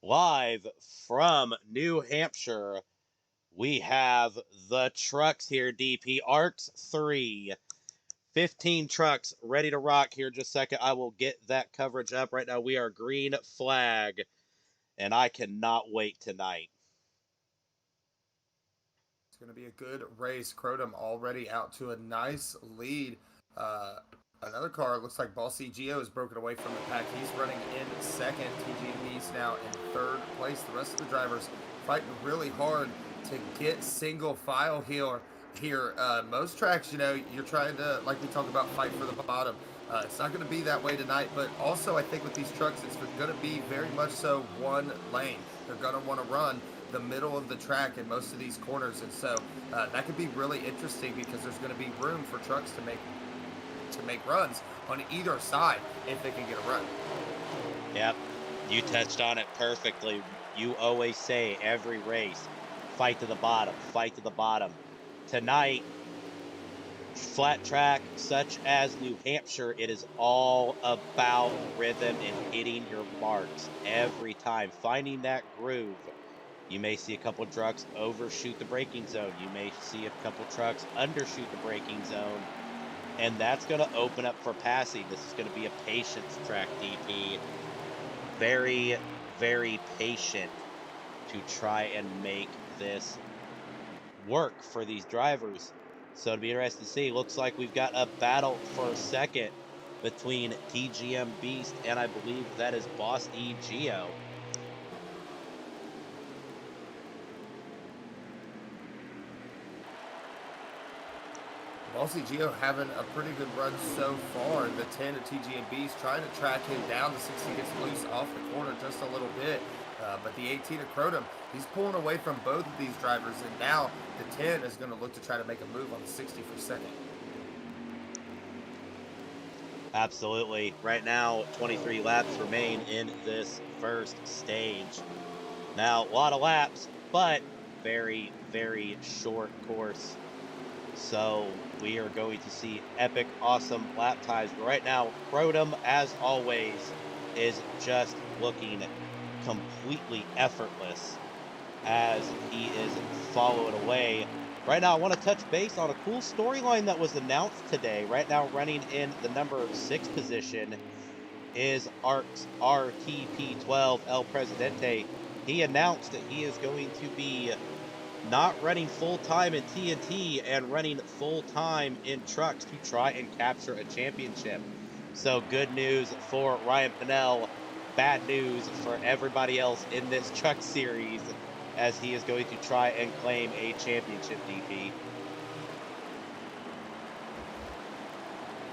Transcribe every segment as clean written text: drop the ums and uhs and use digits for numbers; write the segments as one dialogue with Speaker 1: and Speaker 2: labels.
Speaker 1: Live from New Hampshire, we have the trucks here, DP. ARCS3. 15 trucks ready to rock here in just a second. I will get that coverage up. Right now, we are green flag, and I cannot wait tonight.
Speaker 2: It's going to be a good race. Crotum already out to a nice lead. Another car, looks like Bossy Geo is broken away from the pack. He's running in second. TGB's now in third place. The rest of the drivers fighting really hard to get single file here. Most tracks, you're trying to, like we talk about, fight for the bottom. It's not going to be that way tonight, but also I think with these trucks, it's going to be very much so one lane. They're going to want to run the middle of the track in most of these corners, and so that could be really interesting because there's going to be room for trucks to make runs on either side if they can get a run.
Speaker 1: Yep, you touched on it perfectly. You always say every race, fight to the bottom, fight to the bottom. Tonight, flat track such as New Hampshire, it is all about rhythm and hitting your marks every time, finding that groove. You may see a couple of trucks overshoot the braking zone. You may see a couple of trucks undershoot the braking zone. And that's going to open up for passing. This is going to be a patience track, DP. Very, very patient to try and make this work for these drivers. So it'll be interesting to see. Looks like we've got a battle for a second between TGM Beast and I believe that is Boss E Geo.
Speaker 2: Bossy Geo having a pretty good run so far. The 10 of TGMB's trying to track him down. The 60 gets loose off the corner just a little bit. But the 18 of Crotum, he's pulling away from both of these drivers. And now the 10 is going to look to try to make a move on the 60 for second.
Speaker 1: Absolutely. Right now, 23 laps remain in this first stage. Now, a lot of laps, but very, very short course. So we are going to see epic, awesome lap times. But right now, Crotum, as always, is just looking completely effortless as he is followed away. Right now, I want to touch base on a cool storyline that was announced today. Right now, running in the number 6 position is ARCS RTP12 El Presidente. He announced that he is going to be not running full-time in TNT and running full-time in trucks to try and capture a championship. So good news for Ryan Pinnell, bad news for everybody else in this truck series as he is going to try and claim a championship, DP.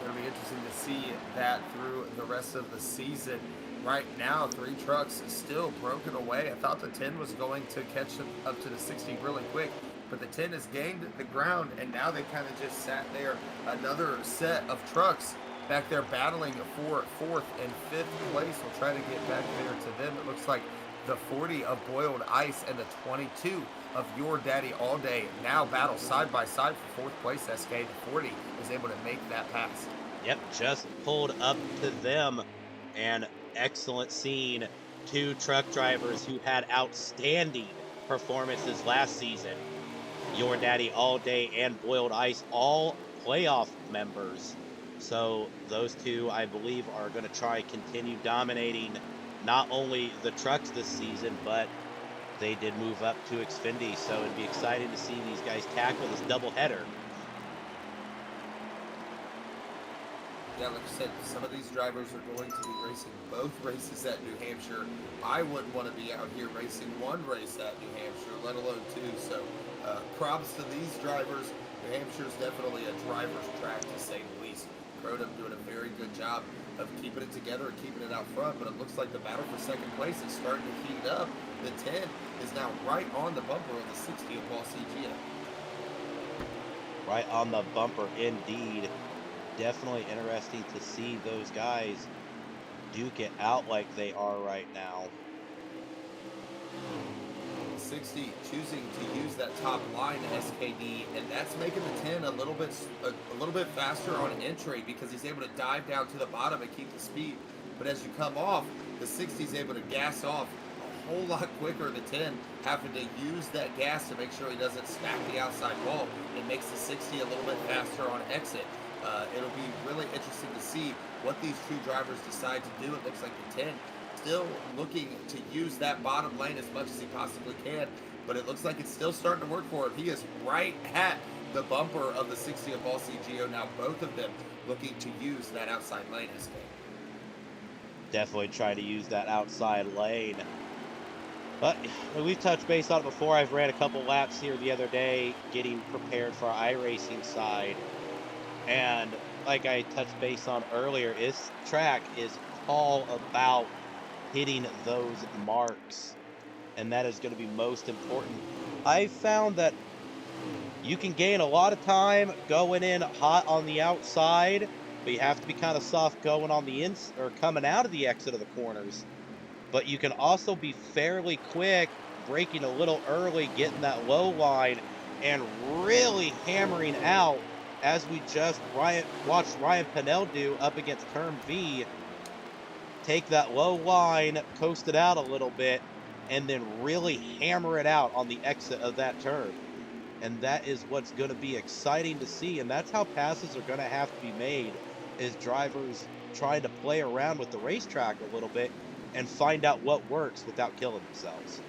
Speaker 2: It'll be interesting to see that through the rest of the season. Right now, 3 trucks still broken away. I thought the 10 was going to catch up to the 60 really quick, but the 10 has gained the ground, and now they kind of just sat there. Another set of trucks back there battling for 4th and 5th place. We'll try to get back there to them. It looks like the 40 of Boiled Ice and the 22 of Your Daddy All Day now battle side by side for 4th place. SK, the 40, is able to make that pass.
Speaker 1: Yep, just pulled up to them, and excellent scene. 2 truck drivers who had outstanding performances last season. Your Daddy All Day and Boiled Ice, all playoff members. So those 2, I believe, are going to try continue dominating not only the trucks this season, but they did move up to Xfinity. So it'd be exciting to see these guys tackle this doubleheader.
Speaker 2: Yeah, like I said, some of these drivers are going to be racing both races at New Hampshire. I wouldn't want to be out here racing one race at New Hampshire, let alone 2. So props to these drivers. New Hampshire is definitely a driver's track, to say the least. Crotum doing a very good job of keeping it together and keeping it out front, but it looks like the battle for second place is starting to heat up. The 10 is now right on the bumper of the 60 of Bossy Geo.
Speaker 1: Right on the bumper, indeed. Definitely interesting to see those guys duke it out like they are right now.
Speaker 2: 60 choosing to use that top line SKD, and that's making the 10 a little bit faster on entry because he's able to dive down to the bottom and keep the speed. But as you come off, the 60 is able to gas off a whole lot quicker, the 10, having to use that gas to make sure he doesn't smack the outside wall. It makes the 60 a little bit faster on exit. It'll be really interesting to see what these two drivers decide to do. It looks like the 10 still looking to use that bottom lane as much as he possibly can, but it looks like it's still starting to work for him. He is right at the bumper of the 60 of Ball CGO. Now both of them looking to use that outside lane, SK.
Speaker 1: Definitely try to use that outside lane. But we've touched base on it before. I've ran a couple laps here the other day getting prepared for our iRacing side. And like I touched base on earlier, this track is all about hitting those marks. And that is going to be most important. I found that you can gain a lot of time going in hot on the outside, but you have to be kind of soft going on the or coming out of the exit of the corners. But you can also be fairly quick, braking a little early, getting that low line, and really hammering out, as we just watched Ryan Pennell do up against Turn V. Take that low line, coast it out a little bit, and then really hammer it out on the exit of that turn. And that is what's going to be exciting to see, and that's how passes are going to have to be made, is drivers trying to play around with the racetrack a little bit and find out what works without killing themselves.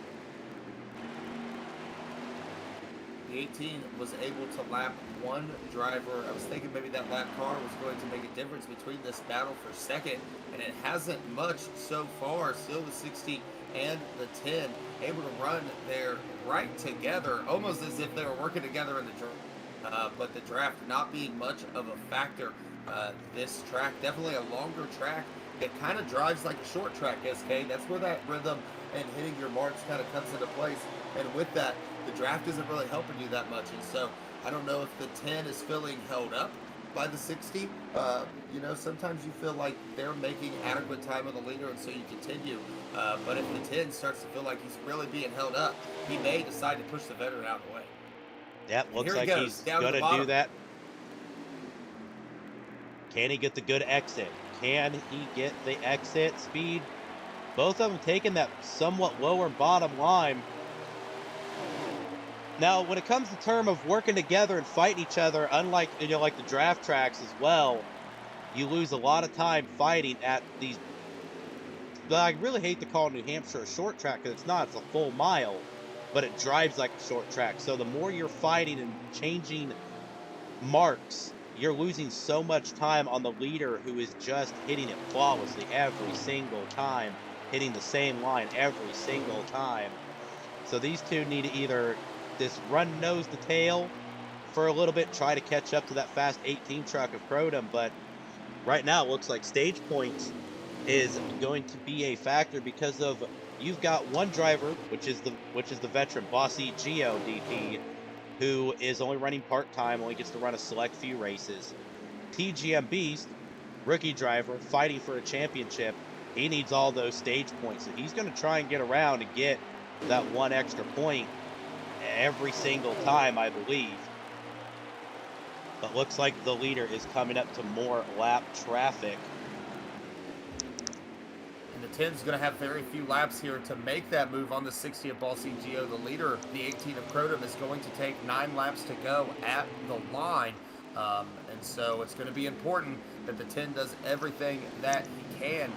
Speaker 2: The 18 was able to lap one driver. I was thinking maybe that lap car was going to make a difference between this battle for second, and it hasn't much so far. Still the 60 and the 10 able to run there right together, almost as if they were working together in the draft. But the draft not being much of a factor. This track, definitely a longer track. It kind of drives like a short track, SK. That's where that rhythm and hitting your marks kind of comes into place. And with that, the draft isn't really helping you that much. And so I don't know if the 10 is feeling held up by the 60. You know, sometimes you feel like they're making adequate time on the leader, and so you continue. But if the 10 starts to feel like he's really being held up, he may decide to push the veteran out of the way.
Speaker 1: Yep, looks like he's going to do that. Can he get the good exit? Can he get the exit speed? Both of them taking that somewhat lower bottom line. Now, when it comes to term of working together and fighting each other, unlike, you know, like the draft tracks as well, you lose a lot of time fighting at these. I really hate to call New Hampshire a short track, because it's not. It's a full mile, but it drives like a short track. So the more you're fighting and changing marks, you're losing so much time on the leader, who is just hitting it flawlessly every single time, hitting the same line every single time. So these two need to either this run nose to tail for a little bit, try to catch up to that fast 18 truck of Crotum, but right now it looks like stage points is going to be a factor, because of you've got one driver, which is the veteran Bossy Geo DP, who is only running part-time, only gets to run a select few races. TGM Beast, rookie driver, fighting for a championship. He needs all those stage points, so he's going to try and get around and get that one extra point every single time, I believe. But looks like the leader is coming up to more lap traffic.
Speaker 2: And the 10's going to have very few laps here to make that move on the 60 of Ball CGO. The leader, the 18 of Crotum, is going to take 9 laps to go at the line. And so it's going to be important that the 10 does everything that he can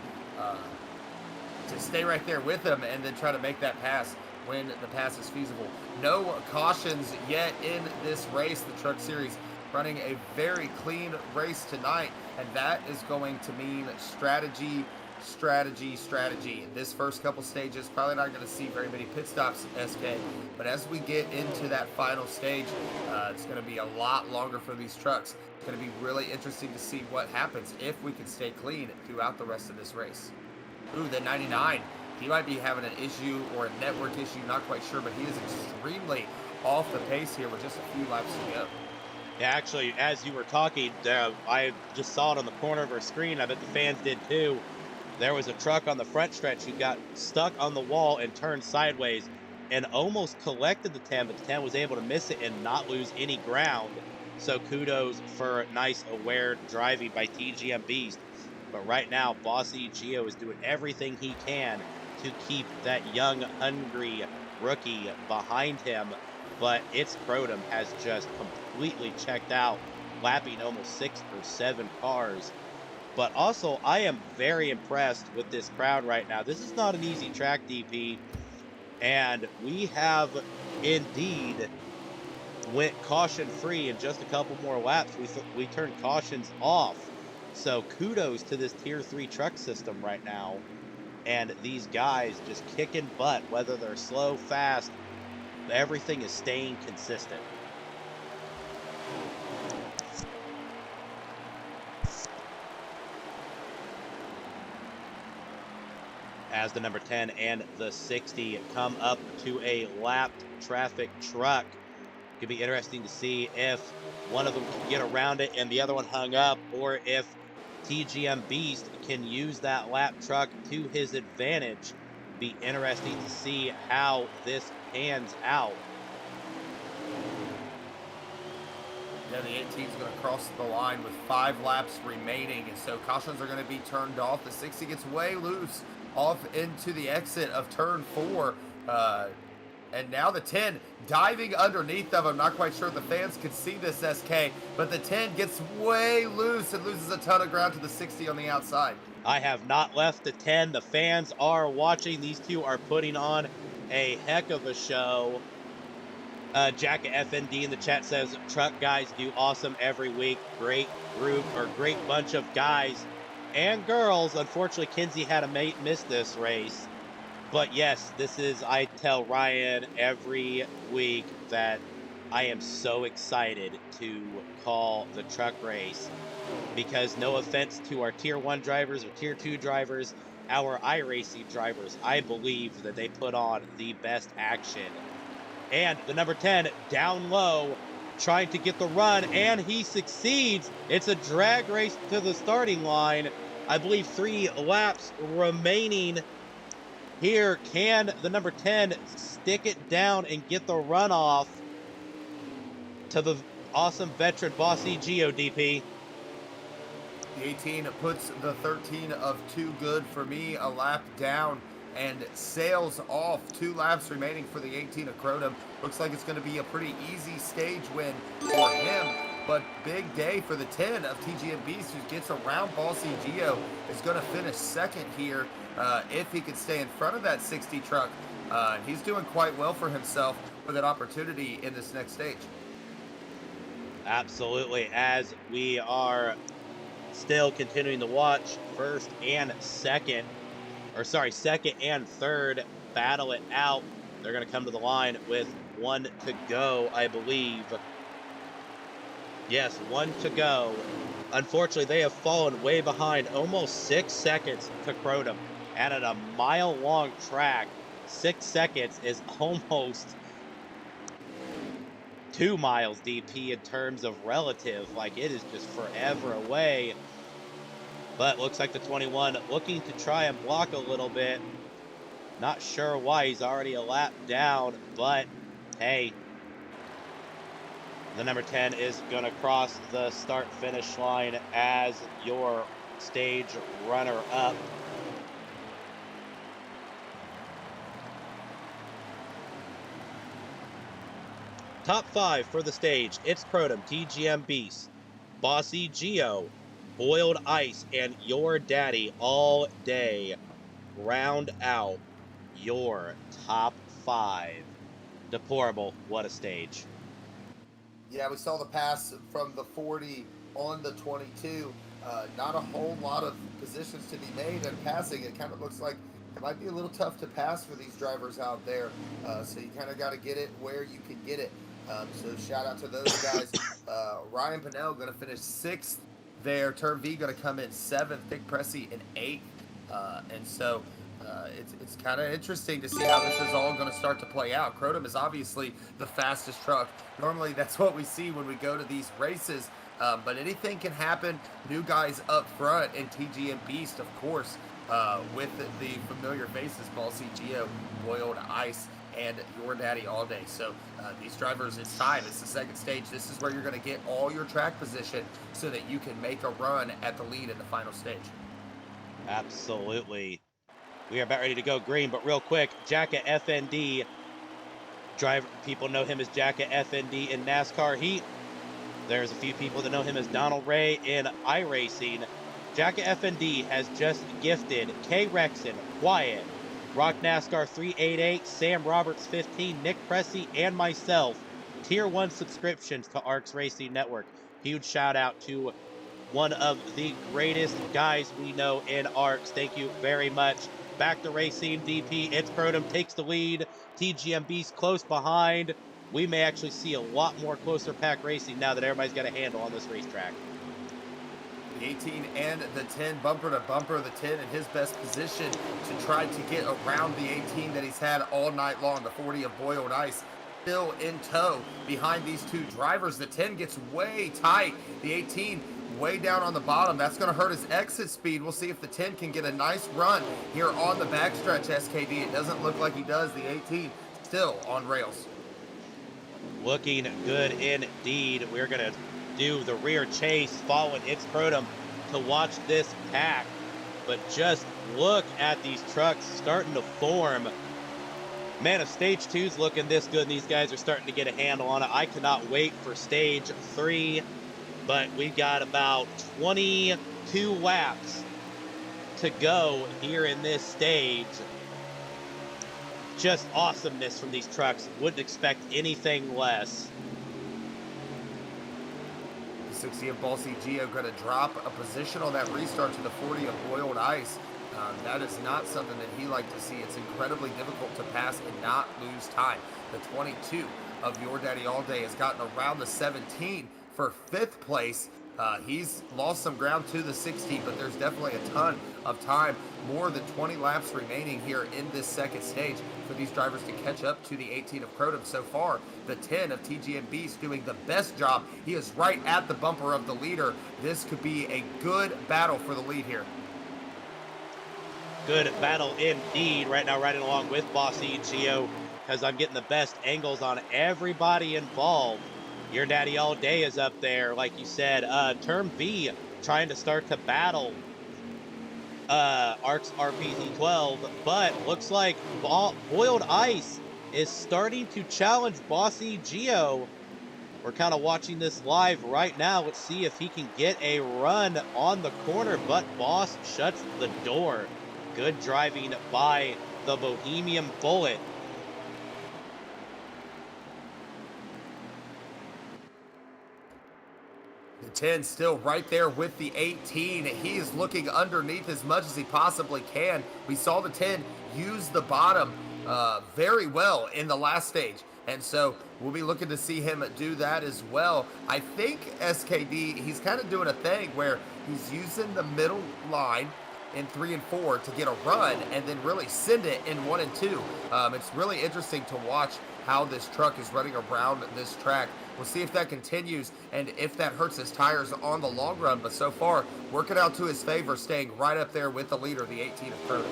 Speaker 2: to stay right there with him and then try to make that pass when the pass is feasible. No cautions yet in this race. The Truck Series running a very clean race tonight, and that is going to mean strategy. This first couple stages, probably not going to see very many pit stops, SK, but as we get into that final stage, it's going to be a lot longer for these trucks. It's going to be really interesting to see what happens if we can stay clean throughout the rest of this race. Ooh, the 99. He might be having an issue or a network issue, not quite sure, but he is extremely off the pace here with just a few laps to go.
Speaker 1: Yeah, actually, as you were talking, I just saw it on the corner of our screen. I bet the fans did too. There was a truck on the front stretch who got stuck on the wall and turned sideways and almost collected the 10, but the 10 was able to miss it and not lose any ground. So kudos for nice, aware driving by TGM Beast. But right now, Bossy Geo is doing everything he can to keep that young, hungry rookie behind him, but its Crotum has just completely checked out, lapping almost 6 or 7 cars. But also, I am very impressed with this crowd right now. This is not an easy track, DP, and we have indeed went caution free in just a couple more laps. We turned cautions off. So kudos to this tier 3 truck system right now. And these guys just kicking butt, whether they're slow, fast, everything is staying consistent. As the number 10 and the 60 come up to a lapped traffic truck. Could be interesting to see if one of them can get around it and the other one hung up, or if TGM Beast can use that lap truck to his advantage. Be interesting to see how this pans out.
Speaker 2: Yeah, the 18 is going to cross the line with 5 laps remaining, and so cautions are going to be turned off. The 60 gets way loose off into the exit of turn 4. And now the 10 diving underneath of him. Not quite sure the fans could see this, SK, but the 10 gets way loose and loses a ton of ground to the 60 on the outside.
Speaker 1: I have not left the 10. The fans are watching. These two are putting on a heck of a show. Jack FND in the chat says, truck guys do awesome every week. Great group, or great bunch of guys and girls. Unfortunately, Kinsey had a miss this race. But yes, this is, I tell Ryan every week that I am so excited to call the truck race, because no offense to our tier 1 drivers or tier 2 drivers, our iRacing drivers, I believe that they put on the best action. And the number 10 down low, trying to get the run, and he succeeds. It's a drag race to the starting line. I believe 3 laps remaining here. Can the number 10 stick it down and get the runoff to the awesome veteran Bossy GODP?
Speaker 2: The 18 puts the 13 of Too Good for Me a lap down and sails off. 2 laps remaining for the 18 of Crotum. Looks like it's going to be a pretty easy stage win for him, but big day for the 10 of TGM Beast, who gets around Bossy Geo, is going to finish second here if he could stay in front of that 60 truck. He's doing quite well for himself with an opportunity in this next stage.
Speaker 1: Absolutely, as we are still continuing to watch second and third battle it out. They're going to come to the line with 1 to go, I believe. Yes, 1 to go. Unfortunately, they have fallen way behind, almost 6 seconds to Crotum. And at a mile-long track, 6 seconds is almost 2 miles, DP, in terms of relative. Like, it is just forever away. But looks like the 21 looking to try and block a little bit. Not sure why. He's already a lap down, but hey, the number 10 is going to cross the start-finish line as your stage runner-up. Top 5 for the stage. It's Crotum, TGM Beast, Bossy Geo, Boiled Ice, and Your Daddy all day round out your top 5. Deplorable. What a stage.
Speaker 2: Yeah, we saw the pass from the 40 on the 22. Not a whole lot of positions to be made in passing. It kind of looks like it might be a little tough to pass for these drivers out there. So you kind of got to get it where you can get it. So shout out to those guys. Ryan Pinnell going to finish 6th there. Turn V going to come in 7th. Dick Pressey in 8th. And so it's kind of interesting to see how this is all going to start to play out. Crotum is obviously the fastest truck. Normally that's what we see when we go to these races. But anything can happen. New guys up front, and TGM Beast, of course, with the familiar faces, Bossy Geo, Boiled Ice, and Your Daddy all day. So these drivers, it's time. It's the second stage. This is where you're going to get all your track position so that you can make a run at the lead in the final stage.
Speaker 1: Absolutely. We are about ready to go green, but real quick, Jacka FND, driver, people know him as Jacka FND in NASCAR Heat. There's a few people that know him as Donald Ray in iRacing. Jacka FND has just gifted K Rexon, Quiet, Rock NASCAR 388, Sam Roberts 15, Nick Pressey, and myself Tier 1 subscriptions to ARCS Racing Network. Huge shout out to one of the greatest guys we know in ARCS. Thank you very much. Back to racing, DP. It's Crotum takes the lead. TGMB's close behind. We may actually see a lot more closer pack racing now that everybody's got a handle on this racetrack.
Speaker 2: The 18 and the 10, bumper to bumper. The 10 in his best position to try to get around the 18 that he's had all night long. The 40 of Boiled Ice still in tow behind these two drivers. The 10 gets way tight. The 18 way down on the bottom. That's going to hurt his exit speed. We'll see if the 10 can get a nice run here on the backstretch, SKD. It doesn't look like he does. The 18 still on rails.
Speaker 1: Looking good indeed. We're going to do the rear chase following It's Crotum to watch this pack. But just look at these trucks starting to form. Man, if stage 2's looking this good and these guys are starting to get a handle on it, I cannot wait for stage 3. But we've got about 22 laps to go here in this stage. Just awesomeness from these trucks. Wouldn't expect anything less.
Speaker 2: The 60 of Ballsy Gio going to drop a position on that restart to the 40 of Boiled Ice. That is not something that he liked to see. It's incredibly difficult to pass and not lose time. The 22 of Your Daddy All Day has gotten around the 17 for 5th place. He's lost some ground to the 60, but there's definitely a ton of time, more than 20 laps remaining here in this second stage for these drivers to catch up to the 18 of Crotum. So far, the 10 of TGMB is doing the best job. He is right at the bumper of the leader. This could be a good battle for the lead here.
Speaker 1: Good battle indeed. Right now, riding along with Bossy Gio, because I'm getting the best angles on everybody involved. Your Daddy All Day is up there, like you said. Term B trying to start to battle ARCS RPZ12, but looks like Boiled Ice is starting to challenge Bossy Gio. We're kind of watching this live right now. Let's see if he can get a run on the corner, but Boss shuts the door. Good driving by the Bohemian Bullet.
Speaker 2: The 10 still right there with the 18. He is looking underneath as much as he possibly can. We saw the 10 use the bottom very well in the last stage. And so we'll be looking to see him do that as well. I think SKD, he's kind of doing a thing where he's using the middle line in 3 and 4 to get a run and then really send it in 1 and 2. It's really interesting to watch how this truck is running around this track. We'll see if that continues and if that hurts his tires on the long run. But so far, working out to his favor, staying right up there with the leader, the 18 of Crotum.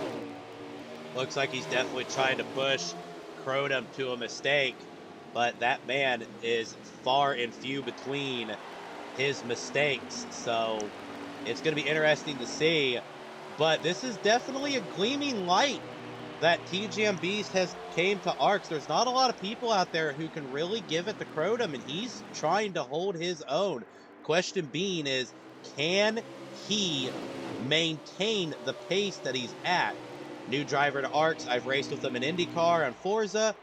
Speaker 1: Looks like he's definitely trying to push Crotum to a mistake, but that man is far and few between his mistakes. So it's going to be interesting to see. But this is definitely a gleaming light that TGMB's has came to ARCS. There's not a lot of people out there who can really give it to Crotum, and he's trying to hold his own. Question being is, can he maintain the pace that he's at? New driver to ARCS. I've raced with him in IndyCar and Forza.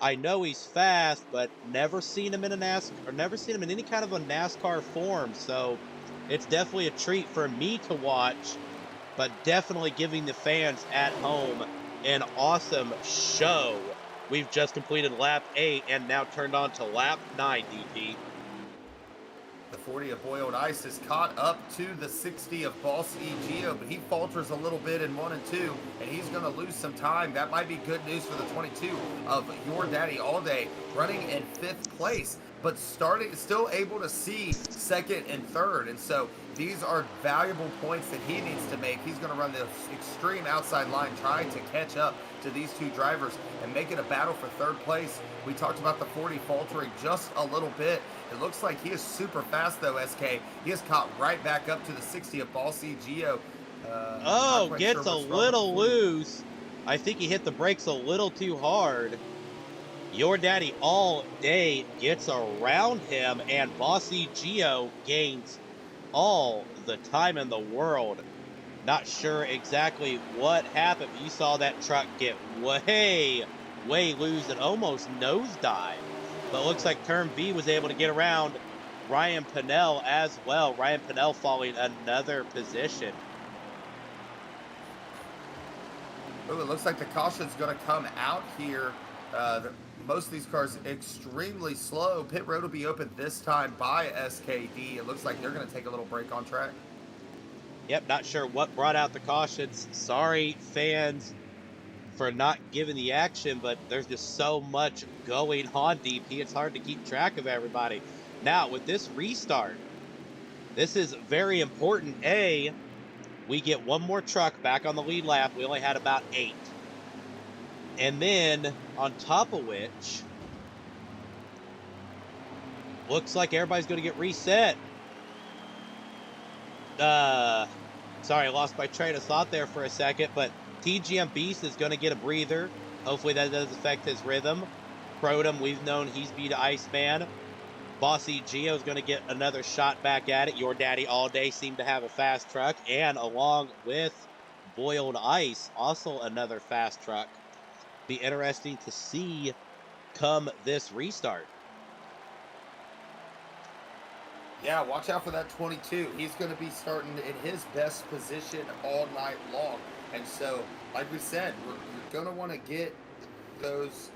Speaker 1: I know he's fast, but never seen him in a NASCAR, or never seen him in any kind of a NASCAR form. So it's definitely a treat for me to watch, but definitely giving the fans at home an awesome show. We've just completed lap 8 and now turned on to lap 9, DP.
Speaker 2: The 40 of Boiled Ice is caught up to the 60 of Bossy Gio, but he falters a little bit in 1 and 2, and he's going to lose some time. That might be good news for the 22 of Your Daddy All Day, running in 5th place, but still able to see 2nd and 3rd. And so these are valuable points that he needs to make. He's going to run the extreme outside line, trying to catch up to these two drivers and make it a battle for 3rd place. We talked about the 40 faltering just a little bit. It looks like he is super fast, though, SK. He is caught right back up to the 60 of Bossy Gio.
Speaker 1: Gets a little loose. I think he hit the brakes a little too hard. Your Daddy all day gets around him, and Bossy Geo gains all the time in the world. Not sure exactly what happened, but you saw that truck get way loose and almost nosedive. But looks like Turn B was able to get around Ryan Pennell as well. Ryan Pennell falling another position.
Speaker 2: Ooh, it looks like the caution's going to come out here. Most of these cars extremely slow. Pit road will be open this time by SKD. It looks like they're going to take a little break on track.
Speaker 1: Yep, not sure what brought out the cautions. Sorry, fans, for not giving the action, but there's just so much going on, DP. It's hard to keep track of everybody. Now, with this restart, this is very important. We get one more truck back on the lead lap. We only had about 8. And then, on top of which, looks like everybody's going to get reset. Sorry, I lost my train of thought there for a second, but TGM Beast is going to get a breather. Hopefully that doesn't affect his rhythm. Crotum, we've known he's beat Iceman. Bossy Geo is going to get another shot back at it. Your Daddy all day seemed to have a fast truck, and along with Boiled Ice, also another fast truck. Be interesting to see come this restart.
Speaker 2: Yeah, watch out for that 22. He's going to be starting in his best position all night long. And so, like we said, you're going to want to get those,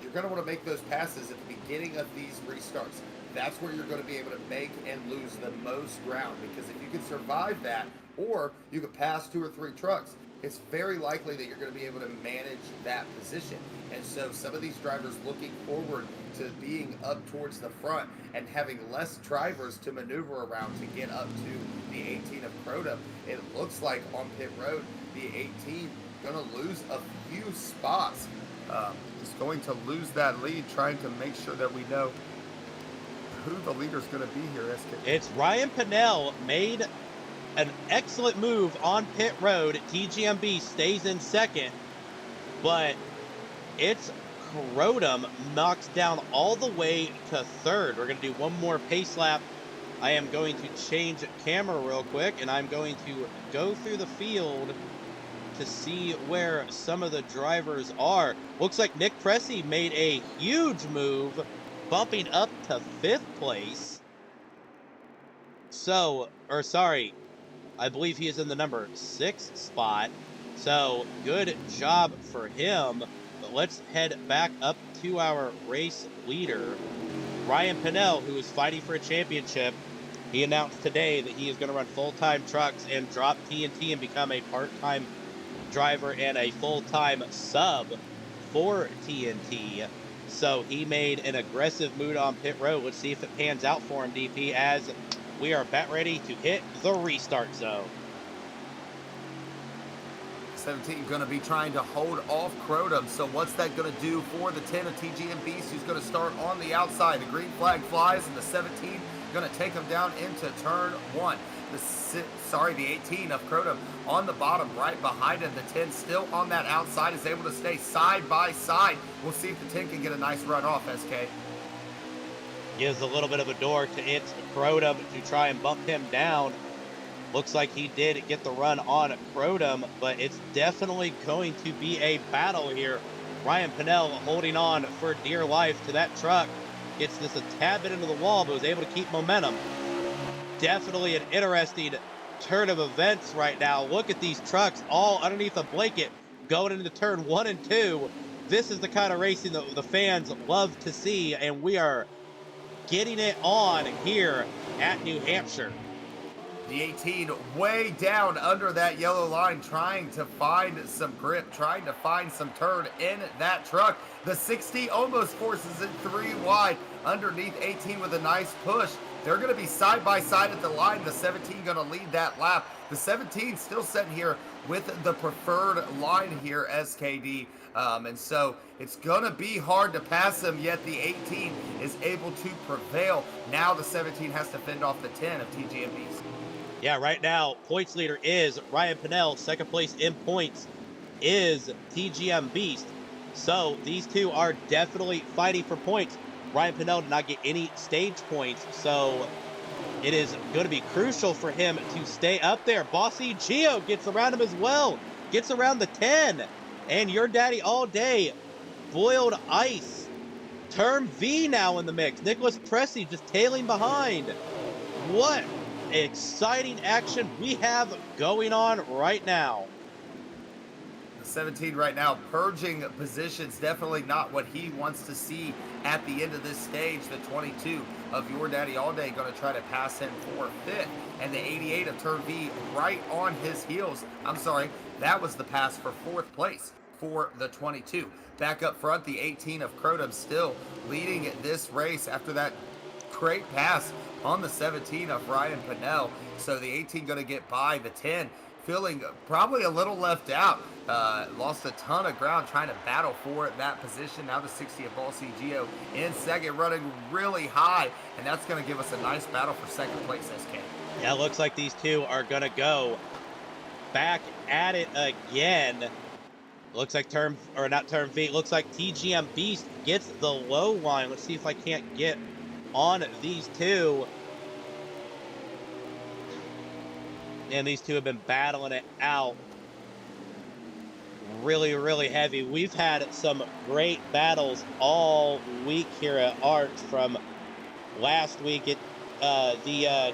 Speaker 2: you're going to want to make those passes at the beginning of these restarts. That's where you're going to be able to make and lose the most ground. Because if you can survive that, or you can pass 2 or 3 trucks, it's very likely that you're going to be able to manage that position. And so some of these drivers looking forward to being up towards the front and having less drivers to maneuver around to get up to the 18 of Crotum, it looks like on pit road, the 18 going to lose a few spots. Is going to lose that lead, trying to make sure that we know who the leader is going to be here, SK.
Speaker 1: It's Ryan Pennell made an excellent move on pit road. TGMB stays in second, but it's Crotum knocks down all the way to third. We're going to do one more pace lap. I am going to change camera real quick, and I'm going to go through the field to see where some of the drivers are. Looks like Nick Cressy made a huge move, bumping up to 5th place. I believe he is in the number 6 spot. So good job for him. But let's head back up to our race leader, Ryan Pennell, who is fighting for a championship. He announced today that he is going to run full-time trucks and drop TNT and become a part-time driver and a full-time sub for TNT. So he made an aggressive move on pit road. Let's see if it pans out for him, DP, as we are about ready to hit the restart zone.
Speaker 2: 17 going to be trying to hold off Crotum. So what's that going to do for the 10 of TGM Beast, who's going to start on the outside? The green flag flies, and the 17 going to take him down into turn 1. The 18 of Crotum on the bottom right behind him. The 10 still on that outside, is able to stay side by side. We'll see if the 10 can get a nice run off, SK.
Speaker 1: Gives a little bit of a door to its Crotum to try and bump him down. Looks like he did get the run on Crotum, but it's definitely going to be a battle here. Ryan Pennell holding on for dear life to that truck. Gets this a tad bit into the wall, but was able to keep momentum. Definitely an interesting turn of events right now. Look at these trucks all underneath a blanket going into turn 1 and 2. This is the kind of racing that the fans love to see, and we are getting it on here at New Hampshire.
Speaker 2: The 18 way down under that yellow line, trying to find some grip, trying to find some turn in that truck. The 60 almost forces it 3 wide underneath 18 with a nice push. They're going to be side by side at the line. The 17 going to lead that lap. The 17 still sitting here with the preferred line here, SKD. And so it's going to be hard to pass him, yet the 18 is able to prevail. Now the 17 has to fend off the 10 of TGMBs.
Speaker 1: Yeah, right now, points leader is Ryan Pennell, second place in points. is TGM Beast. So these two are definitely fighting for points. Ryan Pinnell did not get any stage points, so it is going to be crucial for him to stay up there. Bossy Gio gets around him as well. Gets around the 10. And Your Daddy All Day, Boiled Ice. Term V now in the mix. Nicholas Pressey just tailing behind. What exciting action we have going on right now.
Speaker 2: The 17 right now purging positions, definitely not what he wants to see at the end of this stage. The 22 of Your Daddy All Day going to try to pass him for 5th, and the 88 of Turn V right on his heels. I'm sorry, that was the pass for 4th place for the 22. Back up front, the 18 of Crotum still leading this race after that great pass on the 17 of Ryan Pinnell. So the 18 going to get by the 10, feeling probably a little left out. Lost a ton of ground trying to battle for that position. Now the 60 of Ball Gio in second, running really high, and that's going to give us a nice battle for second place, SK.
Speaker 1: Yeah, looks like these two are going to go back at it again. Looks like not Term V, looks like TGM Beast gets the low line. Let's see if I can't get on these two. And these two have been battling it out really, really heavy. We've had some great battles all week here at ARCS, from last week at the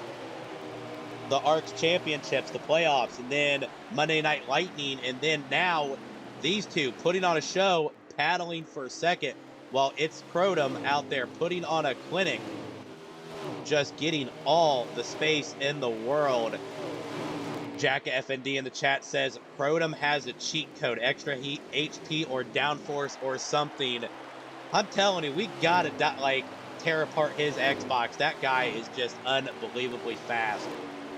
Speaker 1: ARCS Championships, the playoffs, and then Monday Night Lightning, and then now these two putting on a show, paddling for second, while it's Crotum out there putting on a clinic, just getting all the space in the world. Jack FND in the chat says Crotum has a cheat code, extra heat, HP, or downforce, or something. I'm telling you, we gotta tear apart his Xbox. That guy is just unbelievably fast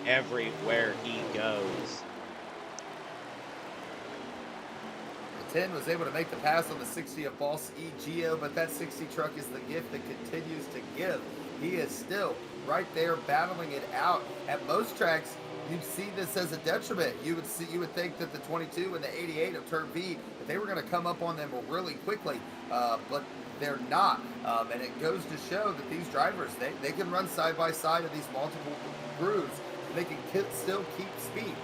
Speaker 1: everywhere he goes.
Speaker 2: The 10 was able to make the pass on the 60 of Boss Gio, but that 60 truck is the gift that continues to give. He is still right there battling it out. At most tracks, you'd see this as a detriment. You would think that the 22 and the 88 of Turn V, that they were going to come up on them really quickly, but they're not. And it goes to show that these drivers, they can run side by side of these multiple grooves. They can still keep speed.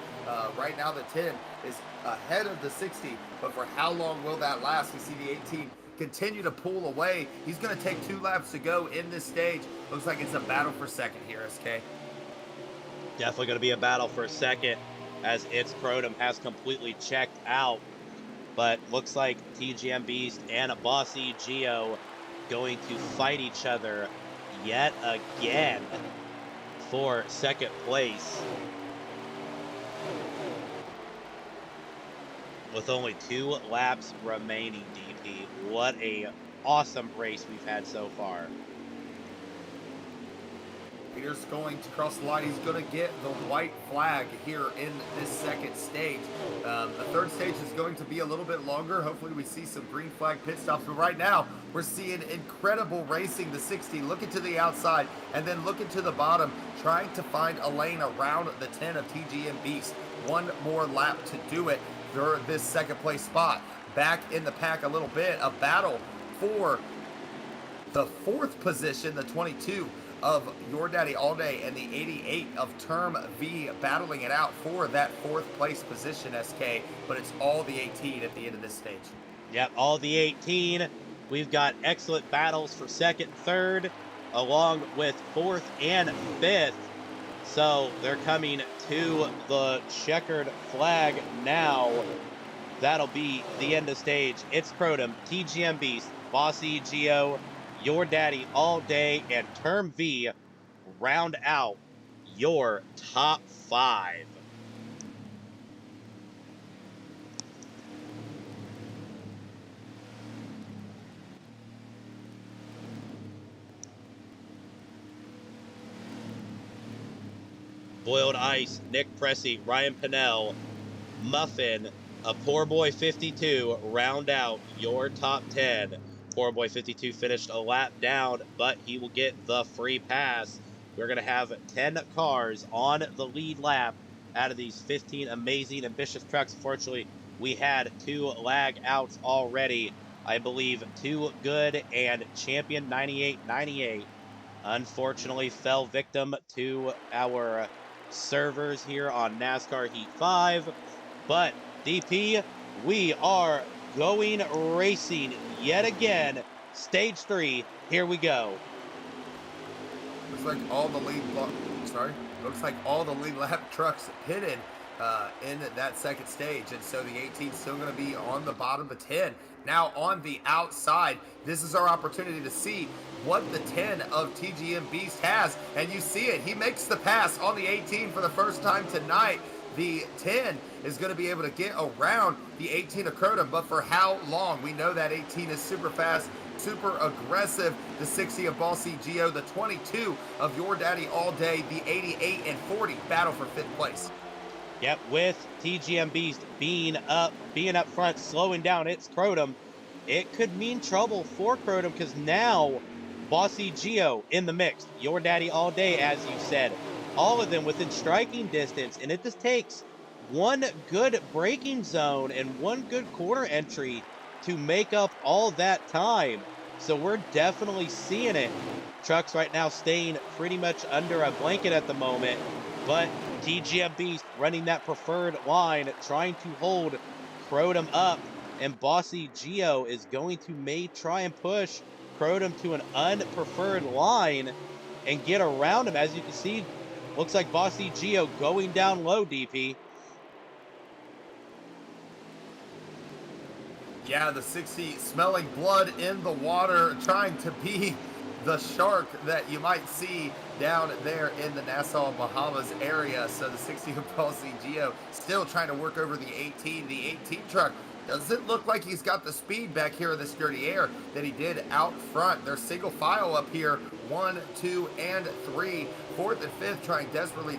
Speaker 2: Right now the 10 is ahead of the 60, but for how long will that last? We see the 18 continue to pull away. He's going to take 2 laps to go in this stage. Looks like it's a battle for second here, SK.
Speaker 1: Definitely going to be a battle for a second, as its Crotum has completely checked out. But looks like TGM Beast and Bossy Gio going to fight each other yet again for second place. With only 2 laps remaining, DP. What a awesome race we've had so far.
Speaker 2: Peter's going to cross the line. He's going to get the white flag here in this second stage. The third stage is going to be a little bit longer. Hopefully we see some green flag pit stops. But right now, we're seeing incredible racing. The 60 looking to the outside and then looking to the bottom, trying to find a lane around the 10 of TGM Beast. One more lap to do it for this second place spot. Back in the pack a little bit. A battle for the 4th position, the 22 of Your Daddy All Day and the 88 of Term V battling it out for that 4th place position, SK, but it's all the 18 at the end of this stage.
Speaker 1: Yep, all the 18. We've got excellent battles for second, third, along with 4th and 5th. So they're coming to the checkered flag now. That'll be the end of stage. It's Crotum, TGM Beast, Bossy Gio, Your Daddy All Day, and Term V round out your top 5. Boiled Ice, Nick Pressey, Ryan Pinnell, Muffin, a Poor Boy 52 round out your top 10. Poor Boy 52 finished a lap down, but he will get the free pass. We're going to have 10 cars on the lead lap out of these 15 amazing, ambitious trucks. Unfortunately, we had 2 lag outs already. I believe Too Good and Champion 9898 unfortunately fell victim to our servers here on NASCAR Heat 5. But DP, we are going racing yet again. Stage 3, here we go.
Speaker 2: Looks like all the looks like all the lead lap trucks pitted in that second stage, and so the 18 is still going to be on the bottom of 10. Now on the outside, this is our opportunity to see what the 10 of TGM Beast has, and you see it. He makes the pass on the 18 for the first time tonight. The 10 is going to be able to get around the 18 of Crotum, but for how long? We know that 18 is super fast, super aggressive. The 60 of Ball C Geo, the 22 of Your Daddy All Day, the 88 and 40 battle for 5th place.
Speaker 1: Yep, with TGM Beast being up front, slowing down its Crotum, it could mean trouble for Crotum because now Bossy Geo in the mix, Your Daddy All Day, as you said, all of them within striking distance, and it just takes one good braking zone and one good quarter entry to make up all that time. So we're definitely seeing it. Trucks right now staying pretty much under a blanket at the moment, but TGM Beast running that preferred line, trying to hold Crotum up, and Bossy Geo is going to try and push Crotum to an unpreferred line and get around him. As you can see, looks like Bossy Geo going down low, DP.
Speaker 2: Yeah, the 60 smelling blood in the water, trying to be the shark that you might see down there in the Nassau, Bahamas area. So the 60 of Bossy Geo still trying to work over the 18. The 18 truck doesn't look like he's got the speed back here in this dirty air that he did out front. They're single file up here, 1, 2, and 3. 4th and 5th trying desperately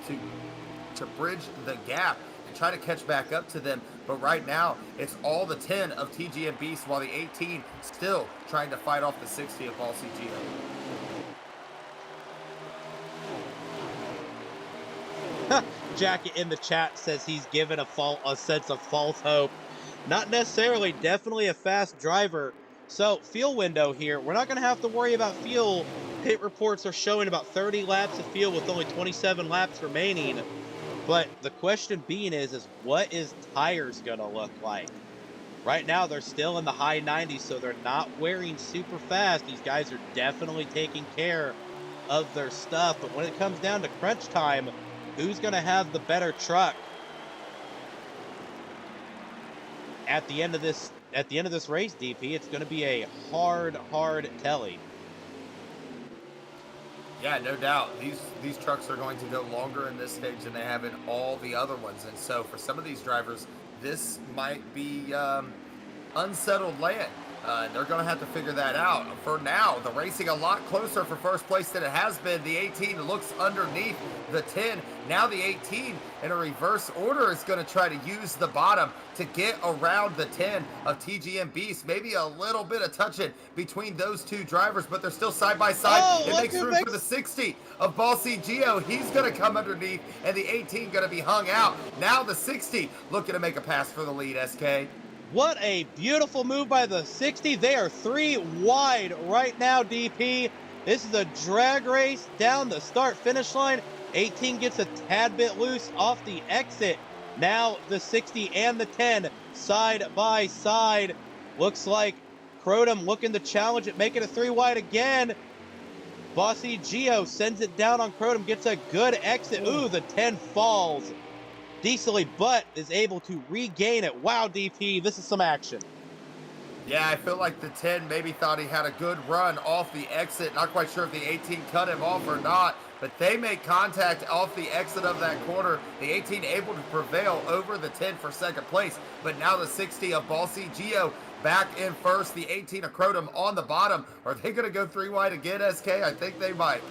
Speaker 2: to bridge the gap and try to catch back up to them. But right now, it's all the 10 of TGM Beast, while the 18 still trying to fight off the 60 of Ball C Geo.
Speaker 1: Jacket in the chat says he's given a sense of false hope. Not necessarily, definitely a fast driver. So, fuel window here. We're not going to have to worry about fuel. Pit reports are showing about 30 laps of fuel with only 27 laps remaining. But the question being is what is tires going to look like? Right now, they're still in the high 90s, so they're not wearing super fast. These guys are definitely taking care of their stuff. But when it comes down to crunch time, who's going to have the better truck at the end of this race, DP? It's going to be a hard telly.
Speaker 2: Yeah, no doubt. These trucks are going to go longer in this stage than they have in all the other ones. And so for some of these drivers, this might be unsettled land. They're going to have to figure that out. For now, the racing a lot closer for first place than it has been. The 18 looks underneath the 10. Now the 18 in a reverse order is going to try to use the bottom to get around the 10 of TGM Beast. Maybe a little bit of touching between those two drivers, but they're still side by side.
Speaker 1: Oh,
Speaker 2: it makes room for the 60 of Ball C Geo. He's going to come underneath, and the 18 going to be hung out. Now the 60 looking to make a pass for the lead, SK.
Speaker 1: What a beautiful move by the 60. They are 3 wide right now, DP. This is a drag race down the start-finish line. 18 gets a tad bit loose off the exit. Now the 60 and the 10 side by side. Looks like Crotum looking to challenge it, making it 3 wide again. Bossy Geo sends it down on Crotum, gets a good exit. Ooh, the 10 falls decently, but is able to regain it. Wow, DP, this is some action.
Speaker 2: Yeah, I feel like the 10 maybe thought he had a good run off the exit. Not quite sure if the 18 cut him off or not, but they make contact off the exit of that corner. The 18 able to prevail over the 10 for second place, but now the 60 of Ball C Geo back in first. The 18 of Crotum on the bottom. Are they going to go 3 wide again, SK? I think they might.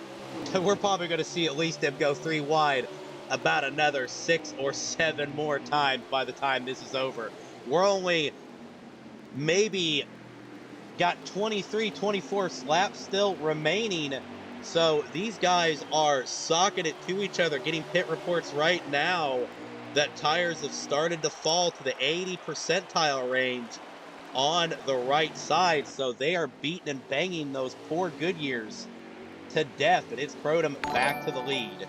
Speaker 1: We're probably going to see at least them go 3 wide about another 6 or 7 more times by the time this is over. We're only maybe got 23, 24 laps still remaining. So these guys are socking it to each other, getting pit reports right now. that tires have started to fall to the 80 percentile range on the right side. So they are beating and banging those poor Goodyears to death, and it's Crotum back to the lead.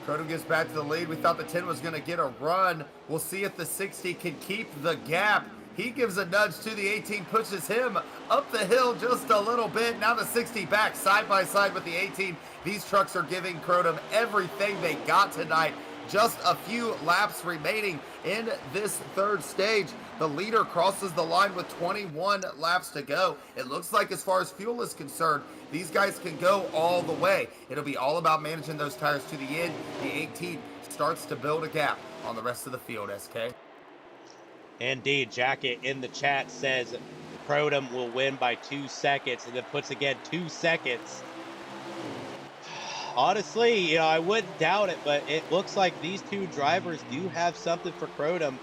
Speaker 2: Crotum gets back to the lead. We thought the 10 was going to get a run. We'll see if the 60 can keep the gap. He gives a nudge to the 18, pushes him up the hill just a little bit. Now the 60 back side by side with the 18. These trucks are giving Crotum everything they got tonight. Just a few laps remaining in this third stage. The leader crosses the line with 21 laps to go. It looks like as far as fuel is concerned, these guys can go all the way. It'll be all about managing those tires to the end. The 18 starts to build a gap on the rest of the field, SK.
Speaker 1: Indeed, Jacket in the chat says Crotum will win by 2 seconds, and then puts again 2 seconds. Honestly, I wouldn't doubt it, but it looks like these two drivers do have something for Crotum.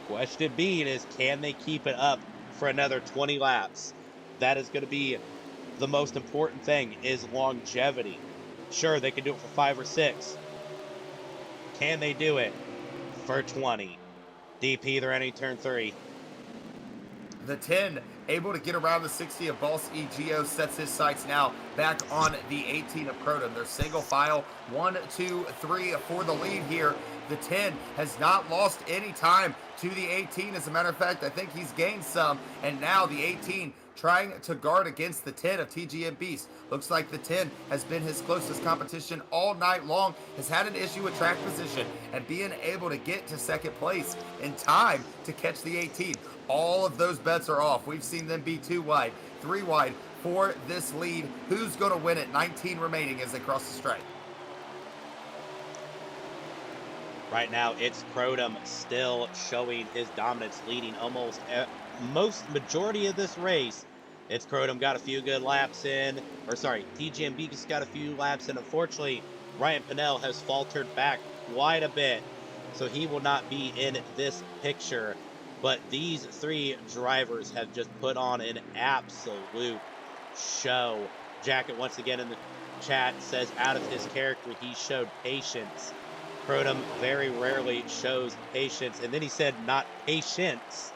Speaker 1: Question being is, can they keep it up for another 20 laps? That is going to be the most important thing, is longevity. Sure, they can do it for 5 or 6. Can they do it for 20? DP, they're entering turn 3.
Speaker 2: The 10 able to get around the 60 of Boss EGO, sets his sights now back on the 18 of Crotum. They're single file, 1, 2, 3 for the lead here. The 10 has not lost any time to the 18. As a matter of fact, I think he's gained some, and now the 18 trying to guard against the 10 of TGM Beast. Looks like the 10 has been his closest competition all night long, has had an issue with track position, and being able to get to second place in time to catch the 18. All of those bets are off. We've seen them be 2 wide, 3 wide for this lead. Who's going to win it? 19 remaining as they cross the stripe.
Speaker 1: Right now, it's Crotum still showing his dominance, leading almost most majority of this race. It's Crotum got a few good laps in, or sorry, TGMB just got a few laps in. Unfortunately, Ryan Pinnell has faltered back quite a bit, so he will not be in this picture. But these 3 drivers have just put on an absolute show. Jacket once again in the chat says out of his character, he showed patience. Crotum very rarely shows patience. And then he said not patience,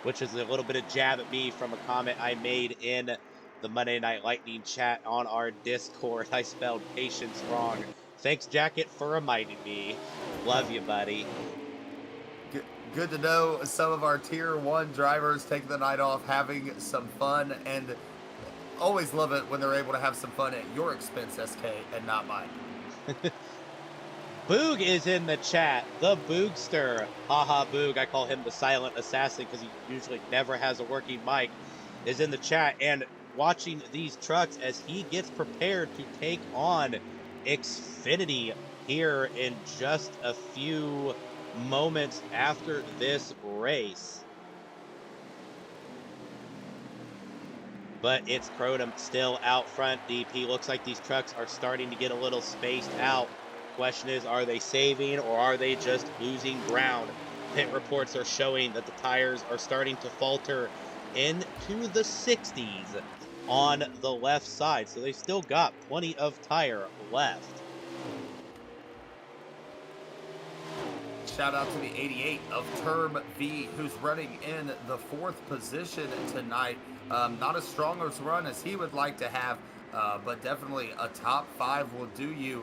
Speaker 1: which is a little bit of jab at me from a comment I made in the Monday Night Lightning chat on our Discord. I spelled patience wrong. Thanks, Jacket, for reminding me. Love you, buddy.
Speaker 2: Good to know some of our tier 1 drivers taking the night off, having some fun, and always love it when they're able to have some fun at your expense, SK, and not mine.
Speaker 1: Boog is in the chat. The Boogster. Haha, Boog. I call him the silent assassin because he usually never has a working mic. Is in the chat and watching these trucks as he gets prepared to take on Xfinity here in just a few moments after this race. But it's Crotum still out front. DP looks like these trucks are starting to get a little spaced out. Question is, are they saving or are they just losing ground? Pit reports are showing that the tires are starting to falter into the 60s on the left side, so they've still got plenty of tire left.
Speaker 2: Shout out to the 88 of Term V, who's running in the 4th position tonight. Not as strong as run as he would like to have, but definitely a top 5 will do you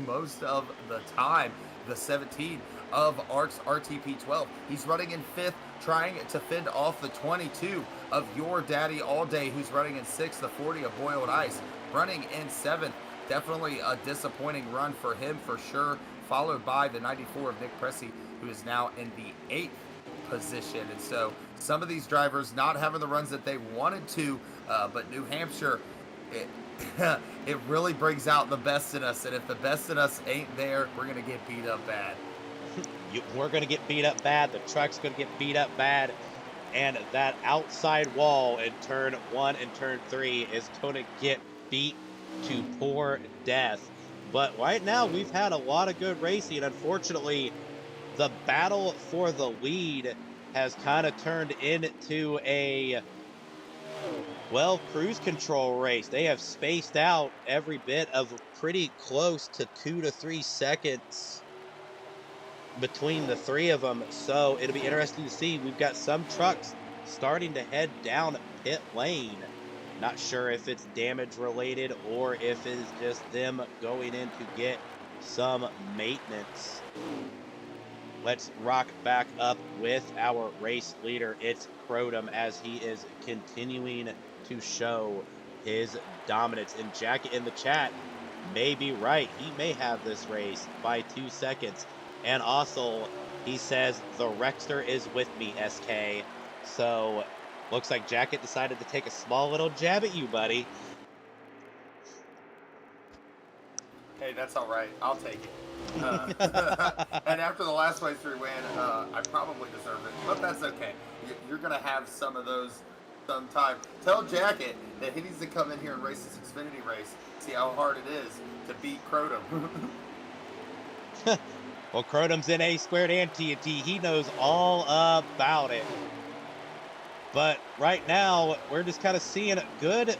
Speaker 2: most of the time. The 17 of ARCS RTP12. He's running in 5th, trying to fend off the 22 of Your Daddy All Day, who's running in 6th. The 40 of Boiled Ice running in 7th. Definitely a disappointing run for him for sure, followed by the 94 of Nick Pressey, who is now in the 8th position. And so some of these drivers not having the runs that they wanted to, but New Hampshire, it really brings out the best in us, and if the best in us ain't there, we're going to get beat up bad.
Speaker 1: We're going to get beat up bad. The truck's going to get beat up bad. And that outside wall in turn 1 and turn 3 is going to get beat to poor death. But right now, we've had a lot of good racing. Unfortunately, the battle for the lead has kind of turned into a, well, cruise control race. They have spaced out every bit of pretty close to 2 to 3 seconds between the three of them. So it'll be interesting to see. We've got some trucks starting to head down pit lane. Not sure if it's damage related or if it is just them going in to get some maintenance. Let's rock back up with our race leader. It's Crotum as he is continuing to show his dominance. And Jacket in the chat may be right. He may have this race by 2 seconds. And also, he says, the Rexter is with me, SK. So, looks like Jacket decided to take a small little jab at you, buddy.
Speaker 2: Hey, that's all right. I'll take it. And after the last place we win, I probably deserve it, but that's okay. You're going to have some of those sometime. Tell Jacket that he needs to come in here and race this Xfinity race, see how hard it is to beat Crotum.
Speaker 1: Well, Crotum's in A squared and TNT. He knows all about it. But right now, we're just kind of seeing good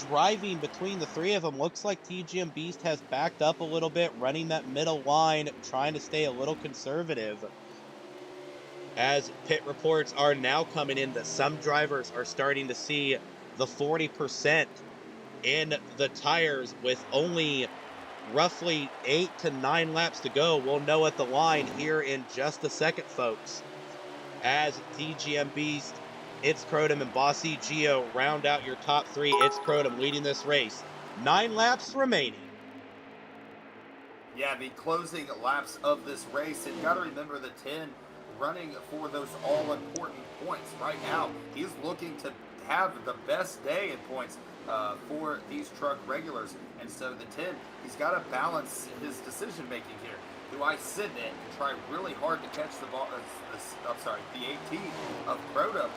Speaker 1: driving between the three of them. Looks like TGM Beast has backed up a little bit, running that middle line, trying to stay a little conservative. As pit reports are now coming in that some drivers are starting to see the 40% in the tires with only roughly 8 to 9 laps to go. We'll know at the line here in just a second, folks. As TGM Beast, It's Crotum, and Bossy Geo round out your top three. It's Crotum leading this race. 9 laps remaining.
Speaker 2: Yeah, the closing laps of this race. And you got to remember the 10 running for those all-important points right now. He's looking to have the best day in points for these truck regulars. And so the 10, he's got to balance his decision-making here. Do I sit in and try really hard to catch the ball? The 18 of Crotum?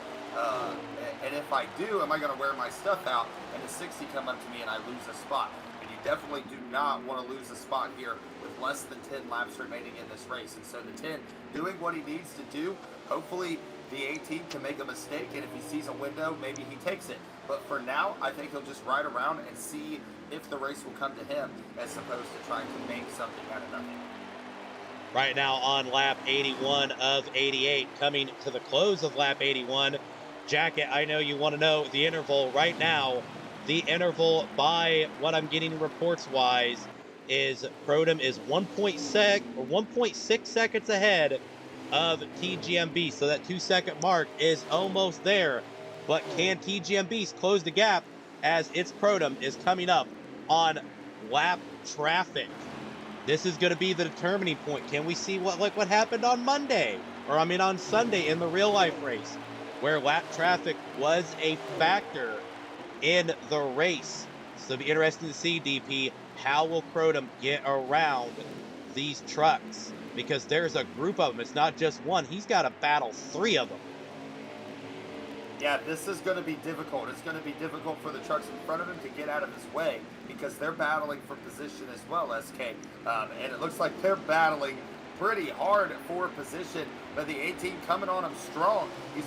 Speaker 2: And if I do, am I going to wear my stuff out and the 60 come up to me and I lose a spot? And you definitely do not want to lose a spot here with less than 10 laps remaining in this race. And so the 10 doing what he needs to do. Hopefully the 18 can make a mistake, and if he sees a window, maybe he takes it. But for now, I think he'll just ride around and see if the race will come to him as opposed to trying to make something out of nothing.
Speaker 1: Right now on lap 81 of 88, coming to the close of lap 81. Jacket, I know you want to know the interval right now. The interval, by what I'm getting reports-wise, is Crotum is 1.6 seconds ahead of TGM Beast. So that 2-second mark is almost there. But can TGM Beast close the gap as It's Crotum is coming up on lap traffic? This is going to be the determining point. Can we see what happened on Monday? Or on Sunday in the real life race, where lap traffic was a factor in the race. So it'll be interesting to see, DP, how will Crotum get around these trucks? Because there's a group of them. It's not just one. He's got to battle 3 of them.
Speaker 2: Yeah, this is going to be difficult. It's going to be difficult for the trucks in front of him to get out of his way because they're battling for position as well, SK. And it looks like they're battling pretty hard for position, but the 18 coming on him strong. He's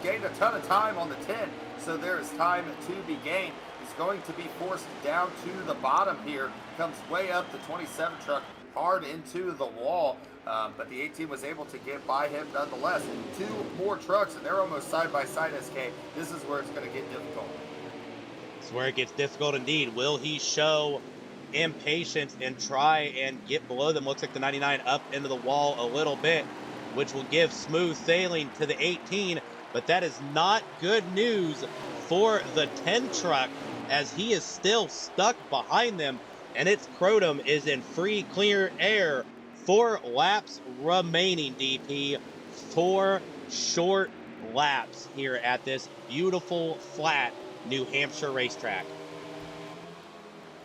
Speaker 2: gained a ton of time on the 10, so there is time to be gained. He's going to be forced down to the bottom here. Comes way up the 27 truck, hard into the wall. But the 18 was able to get by him nonetheless. 2 more trucks, and they're almost side by side, SK. This is where it's going to get difficult.
Speaker 1: It's where it gets difficult indeed. Will he show impatience and try and get below them? Looks like the 99 up into the wall a little bit, which will give smooth sailing to the 18. But that is not good news for the 10 truck, as he is still stuck behind them. And It's Crotum is in free, clear air. 4 laps remaining, DP. 4 short laps here at this beautiful, flat New Hampshire racetrack.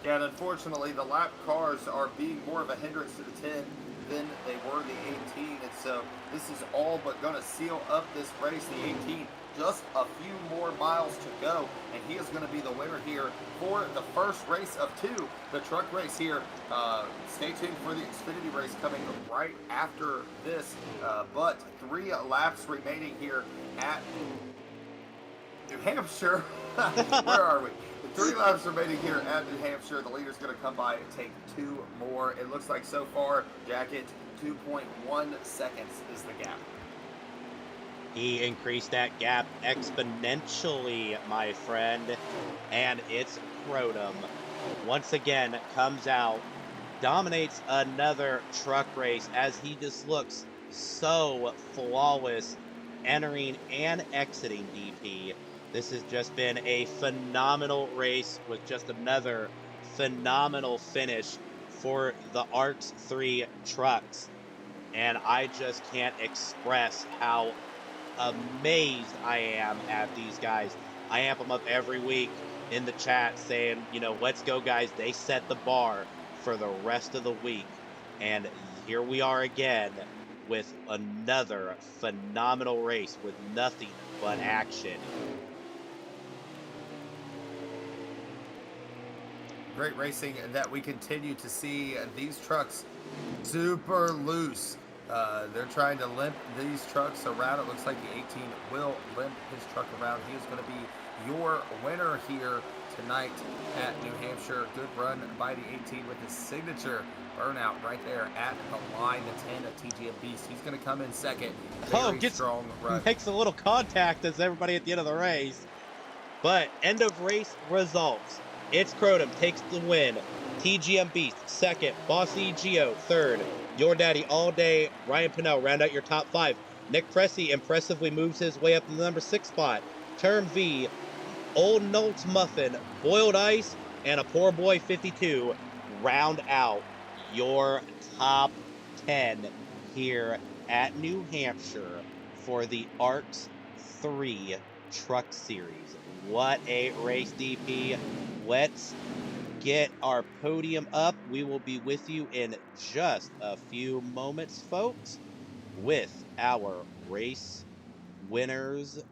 Speaker 2: Yeah, and unfortunately, the lap cars are being more of a hindrance to the 10 than they were the 18. And so this is all but going to seal up this race. The 18, just a few more miles to go, and he is going to be the winner here for the first race of 2, the truck race here. Stay tuned for the Xfinity race coming right after this. But 3 laps remaining here at New Hampshire. Where are we? 3 laps remaining here at New Hampshire. The leader's going to come by and take 2 more. It looks like so far, Jacket, 2.1 seconds is the gap.
Speaker 1: He increased that gap exponentially, my friend. And it's Crotum. Once again, comes out, dominates another truck race as he just looks so flawless entering and exiting DP. This has just been a phenomenal race with just another phenomenal finish for the ARCS3 trucks. And I just can't express how amazed I am at these guys. I amp them up every week in the chat saying, let's go, guys. They set the bar for the rest of the week. And here we are again with another phenomenal race with nothing but action.
Speaker 2: Great racing that we continue to see. These trucks super loose. They're trying to limp these trucks around. It looks like the 18 will limp his truck around. He is going to be your winner here tonight at New Hampshire. Good run by the 18 with his signature burnout right there at the line. The 10 of TGM Beast. He's going to come in second. Very strong run.
Speaker 1: Makes a little contact as everybody at the end of the race. But end of race results. It's Crotum takes the win. TGM Beast second. Bossy Geo third. Your Daddy All Day. Ryan Pinnell round out your top 5. Nick Pressey impressively moves his way up to the number 6 spot. Term V. Old Nolt's Muffin. Boiled Ice. And a Poor Boy 52 round out your top 10 here at New Hampshire for the ARCS3 Truck Series. What a race, DP. Let's get our podium up. We will be with you in just a few moments, folks, with our race winners.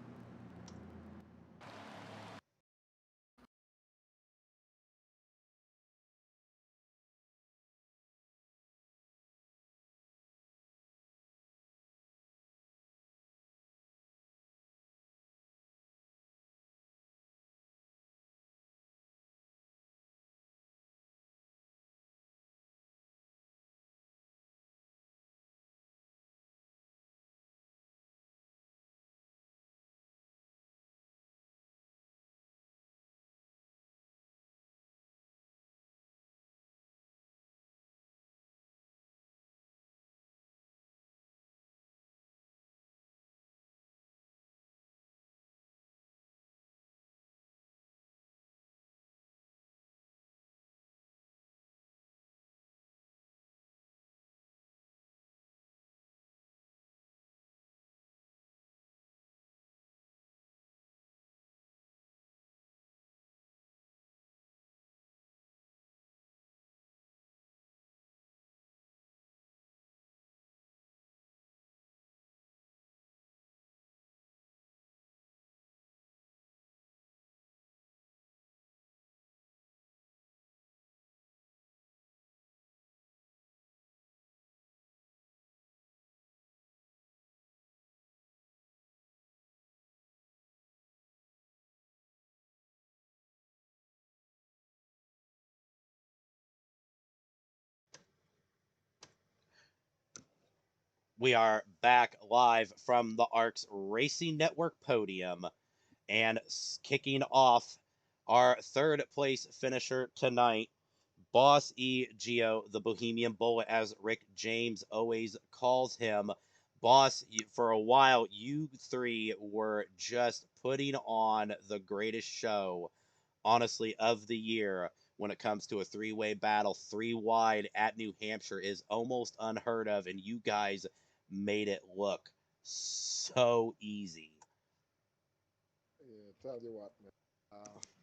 Speaker 1: We are back live from the ARCS Racing Network podium and kicking off our third place finisher tonight, Boss E Geo, the Bohemian Bullet, as Rick James always calls him. Boss, for a while, you three were just putting on the greatest show, honestly, of the year when it comes to a three-way battle. 3 wide at New Hampshire is almost unheard of, and you guys made it look so easy.
Speaker 3: Yeah, tell you what, man.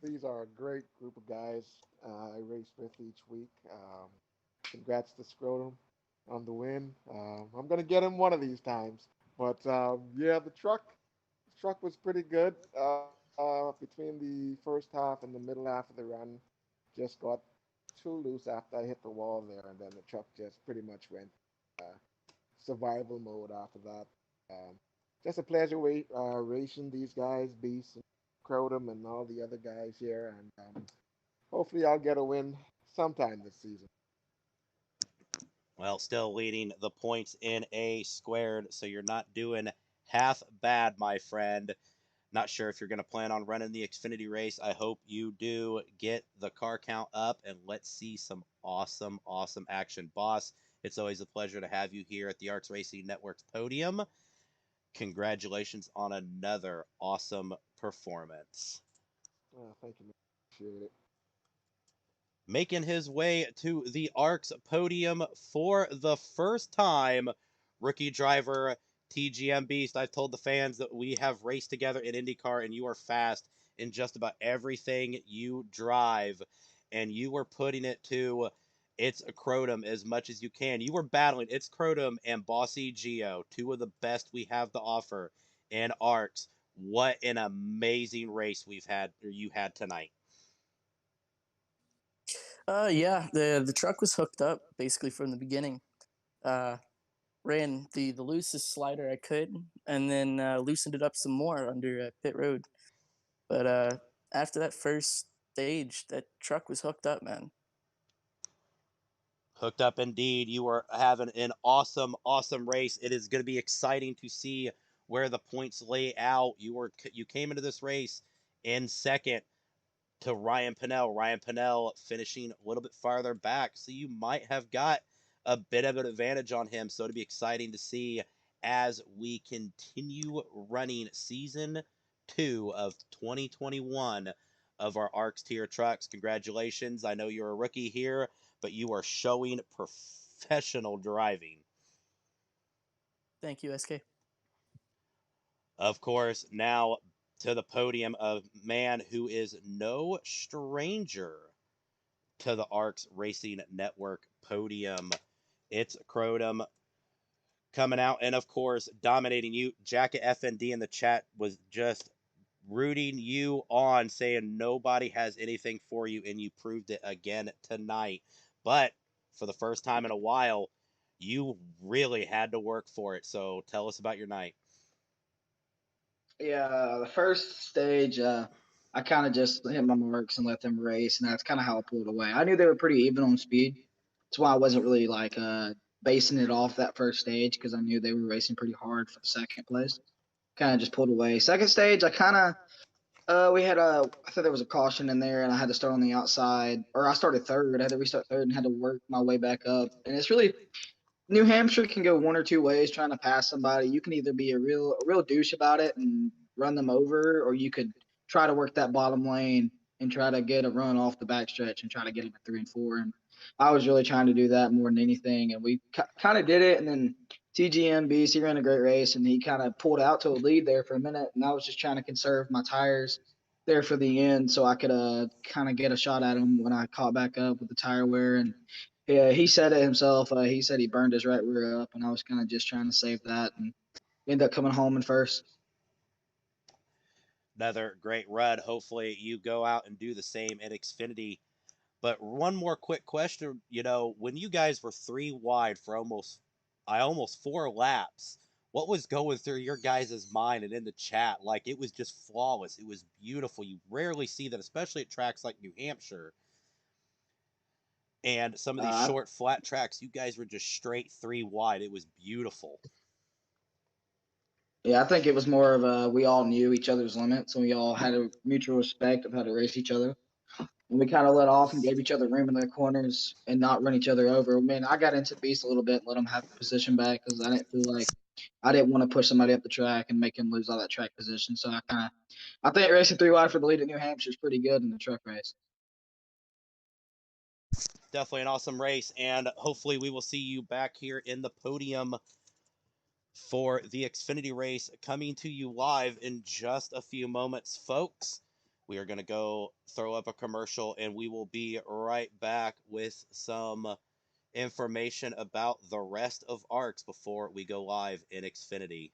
Speaker 3: These are a great group of guys I race with each week. Congrats to Scrotum on the win. I'm gonna get him one of these times. But yeah, the truck was pretty good. Between the first half and the middle half of the run, just got too loose after I hit the wall there, and then the truck just pretty much went uh, survival mode after that. Um, just a pleasure racing these guys, Beast and Crotum and all the other guys here, and hopefully I'll get a win sometime this season.
Speaker 1: Well, still leading the points in A squared, so you're not doing half bad, my friend. Not sure if you're going to plan on running the Xfinity race. I hope you do. Get the car count up and let's see some awesome, awesome action. Boss, it's always a pleasure to have you here at the ARCS Racing Network's podium. Congratulations on another awesome performance.
Speaker 3: Thank you, man. Appreciate it.
Speaker 1: Making his way to the ARCS podium for the first time, rookie driver TGM Beast. I've told the fans that we have raced together in IndyCar, and you are fast in just about everything you drive, and you were putting it to It's Crotum as much as you can. You were battling It's Crotum and Bossy Geo, two of the best we have to offer in ARCS. What an amazing race you had tonight.
Speaker 4: Yeah, the truck was hooked up basically from the beginning. Ran the loosest slider I could, and then loosened it up some more under pit road. But after that first stage, that truck was hooked up, man.
Speaker 1: Hooked up indeed. You are having an awesome, awesome race. It is going to be exciting to see where the points lay out. You came into this race in second to Ryan Pinnell. Ryan Pinnell finishing a little bit farther back, so you might have got a bit of an advantage on him. So it'll be exciting to see as we continue running season 2 of 2021 of our ARCS tier trucks. Congratulations. I know you're a rookie here, but you are showing professional driving.
Speaker 4: Thank you, SK.
Speaker 1: Of course, now to the podium of man who is no stranger to the ARCS Racing Network podium. It's Crotum coming out, and of course, dominating you. Jacket FND in the chat was just rooting you on, saying nobody has anything for you, and you proved it again tonight. But for the first time in a while, you really had to work for it. So tell us about your night.
Speaker 5: Yeah, the first stage, I kind of just hit my marks and let them race, and that's kind of how I pulled away. I knew they were pretty even on speed. That's why I wasn't really like basing it off that first stage because I knew they were racing pretty hard for the second place. Kind of just pulled away. Second stage, I kind of we had I thought there was a caution in there, and I had to start on the outside, or I started third. I had to restart third and had to work my way back up. And it's really New Hampshire can go one or two ways trying to pass somebody. You can either be a real douche about it and run them over, or you could try to work that bottom lane and try to get a run off the backstretch and try to get them at 3 and 4. And I was really trying to do that more than anything, and we kind of did it. And then TGM Beast, he ran a great race, and he kind of pulled out to a lead there for a minute, and I was just trying to conserve my tires there for the end so I could kind of get a shot at him when I caught back up with the tire wear. And yeah, he said it himself. He said he burned his right rear up, and I was kind of just trying to save that and end up coming home in first.
Speaker 1: Another great run. Hopefully, you go out and do the same at Xfinity. But one more quick question. When you guys were 3 wide for almost 4 laps, what was going through your guys' mind and in the chat? Like, it was just flawless. It was beautiful. You rarely see that, especially at tracks like New Hampshire and some of these short, flat tracks. You guys were just straight 3 wide. It was beautiful.
Speaker 5: Yeah, I think it was more of we all knew each other's limits, and we all had a mutual respect of how to race each other. And we kind of let off and gave each other room in the corners and not run each other over. I mean, I got into Beast a little bit and let him have position back because I didn't feel like I didn't want to push somebody up the track and make him lose all that track position. So I think racing 3 wide for the lead at New Hampshire is pretty good in the truck race.
Speaker 1: Definitely an awesome race, and hopefully we will see you back here in the podium for the Xfinity race coming to you live in just a few moments, folks. We are going to go throw up a commercial, and we will be right back with some information about the rest of ARCS before we go live in Xfinity.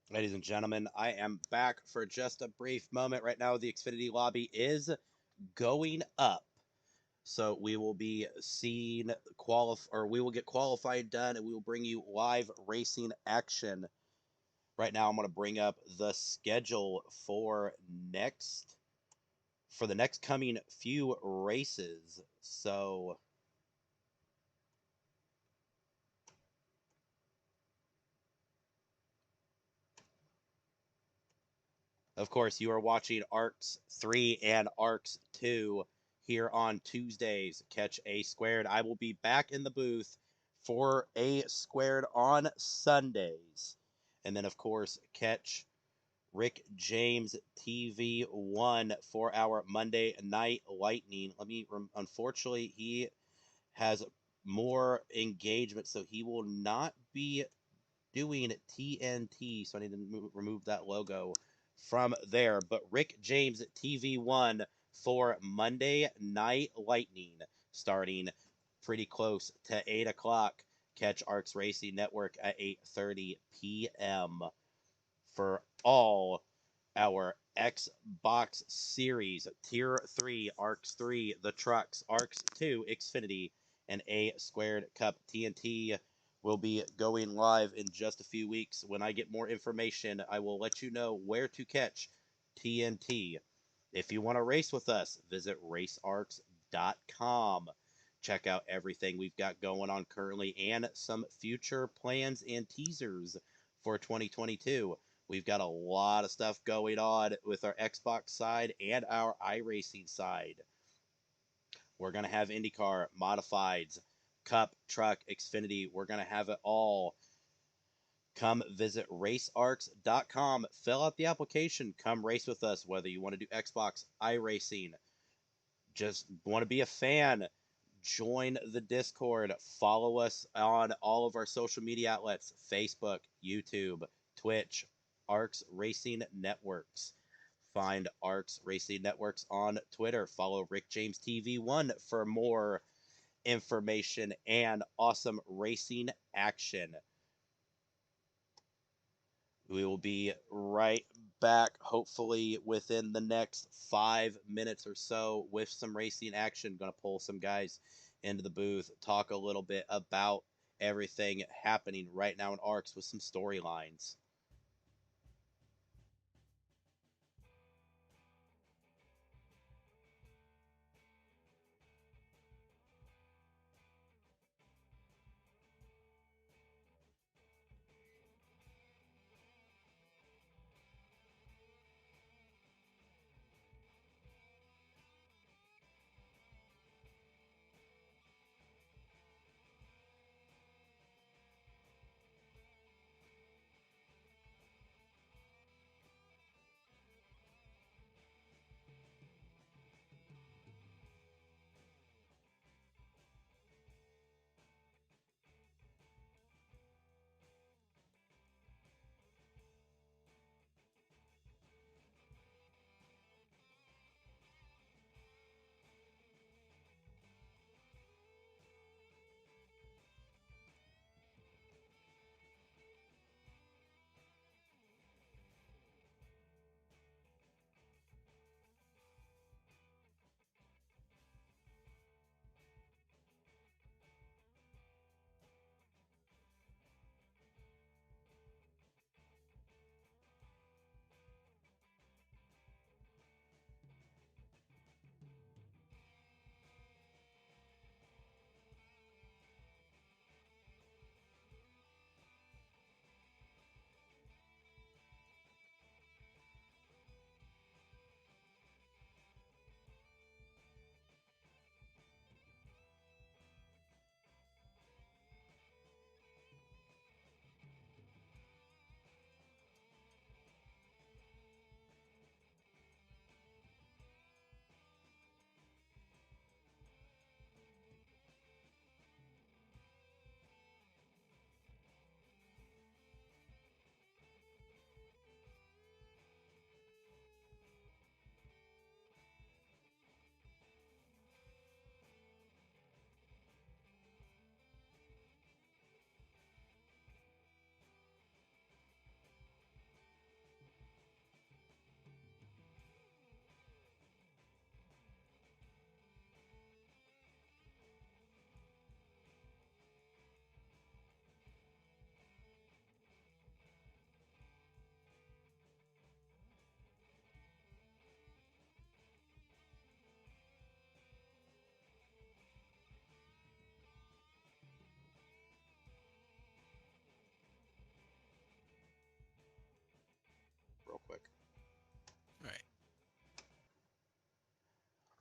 Speaker 1: Ladies and gentlemen, I am back for just a brief moment. Right now, the Xfinity lobby is going up. So we will be seeing we will get qualifying done, and we will bring you live racing action. Right now, I'm going to bring up the schedule for the next coming few races. So of course, you are watching ARCS3 and ARCS2 here on Tuesdays. Catch A Squared. I will be back in the booth for A Squared on Sundays. And then, of course, catch Rick James TV1 for our Monday Night Lightning. Unfortunately, he has more engagement, so he will not be doing TNT, so I need to remove that logo from there. But Rick James TV1 for Monday Night Lightning, starting pretty close to 8 o'clock. Catch ARCS Racing Network at 8:30 p.m. for all our Xbox Series Tier 3, ARCS 3, the trucks, ARCS 2, Xfinity, and A Squared Cup. TNT will be going live in just a few weeks. When I get more information, I will let you know where to catch TNT. If you want to race with us, visit racearcs.com. Check out everything we've got going on currently and some future plans and teasers for 2022. We've got a lot of stuff going on with our Xbox side and our iRacing side. We're going to have IndyCar, Modifieds, Cup, Truck, Xfinity. We're going to have it all. Come visit racearcs.com. Fill out the application. Come race with us, whether you want to do Xbox, iRacing, just want to be a fan. Join the Discord. Follow us on all of our social media outlets: Facebook, YouTube, Twitch, ARCS Racing Networks. Find ARCS Racing Networks on Twitter. Follow Rick James TV1 for more information and awesome racing action. We will be right back, hopefully within the next 5 minutes or so, with some racing action. Going to pull some guys into the booth, talk a little bit about everything happening right now in ARCS with some storylines.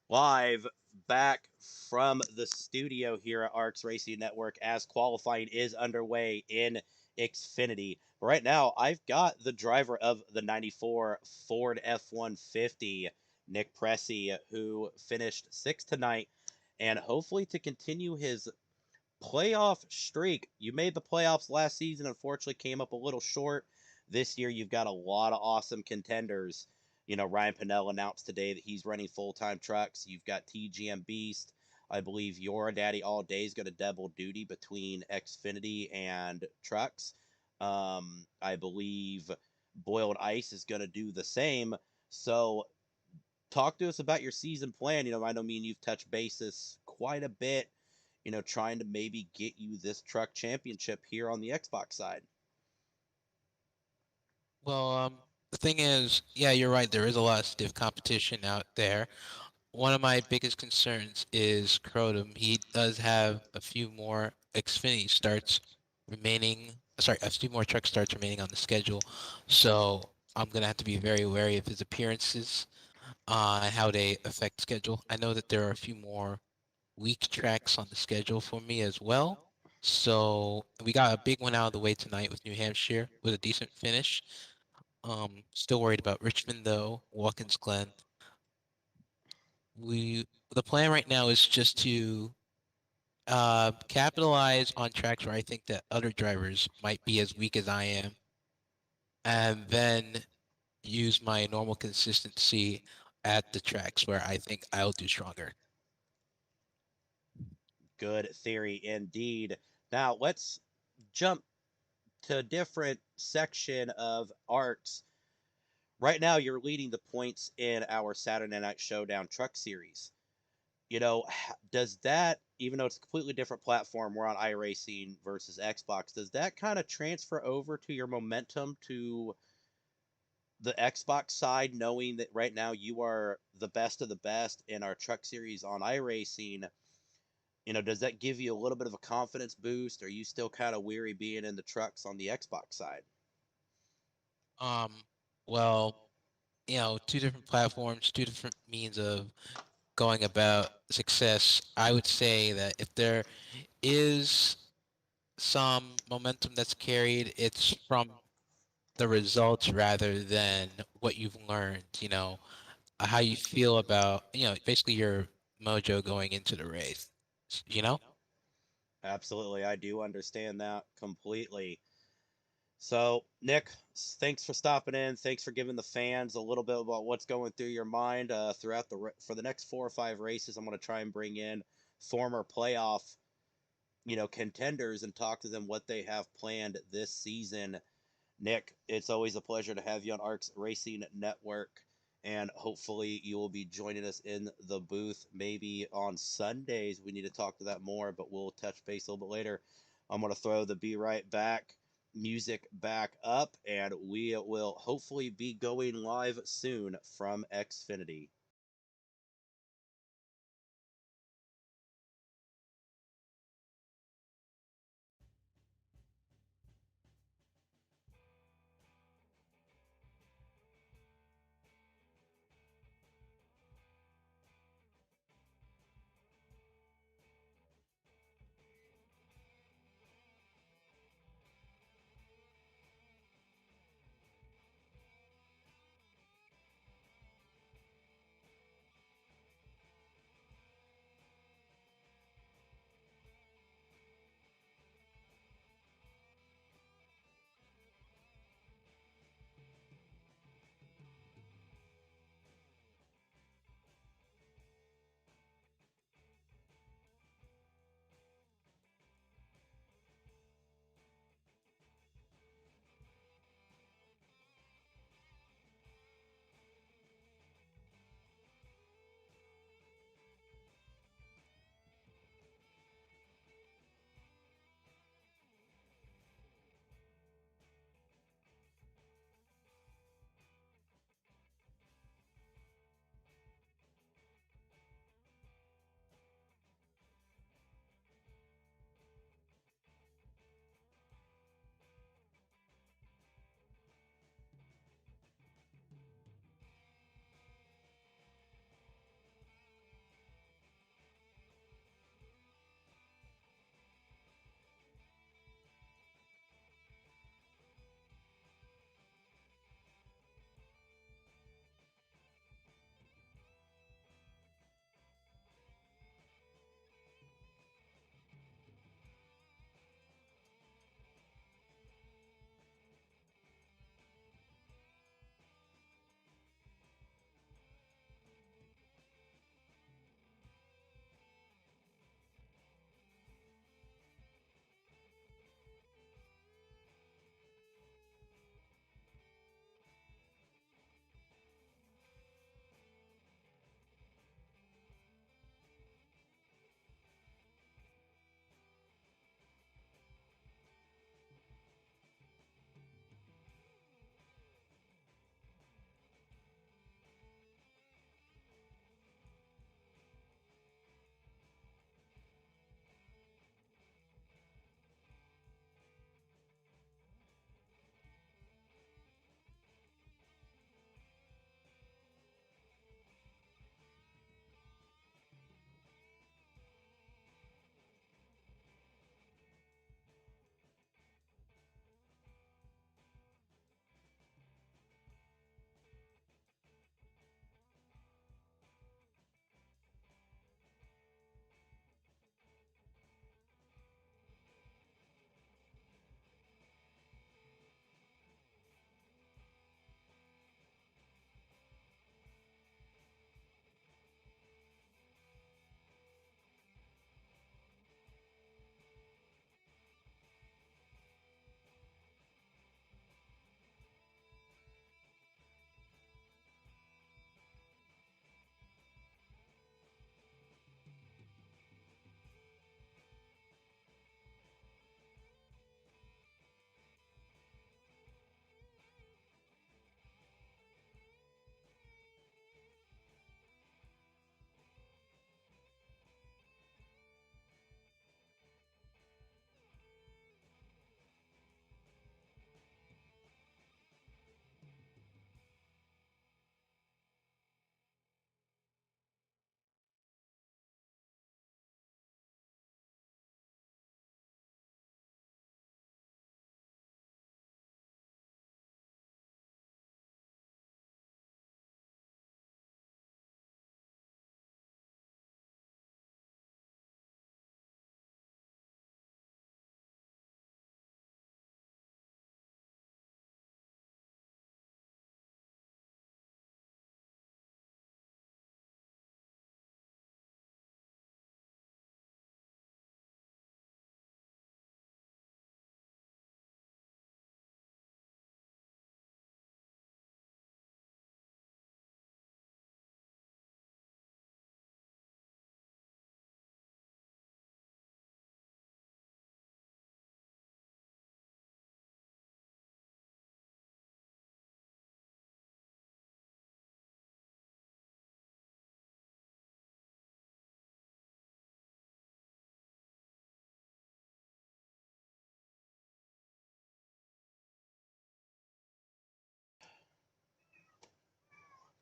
Speaker 1: Live back from the studio here at ARCS Racing Network as qualifying is underway in Xfinity. Right now, I've got the driver of the 94 Ford F-150, Nick Pressey, who finished sixth tonight, and hopefully to continue his playoff streak. You made the playoffs last season, unfortunately came up a little short. This year, you've got a lot of awesome contenders. You know, Ryan Pinnell announced today that he's running full-time trucks. You've got TGM Beast. I believe your daddy all day is going to double duty between Xfinity and trucks. I believe Boiled Ice is going to do the same. So talk to us about your season plan. You know, I know me and you've touched bases quite a bit, you know, trying to maybe get you this truck championship here on the Xbox side.
Speaker 6: Well, the thing is, yeah, you're right. There is a lot of stiff competition out there. One of my biggest concerns is Crotum. He does have a few more Xfinity starts remaining. Sorry, a few more truck starts remaining on the schedule. So I'm gonna have to be very wary of his appearances, and how they affect schedule. I know that there are a few more weak tracks on the schedule for me as well. So we got a big one out of the way tonight with New Hampshire with a decent finish. Still worried about Richmond though, Watkins Glen. The plan right now is just to capitalize on tracks where I think that other drivers might be as weak as I am, and then use my normal consistency at the tracks where I think I'll do stronger.
Speaker 1: Good theory indeed. Now let's jump to a different section of ARCS. Right now, you're leading the points in our Saturday Night Showdown Truck Series. You know, does that, even though it's a completely different platform, we're on iRacing versus Xbox, does that kind of transfer over to your momentum to the Xbox side, knowing that right now you are the best of the best in our truck series on iRacing? You know, does that give you a little bit of a confidence boost? Or are you still kind of weary being in the trucks on the Xbox side?
Speaker 6: Um, well, two different platforms, two different means of going about success. I would say that if there is some momentum that's carried, it's from the results rather than what you've learned, how you feel about, basically your mojo going into the race, you know?
Speaker 1: Absolutely, I do understand that completely. So, Nick, thanks for stopping in. Thanks for giving the fans a little bit about what's going through your mind throughout for the next 4 or 5 races. I'm going to try and bring in former playoff, contenders and talk to them what they have planned this season. Nick, it's always a pleasure to have you on ARCS Racing Network, and hopefully you will be joining us in the booth maybe on Sundays. We need to talk to that more, but we'll touch base a little bit later. I'm going to throw the Be Right Back music back up, and we will hopefully be going live soon from Xfinity.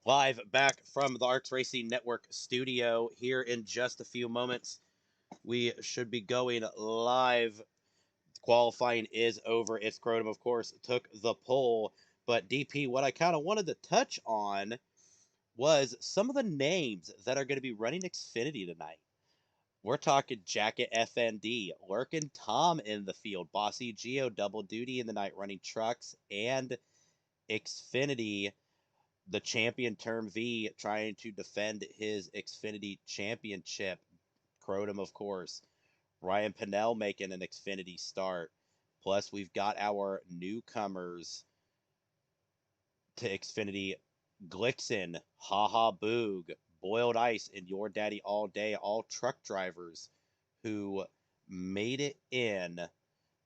Speaker 1: Live back from the ARCS Racing Network studio here in just a few moments. We should be going live. Qualifying is over. It's Scrotum, of course, took the pole. But DP, what I kind of wanted to touch on was some of the names that are going to be running Xfinity tonight. We're talking Jacket FND, Lurkin Tom in the field, Bossy Geo double duty in the night running trucks and Xfinity. The champion Term V trying to defend his Xfinity championship. Crotum, of course. Ryan Pinnell making an Xfinity start. Plus, we've got our newcomers to Xfinity. Glixen, Haha Boog, Boiled Ice, and Your Daddy All Day, all truck drivers who made it in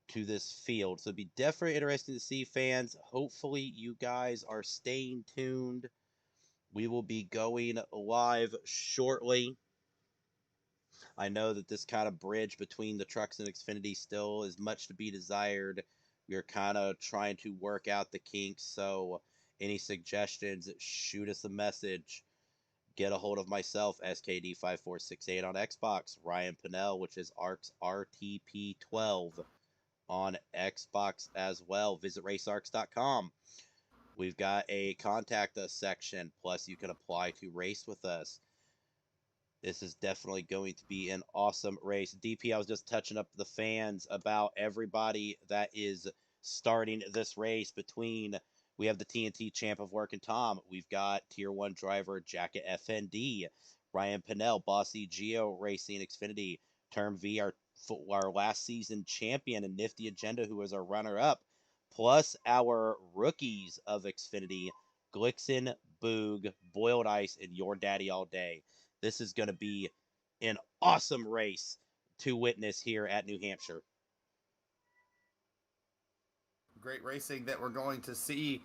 Speaker 1: to this field. So it'd be definitely interesting to see, fans. Hopefully you guys are staying tuned. We will be going live shortly. I know that this kind of bridge between the trucks and Xfinity still is much to be desired. We are kind of trying to work out the kinks, so any suggestions, shoot us a message. Get a hold of myself, SKD5468 on Xbox, Ryan Pinnell, which is ARCS RTP12 on Xbox as well. Visit racearcs.com. We've got a contact us section, plus you can apply to race with us. This is definitely going to be an awesome race. DP, I was just touching up the fans about everybody that is starting this race between, we have the TNT champ of Work and Tom. We've got Tier 1 driver Jacket FND, Ryan Pinnell, Bossy Geo Racing Xfinity, Term V, our last season champion, and Nifty Agenda, who is our runner-up, plus our rookies of Xfinity, Glixen, Boog, Boiled Ice, and Your Daddy All Day. This is going to be an awesome race to witness here at New Hampshire.
Speaker 2: Great racing that we're going to see.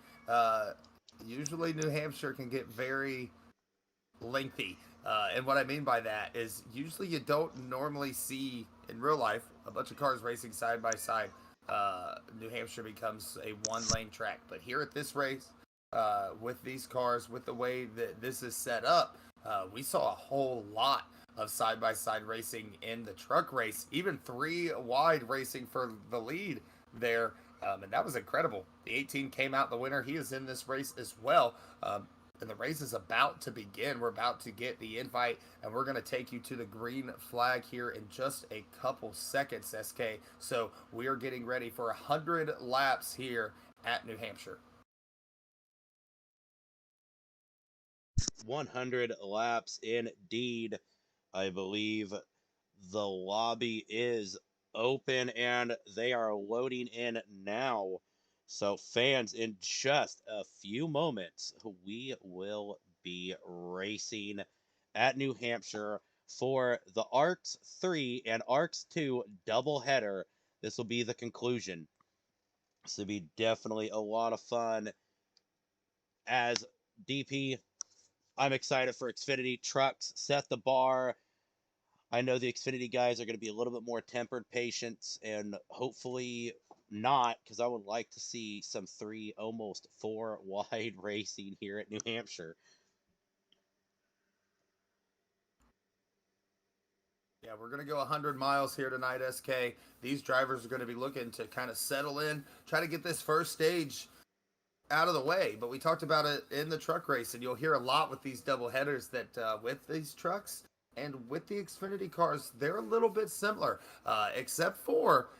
Speaker 2: Usually New Hampshire can get very lengthy. And what I mean by that is usually you don't normally see in real life a bunch of cars racing side by side. New Hampshire becomes a one-lane track. But here at this race, with these cars, with the way that this is set up, we saw a whole lot of side-by-side racing in the truck race, even three wide racing for the lead there, and that was incredible. The 18 came out the winner. He is in this race as well, and the race is about to begin. We're about to get the invite, and we're going to take you to the green flag here in just a couple seconds, SK. So we are getting ready for 100 laps here at New Hampshire.
Speaker 1: 100 laps indeed. I believe the lobby is open and they are loading in now. So fans, in just a few moments, we will be racing at New Hampshire for the ARCS3 and ARCS2 doubleheader. This will be the conclusion. This will be definitely a lot of fun. As DP, I'm excited for Xfinity. Trucks set the bar. I know the Xfinity guys are going to be a little bit more tempered, patient, and hopefully not, because I would like to see some 3, almost 4 wide racing here at New Hampshire.
Speaker 2: Yeah, we're going to go 100 miles here tonight, SK. These drivers are going to be looking to kind of settle in, try to get this first stage out of the way. But we talked about it in the truck race, and you'll hear a lot with these double headers that with these trucks and with the Xfinity cars, they're a little bit similar, except for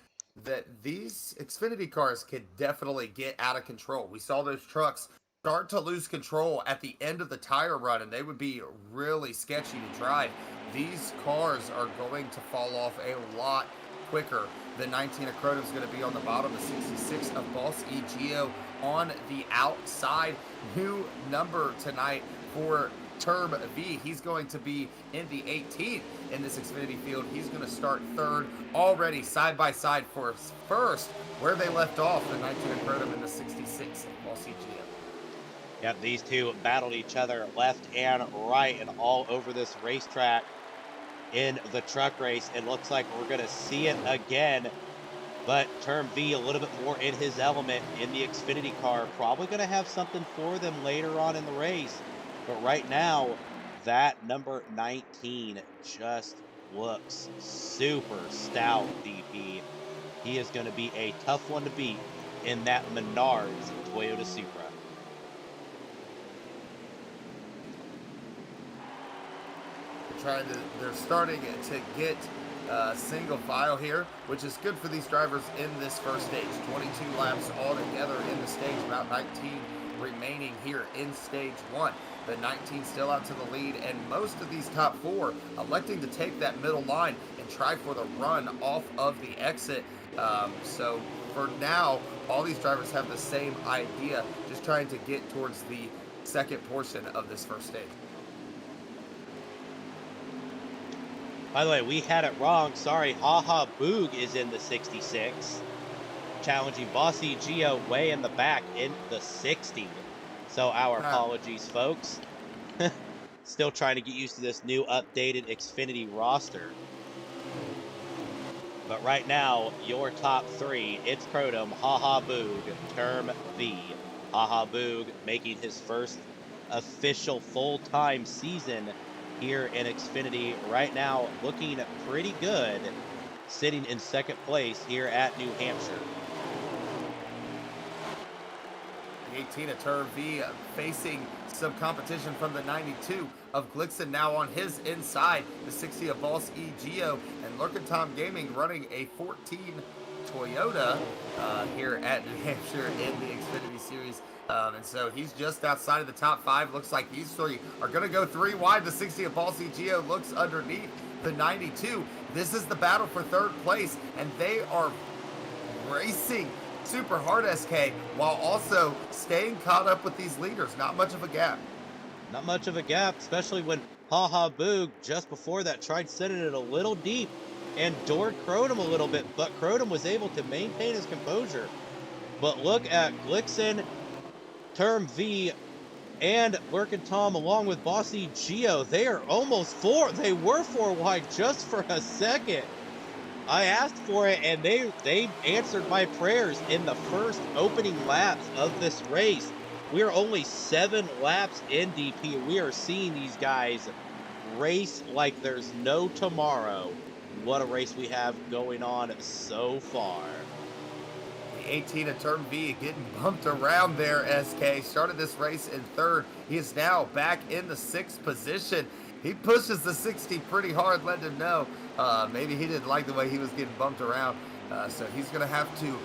Speaker 2: that these Xfinity cars could definitely get out of control. We saw those trucks start to lose control at the end of the tire run, and they would be really sketchy to drive. These cars are going to fall off a lot quicker. The 19 of Crotum is going to be on the bottom, the 66 of Boss EGO on the outside. New number tonight for Term V. He's going to be in the 18th in this Xfinity field. He's going to start third, already side by side for first, where they left off, the 19 of Crotum and the 66 of Boss EGO.
Speaker 1: Yep, these two battled each other left and right and all over this racetrack in the truck race. It looks like we're going to see it again, but Term V a little bit more in his element in the Xfinity car. Probably going to have something for them later on in the race. But right now, that number 19 just looks super stout, DP. He is going to be a tough one to beat in that Menards Toyota Supra.
Speaker 2: They're starting to get single file here, which is good for these drivers in this first stage. 22 laps altogether in the stage, about 19 remaining here in stage 1. The 19 still out to the lead, and most of these top 4 electing to take that middle line and try for the run off of the exit. So for now, all these drivers have the same idea, just trying to get towards the second portion of this first stage.
Speaker 1: By the way, we had it wrong. Sorry, Haha Boog is in the 66. Challenging Bossy Geo way in the back in the 60. So our apologies, folks. Still trying to get used to this new updated Xfinity roster. But right now, your top 3, it's Crotum, Haha Boog, Term V. Haha Boog making his first official full-time season here in Xfinity right now, looking pretty good, sitting in second place here at New Hampshire.
Speaker 2: The 18 of Term V facing some competition from the 92 of Glixen now on his inside, the 60 of Boss E Geo, and Lurkin Tom Gaming running a 14 Toyota here at New Hampshire in the Xfinity Series. And so he's just outside of the top 5. Looks like these 3 are going to go 3 wide. The 60 of Ballsy Geo looks underneath the 92. This is the battle for third place, and they are racing super hard, SK, while also staying caught up with these leaders. Not much of a gap.
Speaker 1: Not much of a gap, especially when Haha Boog just before that tried sending it a little deep and doored Crotum a little bit, but Crotum was able to maintain his composure. But look at Glixen, Term V, and Lurkin Tom along with Bossy Geo. They are almost 4. They were 4 wide just for a second. I asked for it, and they answered my prayers in the first opening laps of this race. We are only 7 laps in, DP. We are seeing these guys race like there's no tomorrow. What a race we have going on so far.
Speaker 2: 18 of Term V getting bumped around there, SK. Started this race in 3rd. He is now back in the 6th position. He pushes the 60 pretty hard, letting him know maybe he didn't like the way he was getting bumped around. So he's going to have to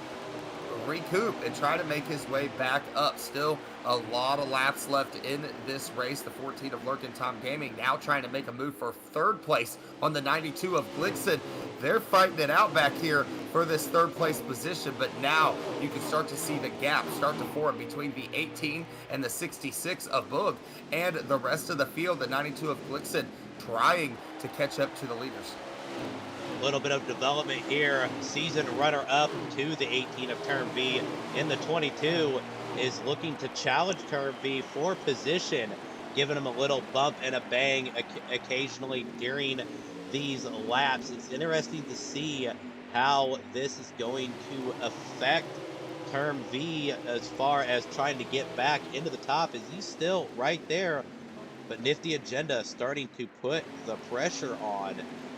Speaker 2: recoup and try to make his way back up. Still a lot of laps left in this race. The 14 of Lurkin Tom Gaming now trying to make a move for 3rd place on the 92 of Glixen. They're fighting it out back here for this 3rd place position, but now you can start to see the gap start to form between the 18 and the 66 of Boog and the rest of the field. The 92 of Glixen trying to catch up to the leaders.
Speaker 1: A little bit of development here. Season runner-up to the 18 of Term V in the 22 is looking to challenge Term V for position, giving him a little bump and a bang occasionally during these laps. It's interesting to see how this is going to affect Term V as far as trying to get back into the top, as he's still right there, but Nifty Agenda starting to put the pressure on.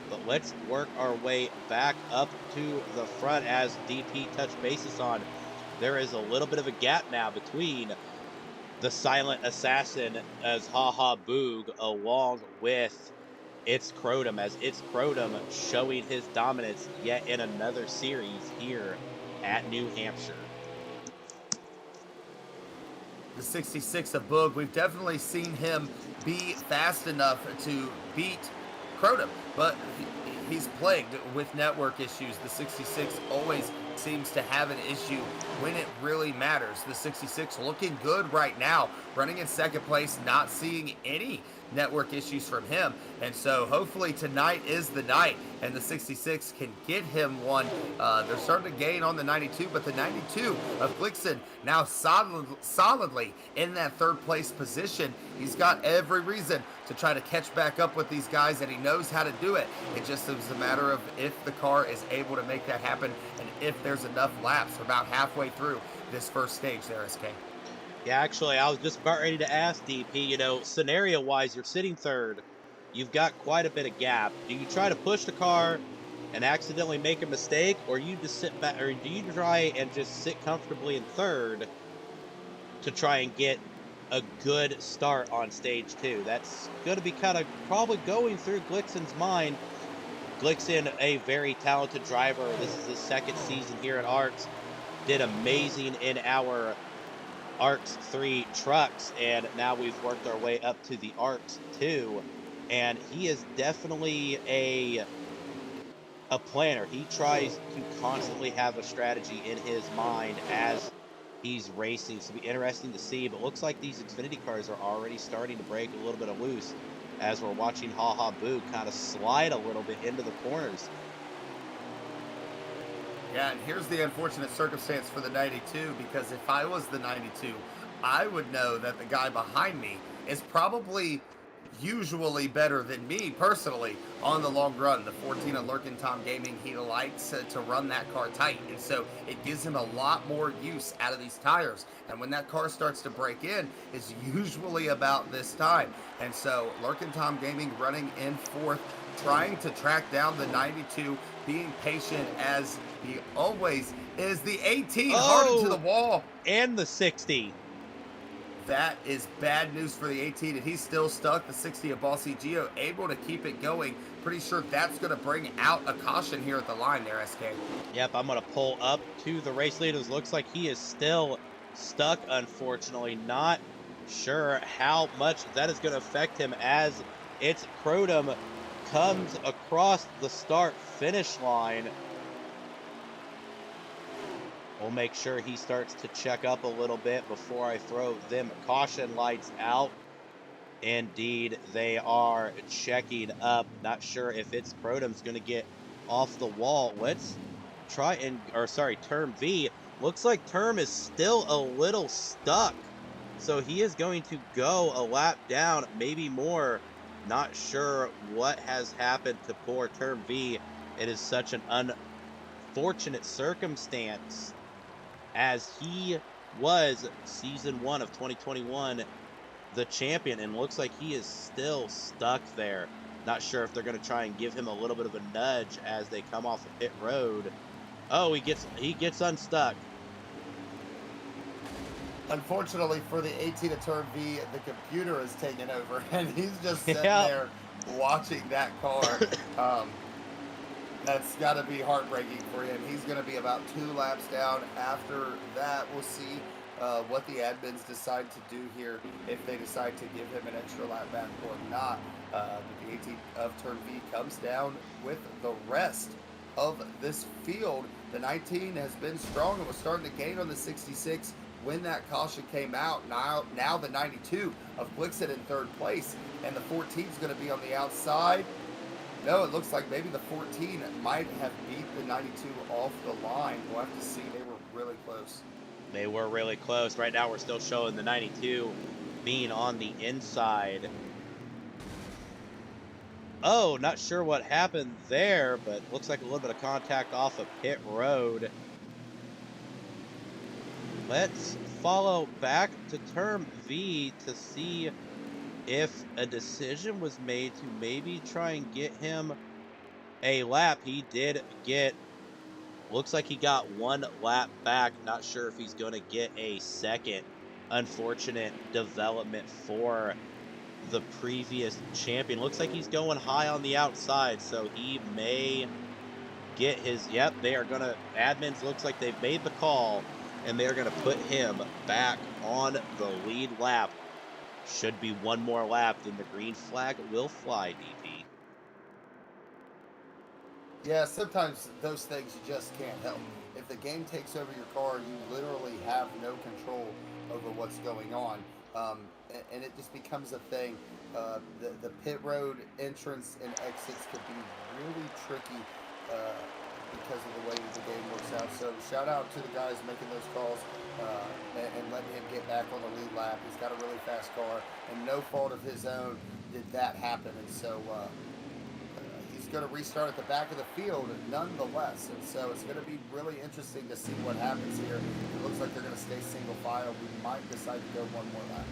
Speaker 1: But let's work our way back up to the front as DP touched bases on. There is a little bit of a gap now between the silent assassin as Haha Boog along with It's Crotum, as It's Crotum showing his dominance yet in another series here at New Hampshire.
Speaker 2: The 66 of Boog, we've definitely seen him be fast enough to beat Crotum, but he's plagued with network issues. The 66 always seems to have an issue when it really matters. The 66 looking good right now, running in 2nd place, not seeing any network issues from him. And so hopefully tonight is the night and the 66 can get him one. They're starting to gain on the 92, but the 92 of Glixen now solidly in that 3rd place position. He's got every reason to try to catch back up with these guys, and he knows how to do it. It just is a matter of if the car is able to make that happen and if there's enough laps. We're about halfway through this first stage there, SK.
Speaker 1: Yeah, actually, I was just about ready to ask DP, scenario wise, you're sitting third. You've got quite a bit of gap. Do you try to push the car and accidentally make a mistake, or you just sit back, or do you try and just sit comfortably in third to try and get a good start on stage two? That's going to be kind of probably going through Glixen's mind. Glixen, a very talented driver. This is his second season here at ARCS. Did amazing in our ARCS3 trucks, and now we've worked our way up to the ARCS2, and he is definitely a planner. He tries to constantly have a strategy in his mind as he's racing. So it'll be interesting to see, but looks like these Xfinity cars are already starting to break a little bit of loose as we're watching Ha Ha Boo kind of slide a little bit into the corners.
Speaker 2: Yeah, and here's the unfortunate circumstance for the 92, because if I was the 92, I would know that the guy behind me is probably usually better than me personally on the long run. The 14 of Lurkin Tom Gaming, he likes to run that car tight, and so it gives him a lot more use out of these tires. And when that car starts to break in, it's usually about this time. And so Lurkin Tom Gaming running in fourth, trying to track down the 92, being patient as he always is. The 18 hard into the wall.
Speaker 1: And the 60.
Speaker 2: That is bad news for the 18, and he's still stuck. The 60 of Bossy Gio able to keep it going. Pretty sure that's going to bring out a caution here at the line there, SK.
Speaker 1: Yep, I'm going to pull up to the race leaders. Looks like he is still stuck, unfortunately. Not sure how much that is going to affect him as it's Crotum comes across the start-finish line. We'll make sure he starts to check up a little bit before I throw them caution lights out. Indeed, they are checking up. Not sure if it's Crotum's going to get off the wall. Let's try Term V. Looks like Term is still a little stuck. So he is going to go a lap down, maybe more. Not sure what has happened to poor Term V. It is such an unfortunate circumstance, as he was season 1 of 2021 the champion, and looks like he is still stuck there. Not sure if they're going to try and give him a little bit of a nudge as they come off of pit road. Oh, he gets unstuck.
Speaker 2: Unfortunately for the 18 of Turn V, the computer is taking over, and he's just sitting there watching that car. That's got to be heartbreaking for him. He's going to be about 2 laps down. After that, we'll see what the admins decide to do here, if they decide to give him an extra lap back or not. But the 18 of Turn V comes down with the rest of this field. The 19 has been strong and was starting to gain on the 66 when that caution came out. Now the 92 of Blixit in third place, and the 14 is going to be on the outside. No, it looks like maybe the 14 might have beat the 92 off the line. We'll have to see. They were really close.
Speaker 1: They were really close. Right now we're still showing the 92 being on the inside. Oh, not sure what happened there, but looks like a little bit of contact off of pit road. Let's follow back to Term V to see if a decision was made to maybe try and get him a lap. He did get, looks like he got 1 lap back. Not sure if he's going to get a second. Unfortunate development for the previous champion. Looks like he's going high on the outside, so he may get his, yep, they are going to, admins looks like they've made the call, and they're going to put him back on the lead lap. Should be 1 more lap, then the green flag will fly, DP.
Speaker 2: Yeah, sometimes those things you just can't help. If the game takes over your car, you literally have no control over what's going on. And it just becomes a thing. The pit road entrance and exits could be really tricky because of the way the game works out. So shout out to the guys making those calls and letting him get back on the lead lap. He's got a really fast car, and no fault of his own did that happen. And so he's going to restart at the back of the field nonetheless. And so it's going to be really interesting to see what happens here. It looks like they're going to stay single file. We might decide to go one more lap.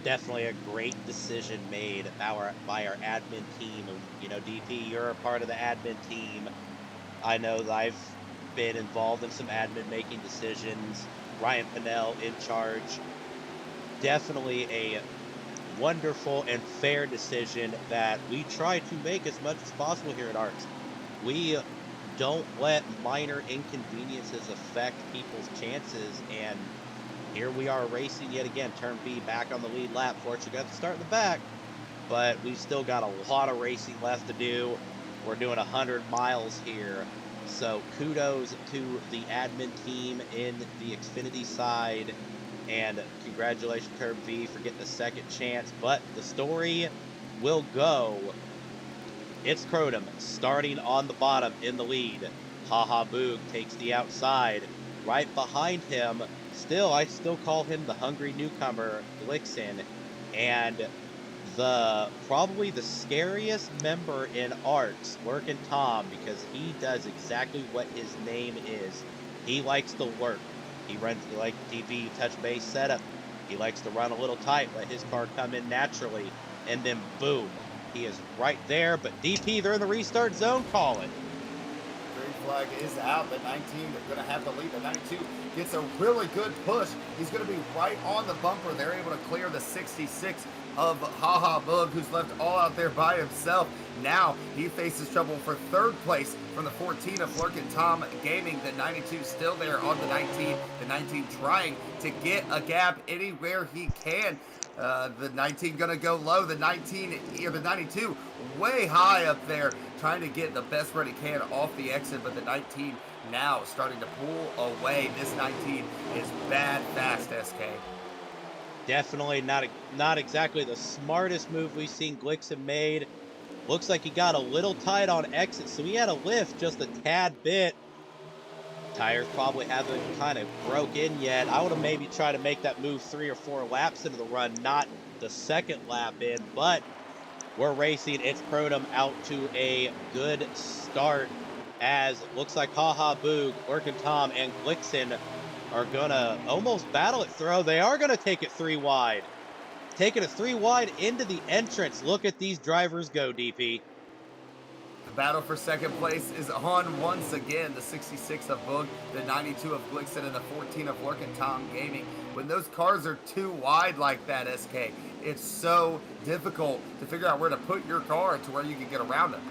Speaker 1: Definitely a great decision made by our admin team. You know, DP, you're a part of the admin team. I know that I've been involved in some admin making decisions. Ryan Pinnell in charge. Definitely a wonderful and fair decision that we try to make as much as possible here at ARCS. We don't let minor inconveniences affect people's chances, and here we are racing yet again. Turn B back on the lead lap. Fortunately, got to start in the back, but we've still got a lot of racing left to do. We're doing 100 miles here, so kudos to the admin team in the Xfinity side, and congratulations Turn V for getting a second chance. But the story will go. It's Crotum starting on the bottom in the lead. Haha Boog takes the outside. Right behind him, I still call him the hungry newcomer, Blixen, and probably the scariest member in ARCS, Workin' Tom, because he does exactly what his name is. He likes to work. He runs like DP touch base setup. He likes to run a little tight, let his car come in naturally, and then boom, he is right there. But DP, they're in the restart zone. Call it.
Speaker 2: Green flag is out. The 19 is going to have the lead. The 92 gets a really good push. He's going to be right on the bumper. They're able to clear the 66 of Haha Boog, who's left all out there by himself. Now he faces trouble for third place from the 14 of Lurkin Tom Gaming. The 92 still there on the 19. The 19 trying to get a gap anywhere he can. The 19 gonna go low. The 92 way high up there, trying to get the best run he can off the exit. But the 19 now starting to pull away. This 19 is bad fast, SK.
Speaker 1: Definitely not exactly the smartest move we've seen Glixen made. Looks like he got a little tight on exit, so he had to lift just a tad bit. Tires probably haven't kind of broke in yet. I would have maybe tried to make that move 3 or 4 laps into the run, not the second lap in, but we're racing. It's Crotum out to a good start, as it looks like Haha Boog, Workin' Tom, and Glixen are gonna almost battle it through. They are gonna take it 3 wide. Taking it 3 wide into the entrance. Look at these drivers go, DP.
Speaker 2: The battle for second place is on once again. The 66 of Boog, the 92 of Glixen, and the 14 of Lurkin Tom Gaming. When those cars are too wide like that, SK, it's so difficult to figure out where to put your car to where you can get around them.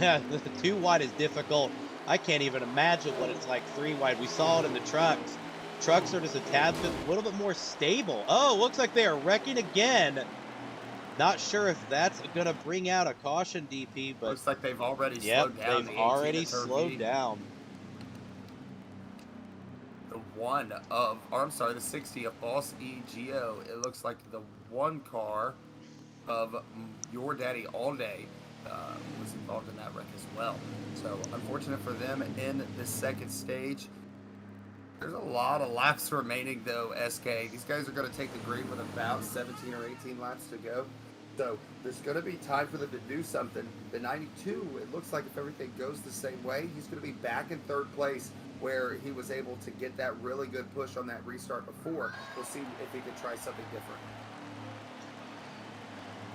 Speaker 1: Yeah, the 2 wide is difficult. I can't even imagine what it's like 3 wide. We saw it in the trucks. Trucks are just a little bit more stable. Oh, looks like they are wrecking again. Not sure if that's going to bring out a caution, DP, but
Speaker 2: looks like they've already slowed down.
Speaker 1: They've already slowed down.
Speaker 2: The 60 of Boss EGO. It looks like the 1 car of Your Daddy All Day was involved in that wreck as well. So unfortunate for them in the second stage. There's a lot of laps remaining though, SK. These guys are going to take the green with about 17 or 18 laps to go. So there's going to be time for them to do something. The 92, it looks like if everything goes the same way, he's going to be back in third place where he was able to get that really good push on that restart before. We'll see if he can try something different.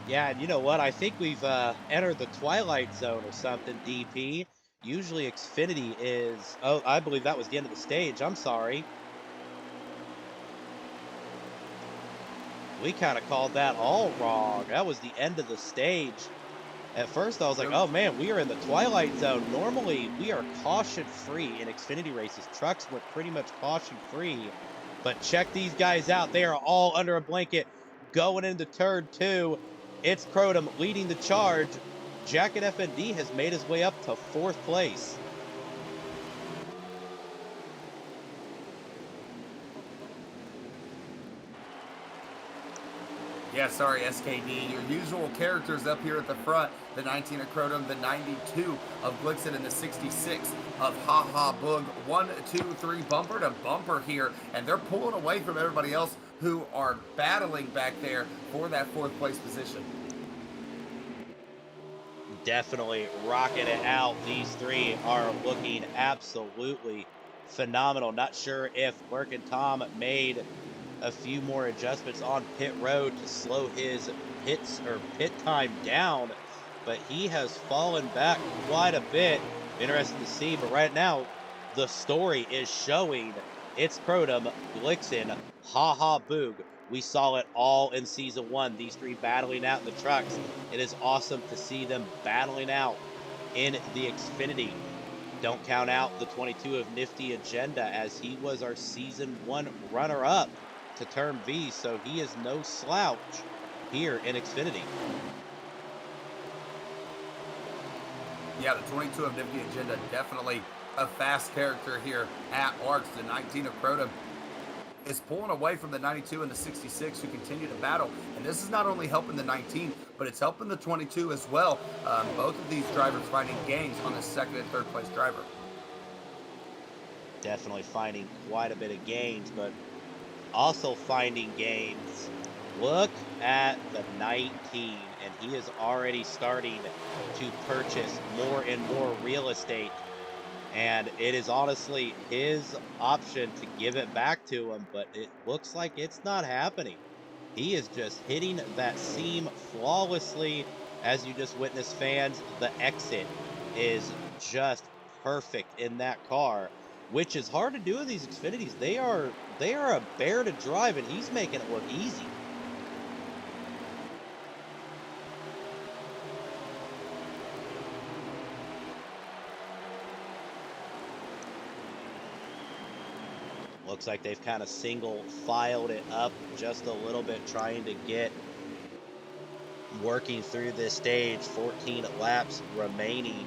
Speaker 1: Yeah, and you know what? I think we've entered the Twilight Zone or something, DP. Usually Xfinity is... Oh, I believe that was the end of the stage. I'm sorry. We kind of called that all wrong. That was the end of the stage. At first, I was like, oh, man, we are in the Twilight Zone. Normally, we are caution-free in Xfinity races. Trucks went pretty much caution-free. But check these guys out. They are all under a blanket going into turn 2. It's Crotum leading the charge. Jacket FND has made his way up to 4th place.
Speaker 2: Yeah, sorry, SKD. Your usual characters up here at the front. The 19 of Crotum, the 92 of Glixen, and the 66 of Haha Boog. 1, 2, 3, bumper to bumper here. And they're pulling away from everybody else who are battling back there for that 4th place position.
Speaker 1: Definitely rocking it out. These three are looking absolutely phenomenal. Not sure if Merc and Tom made a few more adjustments on pit road to slow his pit time down, but he has fallen back quite a bit. Interested to see, but right now the story is showing it's Crotum, Blixen, Haha Boog. We saw it all in season 1. These three battling out in the trucks. It is awesome to see them battling out in the Xfinity. Don't count out the 22 of Nifty Agenda, as he was our season 1 runner-up to Term V, so he is no slouch here in Xfinity.
Speaker 2: Yeah, the 22 of Nifty Agenda, definitely a fast character here at ARCS. The 19 of Crotum is pulling away from the 92 and the 66, who continue to battle. And this is not only helping the 19, but it's helping the 22 as well. Both of these drivers finding gains on the second and third place driver.
Speaker 1: Definitely finding quite a bit of gains, but also finding gains. Look at the 19, and he is already starting to purchase more and more real estate. And it is honestly his option to give it back to him, but it looks like it's not happening. He is just hitting that seam flawlessly. As you just witnessed, fans, the exit is just perfect in that car, which is hard to do in these Xfinities. They are a bear to drive, and he's making it look easy. Looks like they've kind of single filed it up just a little bit, trying to get working through this stage. 14 laps remaining.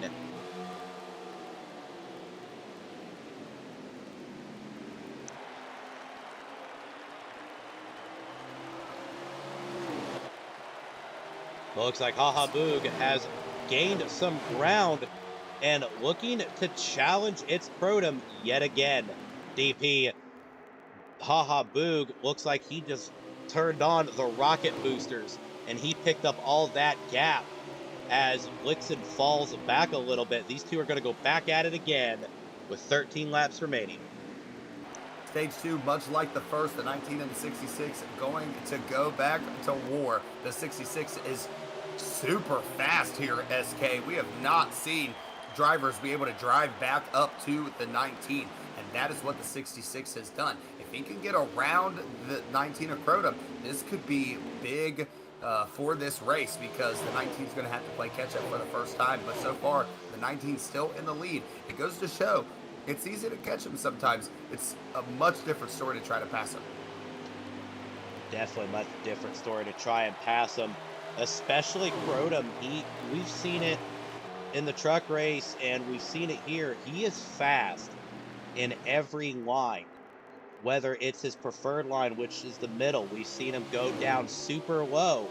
Speaker 1: Looks like Haha Boog has gained some ground and looking to challenge its Crotum yet again. DP, Haha Boog looks like he just turned on the rocket boosters and he picked up all that gap as Blixen falls back a little bit. These two are going to go back at it again with 13 laps remaining.
Speaker 2: Stage 2, much like the first, the 19 and the 66 going to go back to war. The 66 is super fast here at SK. We have not seen drivers be able to drive back up to the 19, and that is what the 66 has done. If he can get around the 19 of Crotum, this could be big for this race, because the 19 is going to have to play catch up for the first time. But so far, the 19 is still in the lead. It goes to show it's easy to catch him sometimes. It's a much different story to try to pass him.
Speaker 1: Definitely a much different story to try and pass him, especially Crotum. We've seen it in the truck race, and we've seen it here. He is fast in every line, whether it's his preferred line, which is the middle. We've seen him go down super low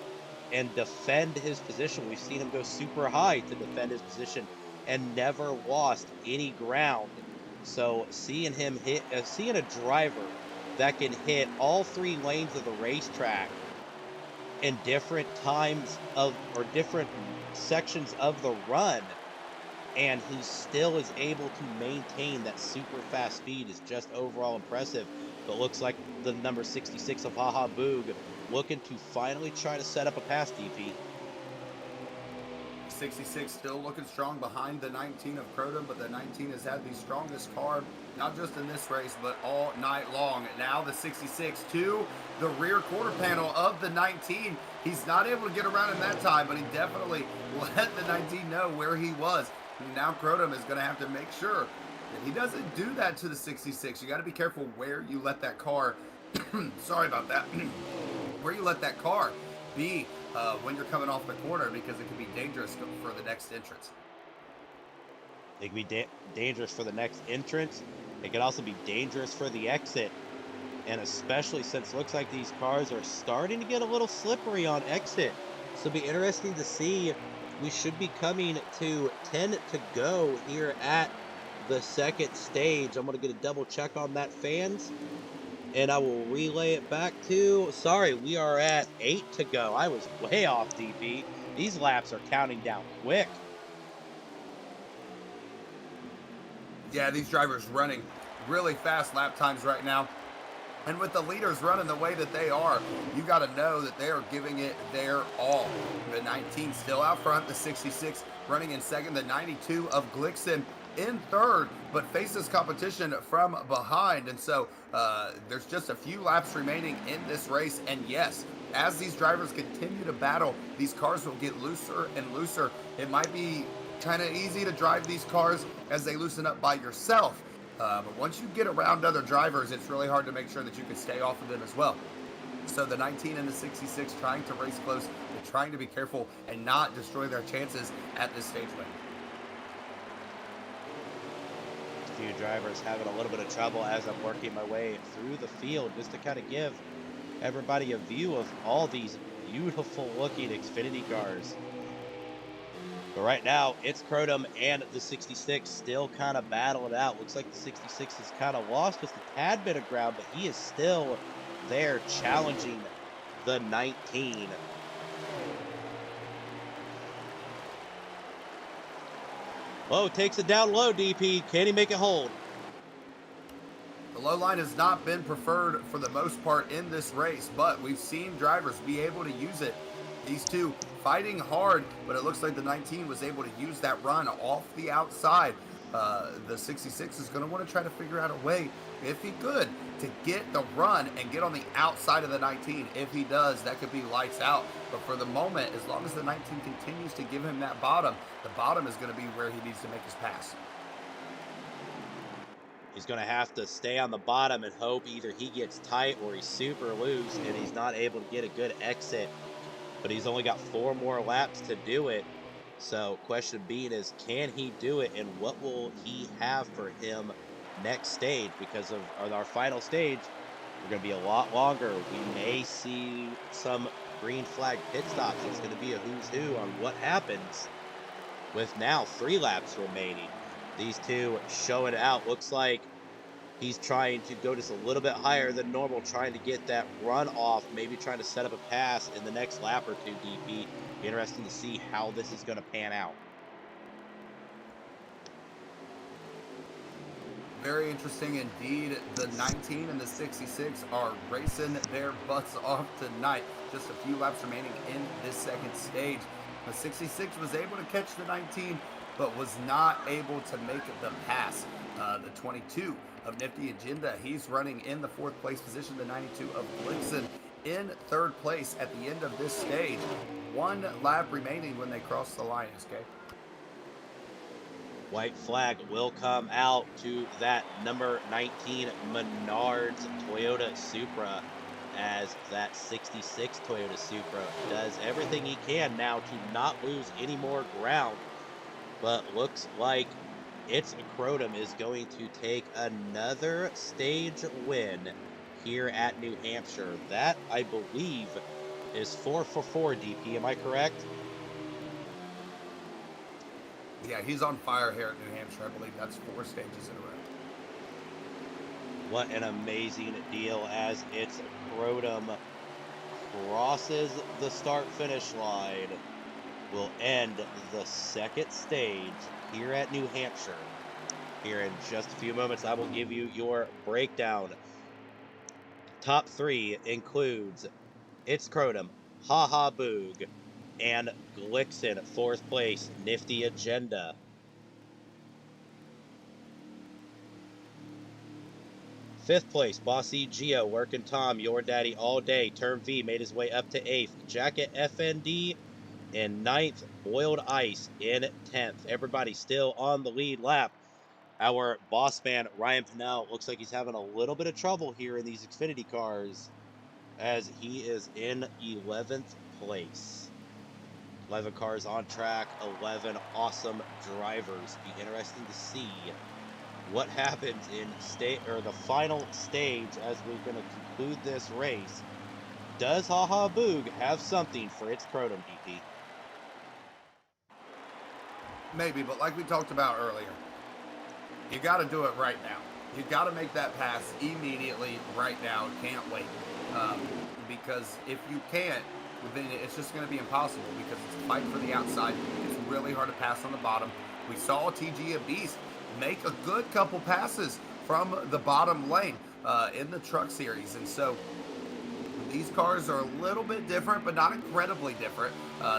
Speaker 1: and defend his position. We've seen him go super high to defend his position and never lost any ground. So seeing him seeing a driver that can hit all three lanes of the racetrack in different times of, or different sections of the run, and he still is able to maintain that super fast speed, is just overall impressive. But looks like the number 66 of Haha Boog looking to finally try to set up a pass, DP.
Speaker 2: 66 still looking strong behind the 19 of Crotum, but the 19 has had the strongest car, not just in this race, but all night long. Now the 66 to the rear quarter panel of the 19. He's not able to get around in that time, but he definitely let the 19 know where he was. Now Crotum is going to have to make sure that he doesn't do that to the 66. You got to be careful where you let that car, sorry about that, where you let that car be when you're coming off the corner, because it can be dangerous for the next entrance.
Speaker 1: It can be dangerous for the next entrance. It can also be dangerous for the exit. And especially since it looks like these cars are starting to get a little slippery on exit. So it'll be interesting to see. We should be coming to 10 to go here at the second stage. I'm going to get a double check on that, fans. And I will relay it back to, sorry, we are at 8 to go. I was way off, DP. These laps are counting down quick.
Speaker 2: Yeah, these drivers running really fast lap times right now. And with the leaders running the way that they are, you got to know that they are giving it their all. The 19 still out front, the 66 running in second, the 92 of Glixen in third, but faces competition from behind. And so there's just a few laps remaining in this race. And yes, as these drivers continue to battle, these cars will get looser and looser. It might be kind of easy to drive these cars as they loosen up by yourself. But once you get around other drivers, it's really hard to make sure that you can stay off of them as well. So the 19 and the 66 trying to race close, but trying to be careful and not destroy their chances at this stage win.
Speaker 1: A few drivers having a little bit of trouble as I'm working my way through the field, just to kind of give everybody a view of all these beautiful looking Xfinity cars. But right now, it's Crotum and the 66 still kind of battling it out. Looks like the 66 has kind of lost just a tad bit of ground, but he is still there challenging the 19. Oh, takes it down low, DP. Can he make it hold?
Speaker 2: The low line has not been preferred for the most part in this race, but we've seen drivers be able to use it. These two fighting hard, but it looks like the 19 was able to use that run off the outside. The 66 is going to want to try to figure out a way, if he could, to get the run and get on the outside of the 19. If he does, that could be lights out. But for the moment, as long as the 19 continues to give him that bottom, the bottom is going to be where he needs to make his pass.
Speaker 1: He's going to have to stay on the bottom and hope either he gets tight or he's super loose and he's not able to get a good exit. But he's only got 4 more laps to do it. So question being is, can he do it, and what will he have for him next stage? Because of our final stage, we're going to be a lot longer. We may see some green flag pit stops. It's going to be a who's who on what happens with now 3 laps remaining. These two show it out. Looks like he's trying to go just a little bit higher than normal, trying to get that run off, maybe trying to set up a pass in the next lap or two, DP. Interesting to see how this is going to pan out.
Speaker 2: Very interesting indeed. The 19 and the 66 are racing their butts off tonight. Just a few laps remaining in this second stage. The 66 was able to catch the 19, but was not able to make the pass. The 22 of Nifty Agenda, he's running in the 4th place position. The 92 of Blixen in 3rd place at the end of this stage. 1 lap remaining when they cross the line, SK.
Speaker 1: White flag will come out to that number 19 Menards Toyota Supra, as that 66 Toyota Supra does everything he can now to not lose any more ground. But looks like it's Crotum is going to take another stage win here at New Hampshire. That, I believe, is 4 for 4, DP. Am I correct?
Speaker 2: Yeah, he's on fire here at New Hampshire. I believe that's 4 stages in a row.
Speaker 1: What an amazing deal, as it's Crotum crosses the start-finish line. Will end the 2nd stage here at New Hampshire. Here in just a few moments, I will give you your breakdown. Top 3 includes It's Crotum, Haha Boog, and Glixen. 4th place, Nifty Agenda. Fifth place, Bossy Geo, Workin' Tom, Your Daddy All Day. Term V made his way up to 8th. Jacket FND in 9th, Boiled Ice in 10th. Everybody still on the lead lap. Our boss man, Ryan Pinnell, looks like he's having a little bit of trouble here in these Xfinity cars, as he is in 11th place. 11 cars on track, 11 awesome drivers. Be interesting to see what happens in the final stage as we're going to conclude this race. Does Haha Boog have something for its Crotum, DP?
Speaker 2: Maybe, but like we talked about earlier, you got to do it right now. You got to make that pass immediately, right now. Can't wait. Because if you can't, then it's just going to be impossible, because it's a fight for the outside. It's really hard to pass on the bottom. We saw TG a beast make a good couple passes from the bottom lane in the truck series. And so these cars are a little bit different, but not incredibly different.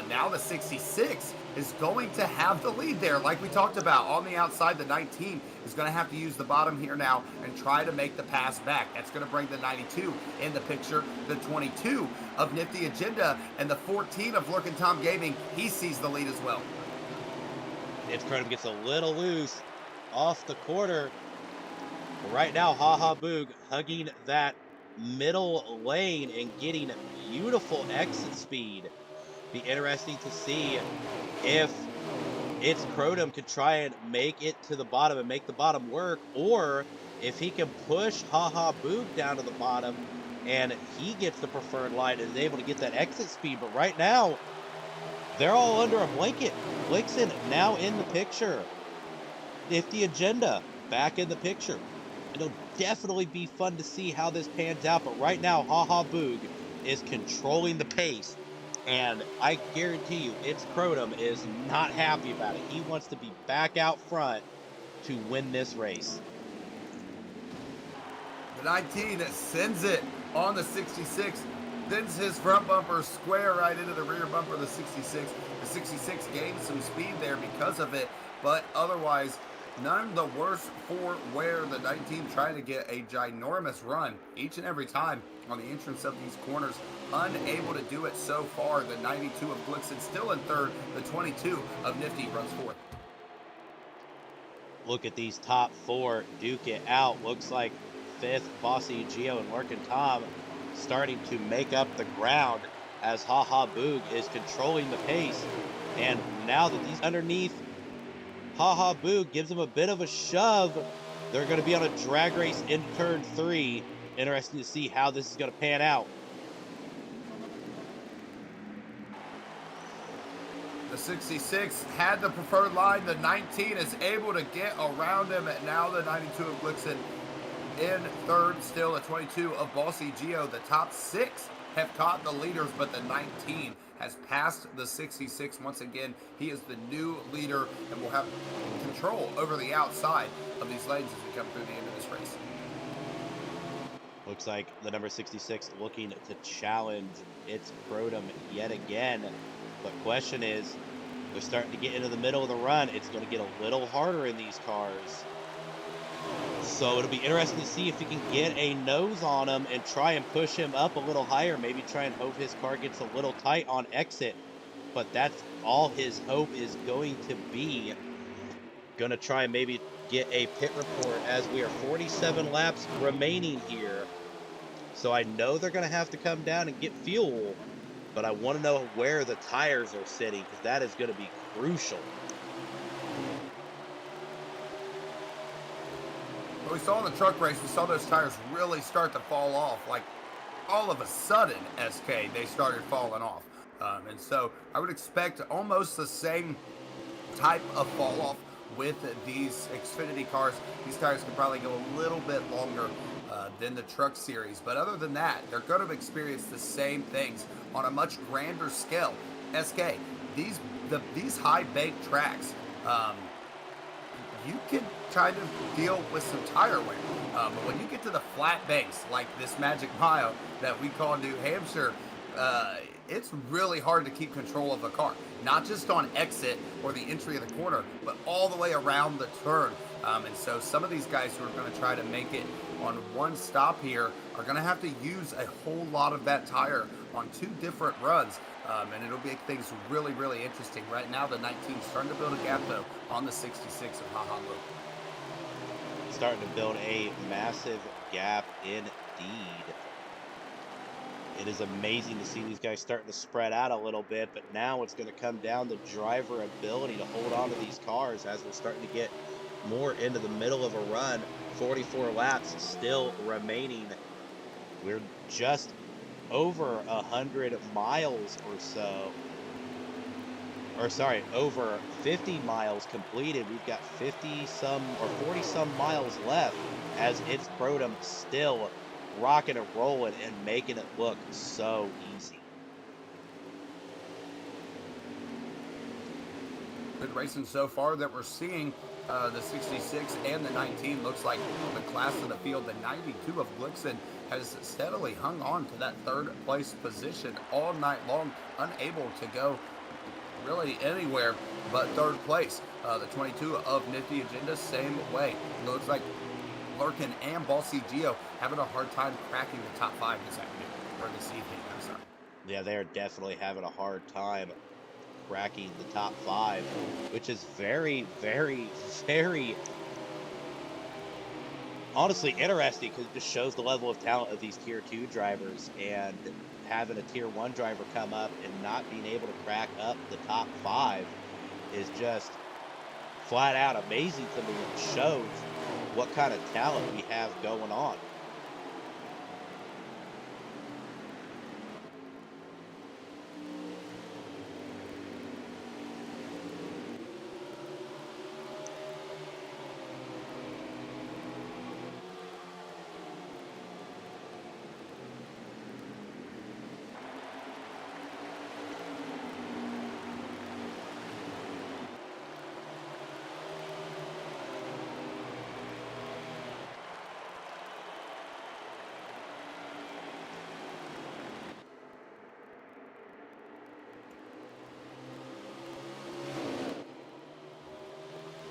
Speaker 2: Now the 66 is going to have the lead there, like we talked about. On the outside, the 19 is going to have to use the bottom here now and try to make the pass back. That's going to bring the 92 in the picture, the 22 of Nifty Agenda, and the 14 of Lurkin' Tom Gaming. He sees the lead as well.
Speaker 1: If Cronum gets a little loose off the quarter, right now, Haha Boog hugging that middle lane and getting beautiful exit speed. Be interesting to see if it's Cronum could try and make it to the bottom and make the bottom work, or if he can push Haha Boog down to the bottom and he gets the preferred line and is able to get that exit speed. But right now, they're all under a blanket. Blixen now in the picture. Nifty Agenda back in the picture. It'll definitely be fun to see how this pans out, but right now, Haha Boog is controlling the pace, and I guarantee you, it's Cronum is not happy about it. He wants to be back out front to win this race.
Speaker 2: The 19 sends it on the 66, sends his front bumper square right into the rear bumper of the 66. The 66 gains some speed there because of it, but otherwise, none the worse for where the 19 trying to get a ginormous run each and every time on the entrance of these corners. Unable to do it so far. The 92 of Blixen still in third. The 22 of Nifty runs fourth.
Speaker 1: Look at these top four duke it out. Looks like fifth, Bossy Geo and Lurkin' Tom starting to make up the ground as Haha Boog is controlling the pace. And now that these underneath, Haha Boog gives him a bit of a shove. They're going to be on a drag race in turn 3. Interesting to see how this is going to pan out.
Speaker 2: The 66 had the preferred line. The 19 is able to get around him. And now the 92 of Blixen in third. Still the 22 of Bossy Geo. The top 6 have caught the leaders, but the 19 has passed the 66 once again. He is the new leader and will have control over the outside of these lanes as we come through the end of this race.
Speaker 1: Looks like the number 66 looking to challenge its Cronum yet again. But question is, they're starting to get into the middle of the run. It's going to get a little harder in these cars. So it'll be interesting to see if he can get a nose on him and try and push him up a little higher. Maybe try and hope his car gets a little tight on exit. But that's all his hope is going to be. Going to try and maybe get a pit report as we are 47 laps remaining here. So I know they're going to have to come down and get fuel. But I want to know where the tires are sitting, because that is going to be crucial.
Speaker 2: What we saw in the truck race, we saw those tires really start to fall off. Like, all of a sudden, SK, they started falling off. And so I would expect almost the same type of fall off with these Xfinity cars. These tires can probably go a little bit longer than the truck series. But other than that, they're going to experience the same things on a much grander scale. SK, these high bank tracks, you can kind of deal with some tire wear. But when you get to the flat banks, like this Magic Mile that we call New Hampshire, it's really hard to keep control of a car. Not just on exit or the entry of the corner, but all the way around the turn. And so some of these guys who are going to try to make it on one stop here are going to have to use a whole lot of that tire on 2 different runs. And it'll make things really, really interesting. Right now, the 19 is starting to build a gap, though, on the 66 of Haha Boog.
Speaker 1: Starting to build a massive gap indeed. It is amazing to see these guys starting to spread out a little bit, but now it's going to come down to driver ability to hold on to these cars as we're starting to get more into the middle of a run. 44 laps still remaining. We're just over 100 miles or so. Or sorry, over 50 miles completed. We've got 40 some miles left as it's Cronum still rocking and rolling and making it look so easy.
Speaker 2: Good racing so far that we're seeing. The 66 and the 19 looks like the class of the field. The 92 of Blixen has steadily hung on to that third place position all night long, unable to go really anywhere but third place. The 22 of Nifty Agenda, same way. It looks like Lurkin and Ballsy Geo having a hard time cracking the top 5 this afternoon, or this evening, I'm sorry.
Speaker 1: Yeah, they're definitely having a hard time cracking the top 5, which is very, very, very honestly interesting, because it just shows the level of talent of these tier 2 drivers, and having a tier 1 driver come up and not being able to crack up the top 5 is just flat out amazing to me. It shows what kind of talent we have going on.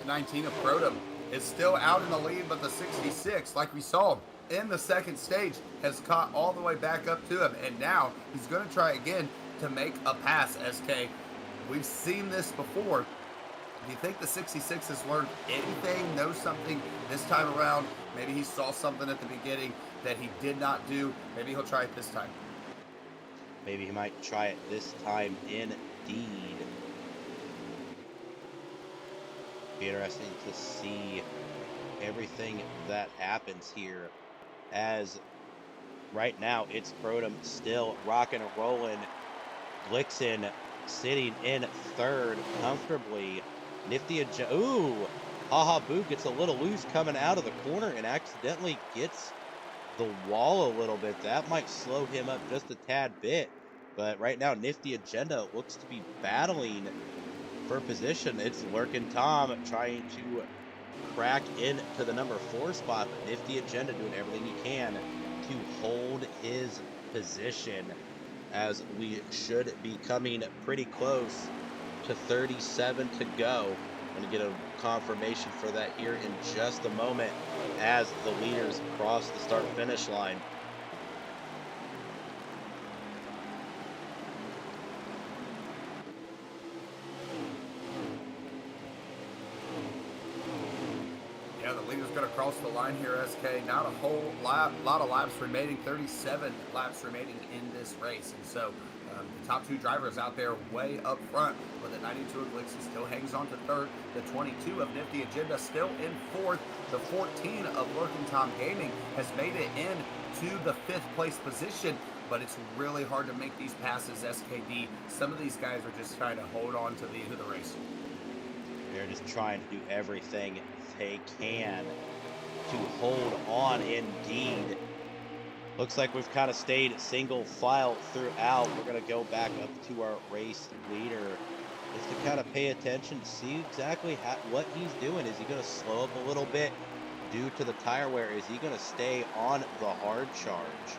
Speaker 2: The 19 of Protum is still out in the lead, but the 66, like we saw in the second stage, has caught all the way back up to him, and now he's going to try again to make a pass, SK. We've seen this before. Do you think the 66 has learned anything, knows something this time around? Maybe he saw something at the beginning that he did not do. Maybe he'll try it this time.
Speaker 1: Maybe he might try it this time indeed. Be interesting to see everything that happens here, as right now it's Protum still rocking and rolling. Blixen sitting in third comfortably. Nifty ooh, Haha Boo gets a little loose coming out of the corner and accidentally gets the wall a little bit. That might slow him up just a tad bit, but right now Nifty Agenda looks to be battling for position. It's Lurkin Tom trying to crack into the number 4 spot, but Nifty Agenda doing everything he can to hold his position, as we should be coming pretty close to 37 to go. I'm going to get a confirmation for that here in just a moment as the leaders cross the start-finish line.
Speaker 2: Yeah, the leader's going to cross the line here, SK. Not a whole lot of laps remaining, 37 laps remaining in this race. And so the top 2 drivers out there way up front, but the 92 of Glixen still hangs on to third. The 22 of Nifty Agenda still in fourth. The 14 of Lurkin Tom Gaming has made it into the 5th place position, but it's really hard to make these passes, SKD. Some of these guys are just trying to hold on to the end of the race.
Speaker 1: They're just trying to do everything they can to hold on indeed. Looks like we've kind of stayed single file throughout. We're going to go back up to our race leader just to kind of pay attention to see exactly what he's doing. Is he going to slow up a little bit due to the tire wear? Is he going to stay on the hard charge?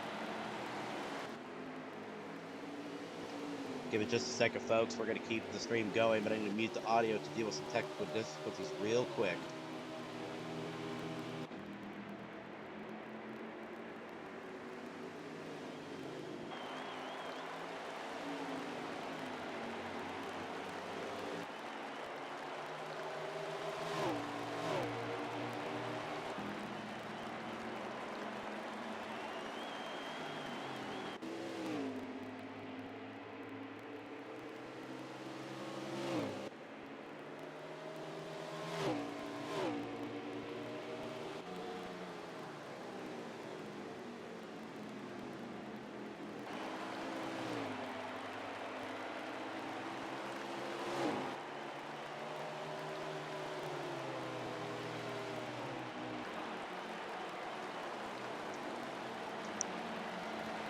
Speaker 1: Give it just a second, folks. We're going to keep the stream going, but I need to mute the audio to deal with some technical difficulties real quick.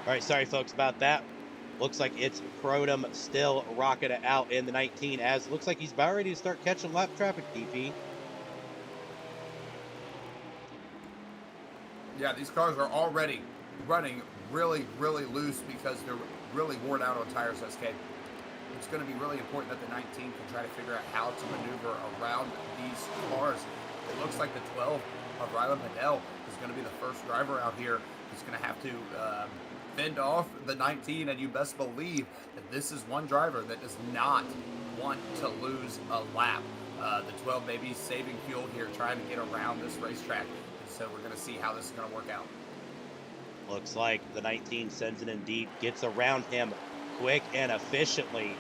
Speaker 1: All right, sorry folks about that. Looks like it's Crotum still rocking it out in the 19, as looks like he's about ready to start catching lap traffic, DP.
Speaker 2: Yeah, these cars are already running really, really loose because they're really worn out on tires, SK. It's going to be really important that the 19 can try to figure out how to maneuver around these cars. It looks like the 12 of Rylan Padell is going to be the first driver out here who's going to have to fend off the 19, and you best believe that this is one driver that does not want to lose a lap. The 12 may be saving fuel here, trying to get around this racetrack, and so we're going to see how this is going to work out.
Speaker 1: Looks like the 19 sends it in deep, gets around him quick and efficiently.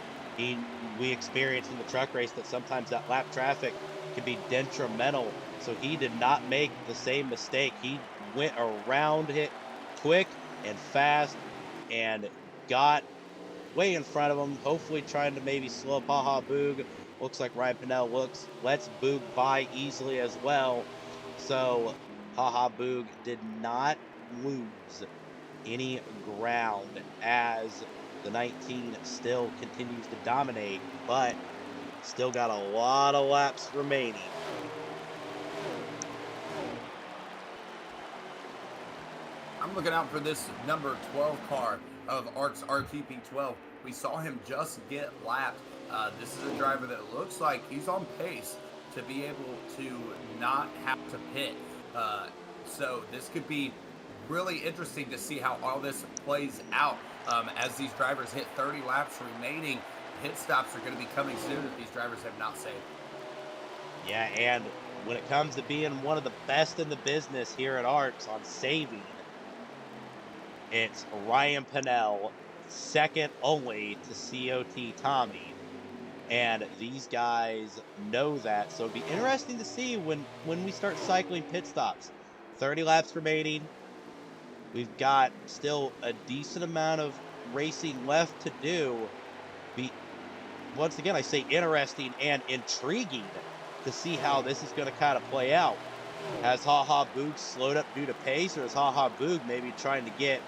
Speaker 1: We experienced in the truck race that sometimes that lap traffic can be detrimental, so he did not make the same mistake. He went around it quick and fast and got way in front of him, hopefully trying to maybe slow up Haha Boog. Looks like Ryan Pennell lets Boog by easily as well, so Haha Boog did not lose any ground as the 19 still continues to dominate, but still got a lot of laps remaining.
Speaker 2: I'm looking out for this number 12 car of ARCS RTP12. We saw him just get lapped. This is a driver that looks like he's on pace to be able to not have to pit. So this could be really interesting to see how all this plays out as these drivers hit 30 laps remaining. Pit stops are going to be coming soon if these drivers have not saved.
Speaker 1: Yeah, and when it comes to being one of the best in the business here at ARCS on saving, it's Ryan Pennell, second only to COT Tommy. And these guys know that, so it'd be interesting to see when we start cycling pit stops. 30 laps remaining. We've got still a decent amount of racing left to do. Once again, I say interesting and intriguing to see how this is going to kind of play out. Has Haha Boog slowed up due to pace, or is Haha Boog maybe trying to get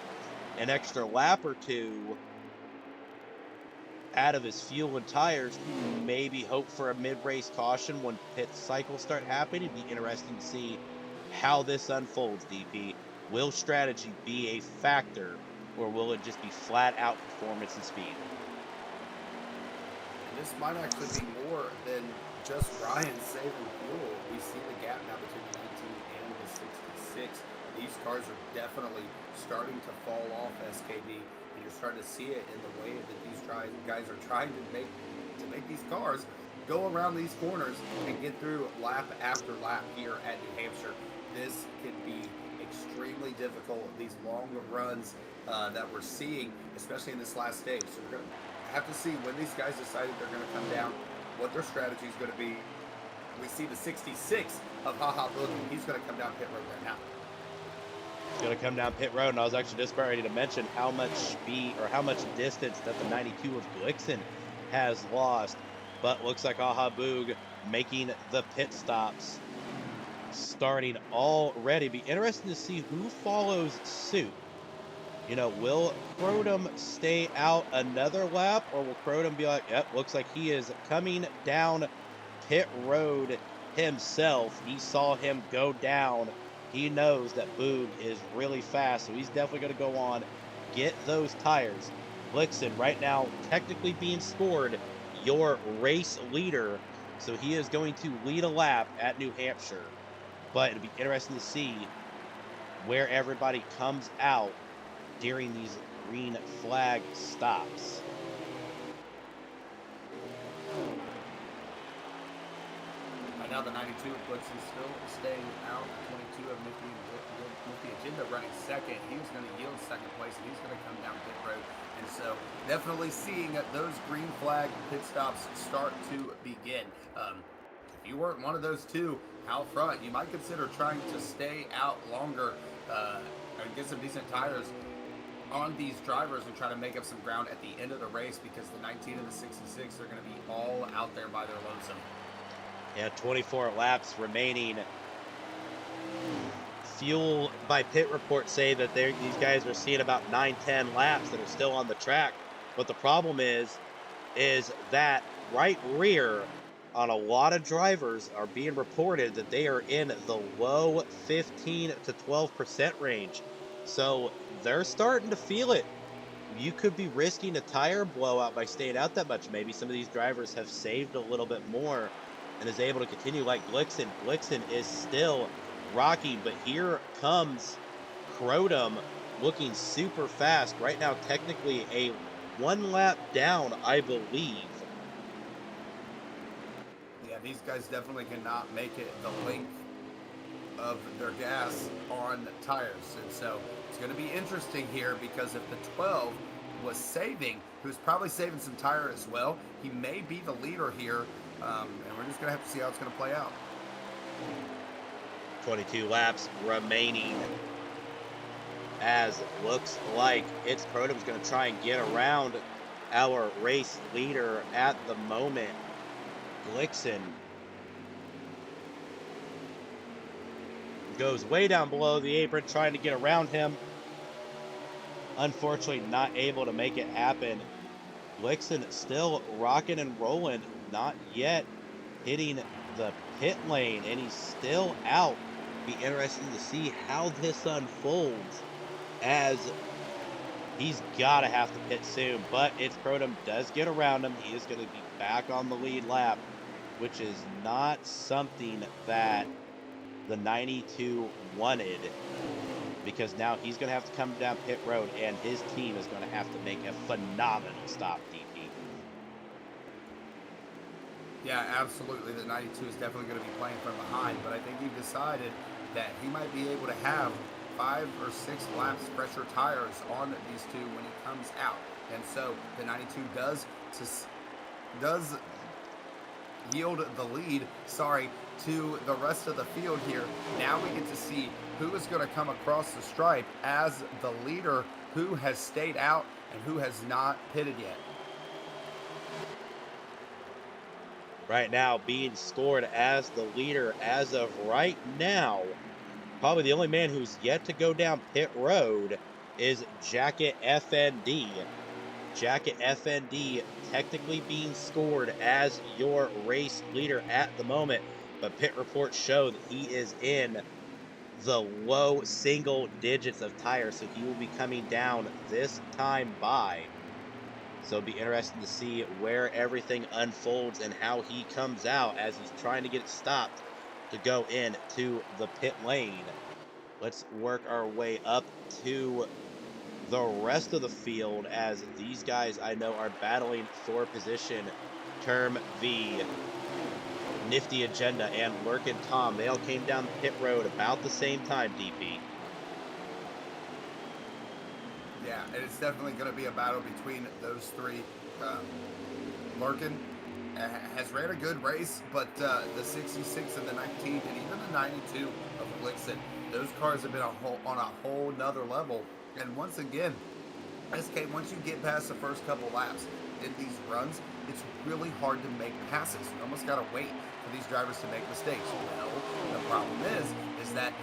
Speaker 1: an extra lap or two out of his fuel and tires, maybe hope for a mid-race caution when pit cycles start happening? It'd be interesting to see how this unfolds, DP. Will strategy be a factor, or will it just be flat-out performance and speed?
Speaker 2: This might actually be more than just Ryan saving fuel. We see the gap now between the 19 and the 66. These cars are definitely starting to fall off, SKD, and you're starting to see it in the way that these guys are trying to make these cars go around these corners and get through lap after lap here at New Hampshire. This can be extremely difficult, these long runs that we're seeing, especially in this last stage. So we're going to have to see when these guys decided they're going to come down, what their strategy is going to be. We see the 66 of Haha Boog. He's going to come down pit road right now.
Speaker 1: He's going to come down pit road, and I was actually just about ready to mention how much speed or how much distance that the 92 of Glixen has lost. But looks like Haha Boog making the pit stops, starting already. Be interesting to see who follows suit. You know, will Crotum stay out another lap, or will Crotum be like, yep, looks like he is coming down pit road himself. He saw him go down. He knows that Boog is really fast, so he's definitely going to go on, get those tires. Blixen right now technically being scored your race leader, so he is going to lead a lap at New Hampshire. But it'll be interesting to see where everybody comes out during these green flag stops.
Speaker 2: Right now the 92 of Blixen still staying out. 22 of Nifty Agenda running second. He was going to yield second place, and he's going to come down pit road. And so definitely seeing those green flag pit stops start to begin. If you weren't one of those two out front, you might consider trying to stay out longer and get some decent tires on these drivers and try to make up some ground at the end of the race, because the 19 and the 66 are going to be all out there by their lonesome.
Speaker 1: Yeah, 24 laps remaining. Fuel by pit reports say that these guys are seeing about 9-10 laps that are still on the track. But the problem is that right rear on a lot of drivers are being reported that they are in the low 15 to 12% range. So they're starting to feel it. You could be risking a tire blowout by staying out that much. Maybe some of these drivers have saved a little bit more and is able to continue like Blixen. Blixen is still rocking, but here comes Crotum looking super fast. Right now, technically a 1 lap down, I believe.
Speaker 2: Yeah, these guys definitely cannot make it the length of their gas on tires. And so it's going to be interesting here because if the 12 was saving, who's probably saving some tire as well, he may be the leader here. And we're just going to have to see how it's going to play out.
Speaker 1: 22 laps remaining, as looks like it's Crotum's going to try and get around our race leader at the moment, Blixen. Goes way down below the apron trying to get around him. Unfortunately, not able to make it happen. Blixen still rocking and rolling, not yet hitting the pit lane, and he's still out. Be interesting to see how this unfolds, as he's got to have to pit soon. But if Crotum does get around him, he is going to be back on the lead lap, which is not something that the 92 wanted, because now he's going to have to come down pit road and his team is going to have to make a phenomenal stop, DP.
Speaker 2: Yeah, absolutely. The 92 is definitely going to be playing from behind, but I think he decided that he might be able to have 5 or 6 laps fresher tires on these two when he comes out. And so the 92 does yield the lead, to the rest of the field here. Now we get to see who is going to come across the stripe as the leader, who has stayed out and who has not pitted yet.
Speaker 1: Right now, being scored as the leader as of right now, probably the only man who's yet to go down pit road is Jacket FND. Jacket FND technically being scored as your race leader at the moment, but pit reports show that he is in the low single digits of tires, so he will be coming down this time by. So it'll be interesting to see where everything unfolds and how he comes out as he's trying to get it stopped to go into the pit lane. Let's work our way up to the rest of the field, as these guys I know are battling for position. Term V, Nifty Agenda, and Lurkin Tom, they all came down the pit road about the same time, DP.
Speaker 2: Yeah, and it's definitely going to be a battle between those three. Lurkin has ran a good race, but the 66 and the 19 and even the 92 of Blixen, those cars have been on a whole nother level. And once again, SK, once you get past the first couple laps in these runs, it's really hard to make passes. You almost got to wait for these drivers to make mistakes. Well, the problem is that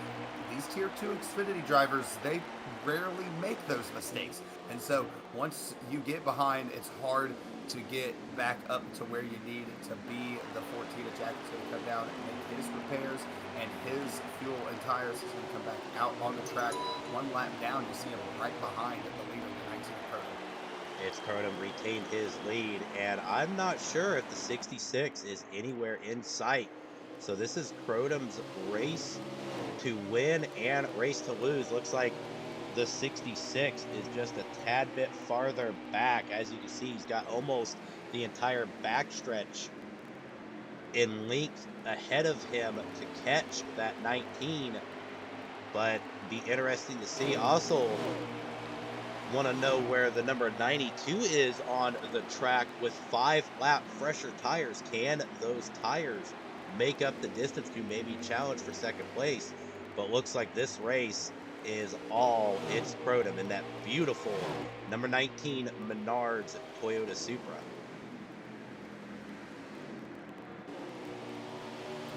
Speaker 2: these Tier 2 Xfinity drivers, they rarely make those mistakes. And so once you get behind, it's hard to get back up to where you need to be. The 14 of Jacket's going to come down and make his repairs, and his fuel and tires is going to come back out on the track. 1 lap down, you see him right behind the leader, the 19 Crotum.
Speaker 1: It's Crotum retained his lead, and I'm not sure if the 66 is anywhere in sight. So this is Crotum's race to win and race to lose. Looks like the 66 is just a tad bit farther back. As you can see, he's got almost the entire backstretch in length ahead of him to catch that 19. But be interesting to see. Also want to know where the number 92 is on the track with 5 lap fresher tires. Can those tires make up the distance to maybe challenge for second place? But looks like this race is all it's Crotum in that beautiful number 19 Menards Toyota Supra.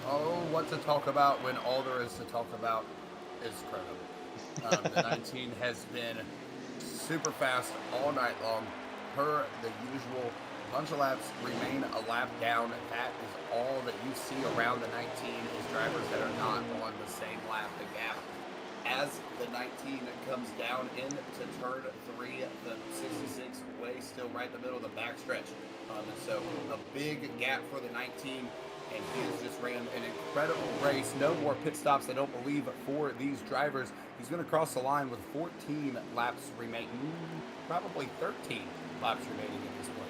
Speaker 2: Oh, what to talk about when all there is to talk about is Crotum. The 19 has been super fast all night long. per the usual. Bunch of laps remain a lap down. That is all that you see around the 19 is drivers that are not on the same lap. The gap as the 19 comes down into turn 3, the 66 way still right in the middle of the backstretch. So a big gap for the 19, and he has just ran an incredible race. No more pit stops, I don't believe, for these drivers. He's going to cross the line with 14 laps remaining, probably 13 laps remaining at this point.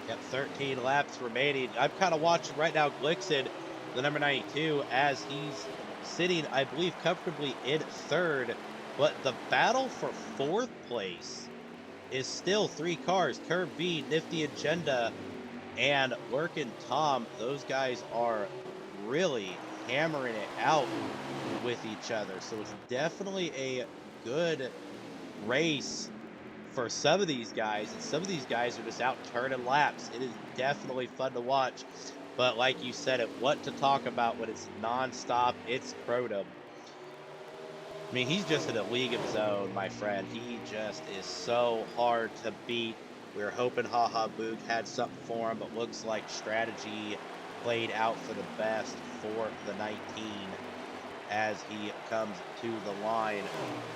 Speaker 1: Yep, 13 laps remaining. I'm kind of watching right now Glixen, the number 92, as he's sitting, I believe, comfortably in third. But the battle for fourth place is still 3 cars. Curb V, Nifty Agenda, and Lurkin Tom. Those guys are really hammering it out with each other. So it's definitely a good race for some of these guys, and some of these guys are just out turning laps. It is definitely fun to watch, but like you said, what to talk about when it's non-stop, it's Crotum. I mean, he's just in a league of his own, my friend. He just is so hard to beat. We were hoping Haha Boog had something for him, but looks like strategy played out for the best for the 19 as he comes to the line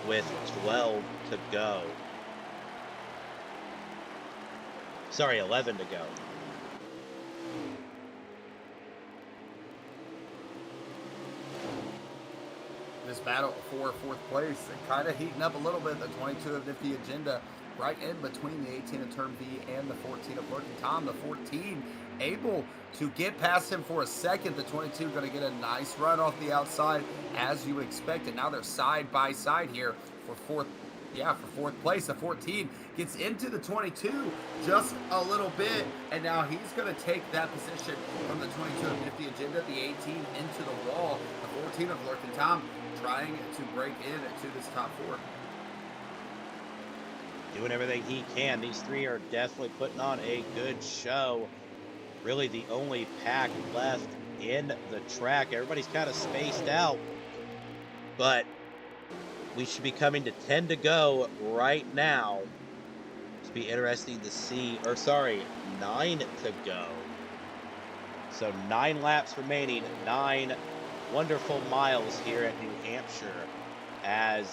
Speaker 1: with 12 to go. Sorry, 11 to go.
Speaker 2: This battle for fourth place kind of heating up a little bit. The 22 of Nifty Agenda right in between the 18 of Turn B and the 14 of Lurking Tom. The 14 able to get past him for a second. The 22 going to get a nice run off the outside as you expected. Now they're side by side here for fourth place. The 14 gets into the 22 just a little bit, and now he's going to take that position from the 22 of Nifty Agenda, the 18 into the wall. The 14 of Lurkin Tom trying to break into this top 4.
Speaker 1: Doing everything he can. These 3 are definitely putting on a good show. Really the only pack left in the track. Everybody's kind of spaced out, but we should be coming to 10 to go right now. It's be interesting to see, 9 to go. So 9 laps remaining, 9 wonderful miles here at New Hampshire as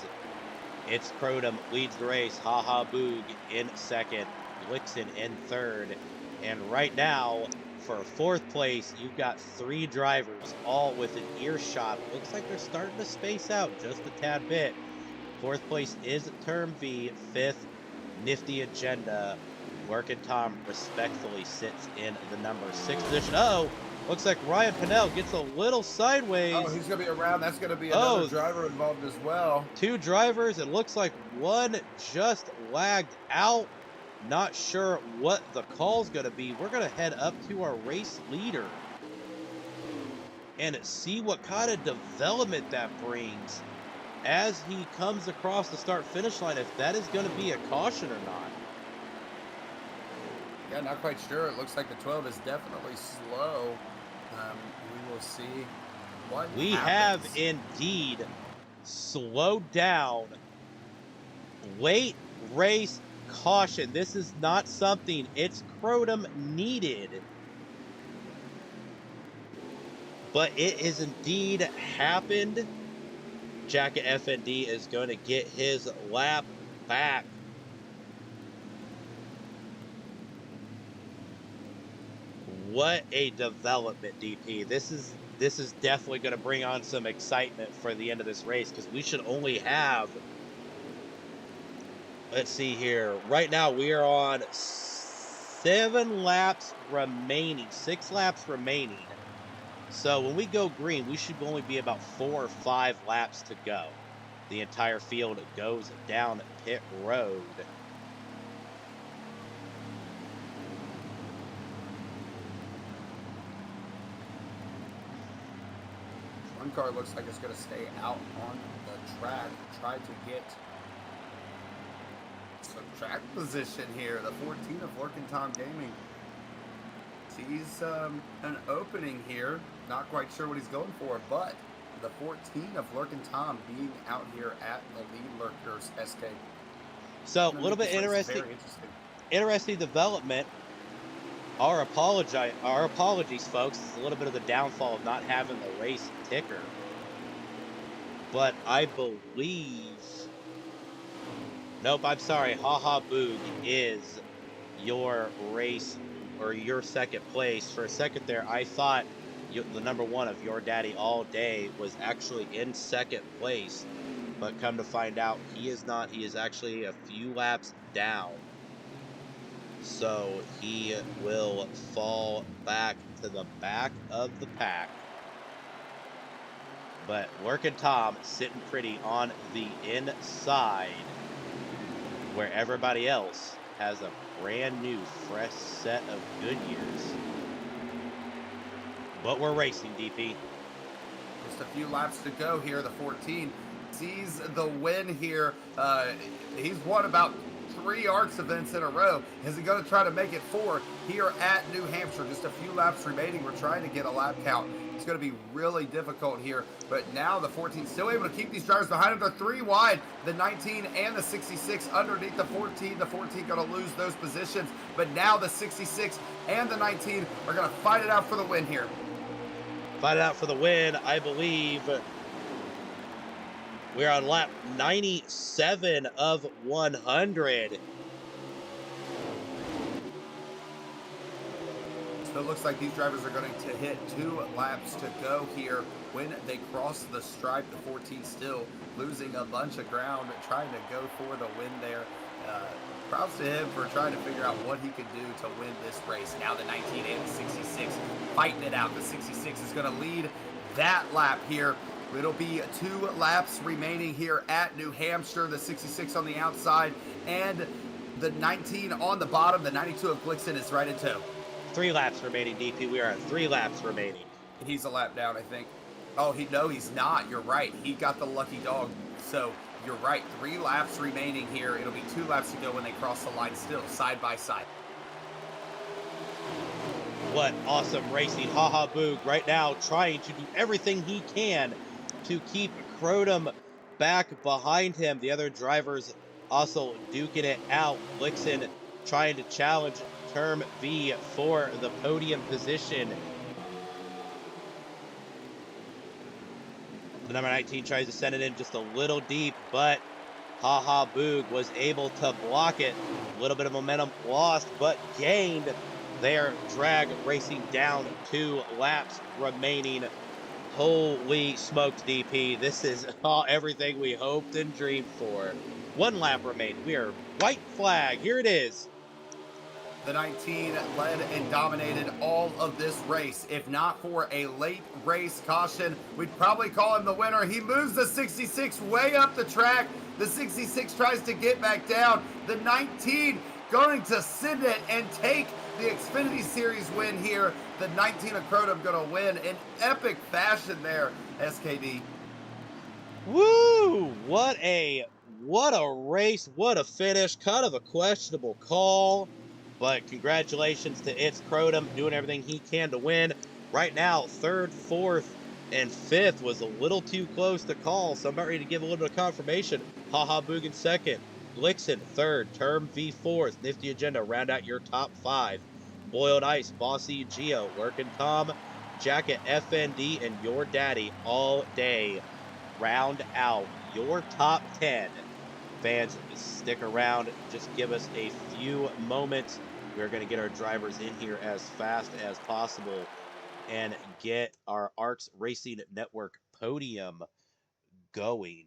Speaker 1: it's Crotum leads the race, Haha Boog in second, Glixen in third, and right now for fourth place you've got 3 drivers all within earshot. Looks like they're starting to space out just a tad bit. Fourth place is Term V, 5th Nifty Agenda. Lurkin Tom respectfully sits in the number 6 position. Oh, looks like Ryan Pinnell gets a little sideways.
Speaker 2: Oh, he's going to be around. That's going to be another driver involved as well.
Speaker 1: 2 drivers. It looks like one just lagged out. Not sure what the call's going to be. We're going to head up to our race leader and see what kind of development that brings as he comes across the start-finish line, if that is going to be a caution or not.
Speaker 2: Yeah, not quite sure. It looks like the 12 is definitely slow. We will see what
Speaker 1: we
Speaker 2: happens.
Speaker 1: have indeed slowed down. Late race caution. This is not something it's Crotum needed, but it is indeed happened. Jacket FND is going to get his lap back. What a development, DP. This is definitely going to bring on some excitement for the end of this race, because we should only have, let's see here. Right now we are on 7 laps remaining, 6 laps remaining. So when we go green, we should only be about 4 or 5 laps to go. The entire field goes down pit road.
Speaker 2: One car looks like it's going to stay out on the track, try to get some track position here. The 14 of Lurkin Tom Gaming sees an opening here. Not quite sure what he's going for, but the 14 of Lurkin Tom being out here at the lead lurkers SK.
Speaker 1: So a little bit interesting.
Speaker 2: Very interesting.
Speaker 1: interesting development. Our apologies, folks. It's a little bit of the downfall of not having the race ticker. But I believe. Nope, I'm sorry. Haha Boog is your race or your second place. For a second there, I thought the number one of Your Daddy All Day was actually in second place. But come to find out, he is not. He is actually a few laps down. So he will fall back to the back of the pack. But Working Tom sitting pretty on the inside, where everybody else has a brand new, fresh set of Goodyears. But we're racing, DP.
Speaker 2: Just a few laps to go here. The 14 sees the win here. He's won about 3 ARCS events in a row. Is he going to try to make it 4 here at New Hampshire? Just a few laps remaining. We're trying to get a lap count. It's going to be really difficult here. But now the 14 still able to keep these drivers behind him. They're 3 wide. The 19 and the 66 underneath the 14. The 14 going to lose those positions. But now the 66 and the 19 are going to fight it out for the win here.
Speaker 1: Fight it out for the win, I believe. We're on lap 97 of 100.
Speaker 2: So it looks like these drivers are going to hit 2 laps to go here when they cross the stripe. The 14 still losing a bunch of ground, trying to go for the win there. Props to him for trying to figure out what he could do to win this race. Now the 19 and the 66 fighting it out. The 66 is going to lead that lap here. It'll be 2 laps remaining here at New Hampshire. The 66 on the outside and the 19 on the bottom. The 92 of Blixen is right in tow.
Speaker 1: 3 laps remaining, DP. We are at 3 laps remaining.
Speaker 2: He's a lap down, I think. Oh, no, he's not. You're right. He got the lucky dog. So you're right. 3 laps remaining here. It'll be 2 laps to go when they cross the line still, side by side.
Speaker 1: What awesome racing. Haha Boog right now trying to do everything he can to keep Crotum back behind him. The other drivers also duking it out. Blixen trying to challenge Term V for the podium position. The number 19 tries to send it in just a little deep, but Haha Boog was able to block it. A little bit of momentum lost, but gained. Their drag racing down 2 laps remaining. Holy smokes, DP. This is everything we hoped and dreamed for. 1 lap remaining. We are white flag. Here it is.
Speaker 2: The 19 led and dominated all of this race. If not for a late race caution, we'd probably call him the winner. He moves the 66 way up the track. The 66 tries to get back down. The 19 going to send it and take the Xfinity Series win here. The 19 of Crotum going to win in epic fashion there, SKD.
Speaker 1: Woo! What a race. What a finish. Kind of a questionable call. But congratulations to It's Crotum doing everything he can to win. Right now, 3rd, 4th, and 5th was a little too close to call, so I'm about ready to give a little bit of confirmation. Haha Boog in 2nd, Blixen 3rd, Term V 4th, Nifty Agenda round out your top 5. Boiled Ice, Bossy Geo, Workin' Tom, Jacket FND, and Your Daddy All Day round out your top 10. Fans, stick around. Just give us a few moments. We're going to get our drivers in here as fast as possible and get our ARCS Racing Network podium going.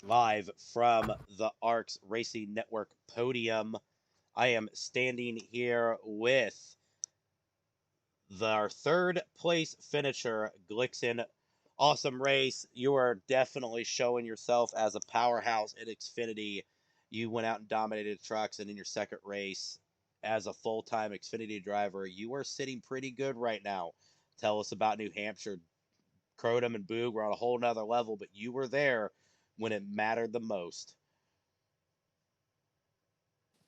Speaker 1: live from the ARCS Racing Network podium. I am standing here with our third place finisher, Glixen. Awesome race. You are definitely showing yourself as a powerhouse in Xfinity. You went out and dominated trucks, and in your second race, as a full-time Xfinity driver, you are sitting pretty good right now. Tell us about New Hampshire. Crotum and Boog were on a whole nother level, but you were there when it mattered the most.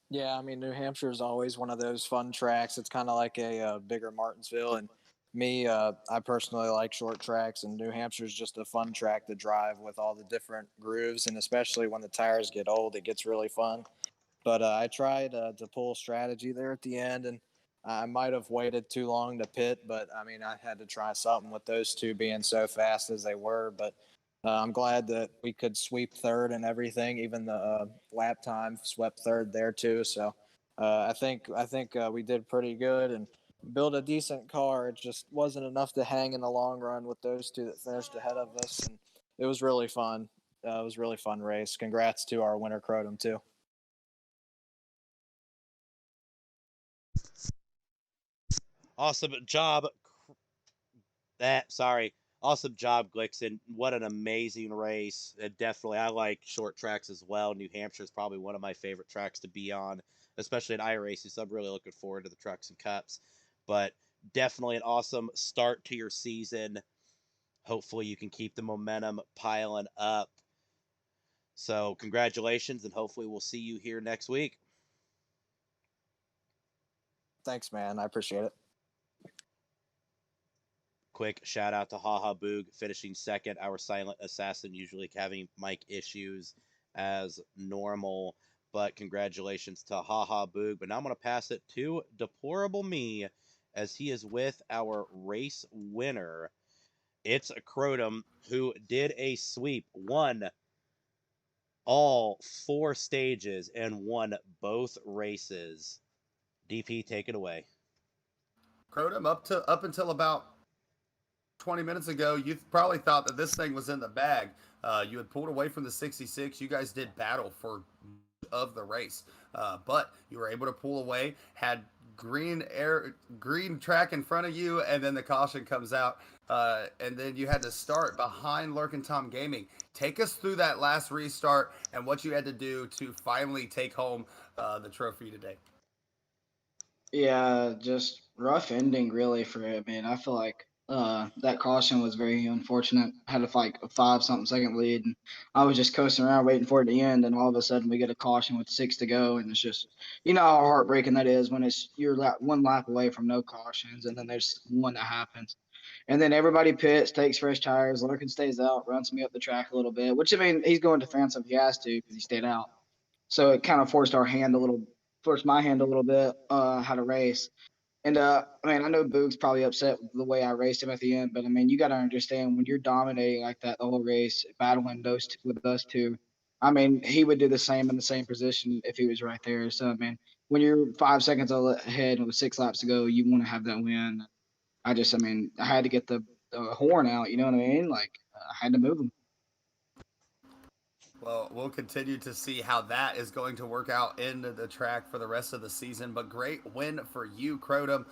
Speaker 7: Yeah, I mean, New Hampshire is always one of those fun tracks. It's kind of like a bigger Martinsville. And me, I personally like short tracks, and New Hampshire is just a fun track to drive with all the different grooves. And especially when the tires get old, it gets really fun. But I tried to pull strategy there at the end, and I might have waited too long to pit, but I mean, I had to try something with those two being so fast as they were. But I'm glad that we could sweep third and everything. Even the lap time swept third there too. So I think we did pretty good and built a decent car. It just wasn't enough to hang in the long run with those two that finished ahead of us, and it was really fun. It was a really fun race. Congrats to our winner, Crotum, too.
Speaker 1: Awesome job. Awesome job, Glixen. What an amazing race. Definitely, I like short tracks as well. New Hampshire is probably one of my favorite tracks to be on, especially in iRacing. So I'm really looking forward to the trucks and cups. But definitely an awesome start to your season. Hopefully, you can keep the momentum piling up. So, congratulations, and hopefully, we'll see you here next week.
Speaker 7: Thanks, man. I appreciate it.
Speaker 1: Quick shout out to Haha Boog finishing second. Our silent assassin usually having mic issues as normal, but congratulations to Haha Boog. But now I'm going to pass it to Deplorable Me as he is with our race winner. It's Crotum, who did a sweep, won all 4 stages, and won both races. DP, take it away.
Speaker 2: Crotum, up until about 20 minutes ago, you probably thought that this thing was in the bag. You had pulled away from the 66. You guys did battle for of the race, but you were able to pull away. Had green track in front of you, and then the caution comes out, and then you had to start behind Lurkin Tom Gaming. Take us through that last restart and what you had to do to finally take home the trophy today.
Speaker 5: Yeah, just rough ending really for it, man. I feel like that caution was very unfortunate. Had like a 5 something second lead, and I was just coasting around waiting for it to end, and all of a sudden we get a caution with 6 to go, and it's just, you know how heartbreaking that is when you're one lap away from no cautions, and then there's one that happens, and then everybody pits, takes fresh tires. Larkin stays out, runs me up the track a little bit, which I mean he's going defensive, he has to because he stayed out, so it kind of forced my hand a little bit how to race. And I mean, I know Boog's probably upset with the way I raced him at the end, but I mean, you got to understand when you're dominating like that the whole race, battling with us two. I mean, he would do the same in the same position if he was right there. So I mean, when you're 5 seconds ahead with 6 laps to go, you want to have that win. I mean, I had to get the horn out. You know what I mean? Like I had to move him.
Speaker 2: Well, we'll continue to see how that is going to work out into the track for the rest of the season. But great win for you, Crotum.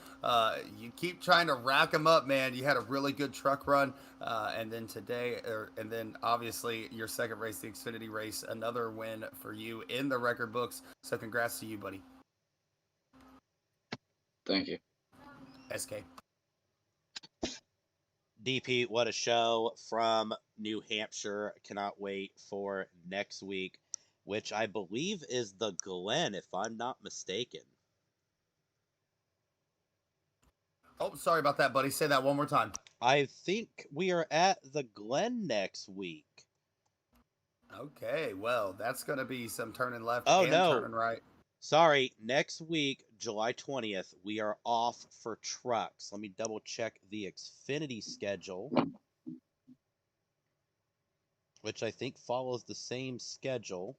Speaker 2: You keep trying to rack them up, man. You had a really good truck run, and then and then obviously your second race, the Xfinity race, another win for you in the record books. So congrats to you, buddy.
Speaker 5: Thank you.
Speaker 2: SK.
Speaker 1: DP, what a show from New Hampshire. Cannot wait for next week, which I believe is the Glen, if I'm not mistaken.
Speaker 2: Oh, sorry about that, buddy. Say that one more time.
Speaker 1: I think we are at the Glen next week.
Speaker 2: Okay, well, that's going to be some turning left
Speaker 1: Oh,
Speaker 2: and
Speaker 1: no.
Speaker 2: turning right.
Speaker 1: Sorry, next week, July 20th, we are off for trucks. Let me double check the Xfinity schedule, which I think follows the same schedule.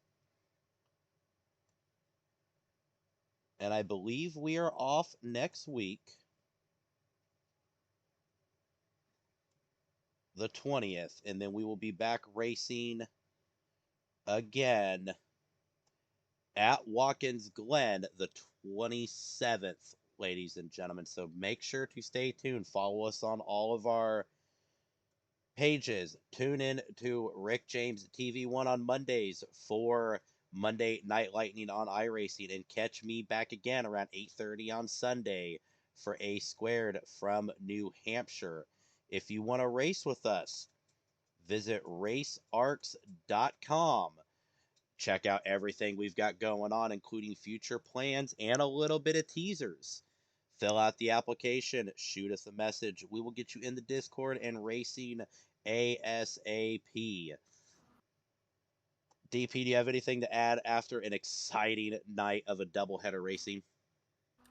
Speaker 1: And I believe we are off next week, the 20th, and then we will be back racing again at Watkins Glen the 27th, ladies and gentlemen. So make sure to stay tuned. Follow us on all of our pages. Tune in to Rick James TV1 on Mondays for Monday Night Lightning on iRacing, and catch me back again around 8:30 on Sunday for A Squared from New Hampshire. If you want to race with us, visit racearcs.com. Check out everything we've got going on, including future plans and a little bit of teasers. Fill out the application, shoot us a message. We will get you in the Discord and racing ASAP. DP, do you have anything to add after an exciting night of a doubleheader racing?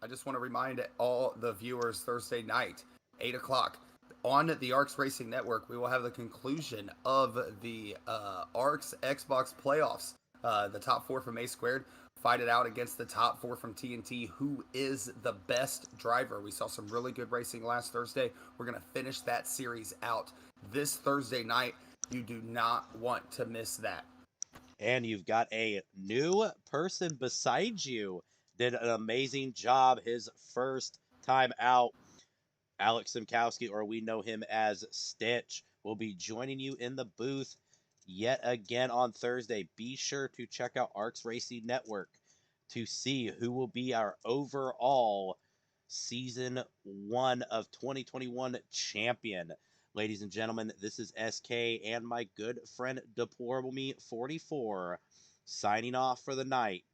Speaker 2: I just want to remind all the viewers Thursday night, 8 o'clock, on the ARCS Racing Network, we will have the conclusion of the ARCS Xbox playoffs. The top 4 from A Squared fight it out against the top 4 from TNT. Who is the best driver? We saw some really good racing last Thursday. We're going to finish that series out this Thursday night. You do not want to miss that.
Speaker 1: And you've got a new person beside you. Did an amazing job his first time out. Alex Simkowski, or we know him as Stitch, will be joining you in the booth yet again on Thursday. Be sure to check out ARCS Racing Network to see who will be our overall Season 1 of 2021 champion. Ladies and gentlemen, this is SK and my good friend Deplorable Me 44 signing off for the night.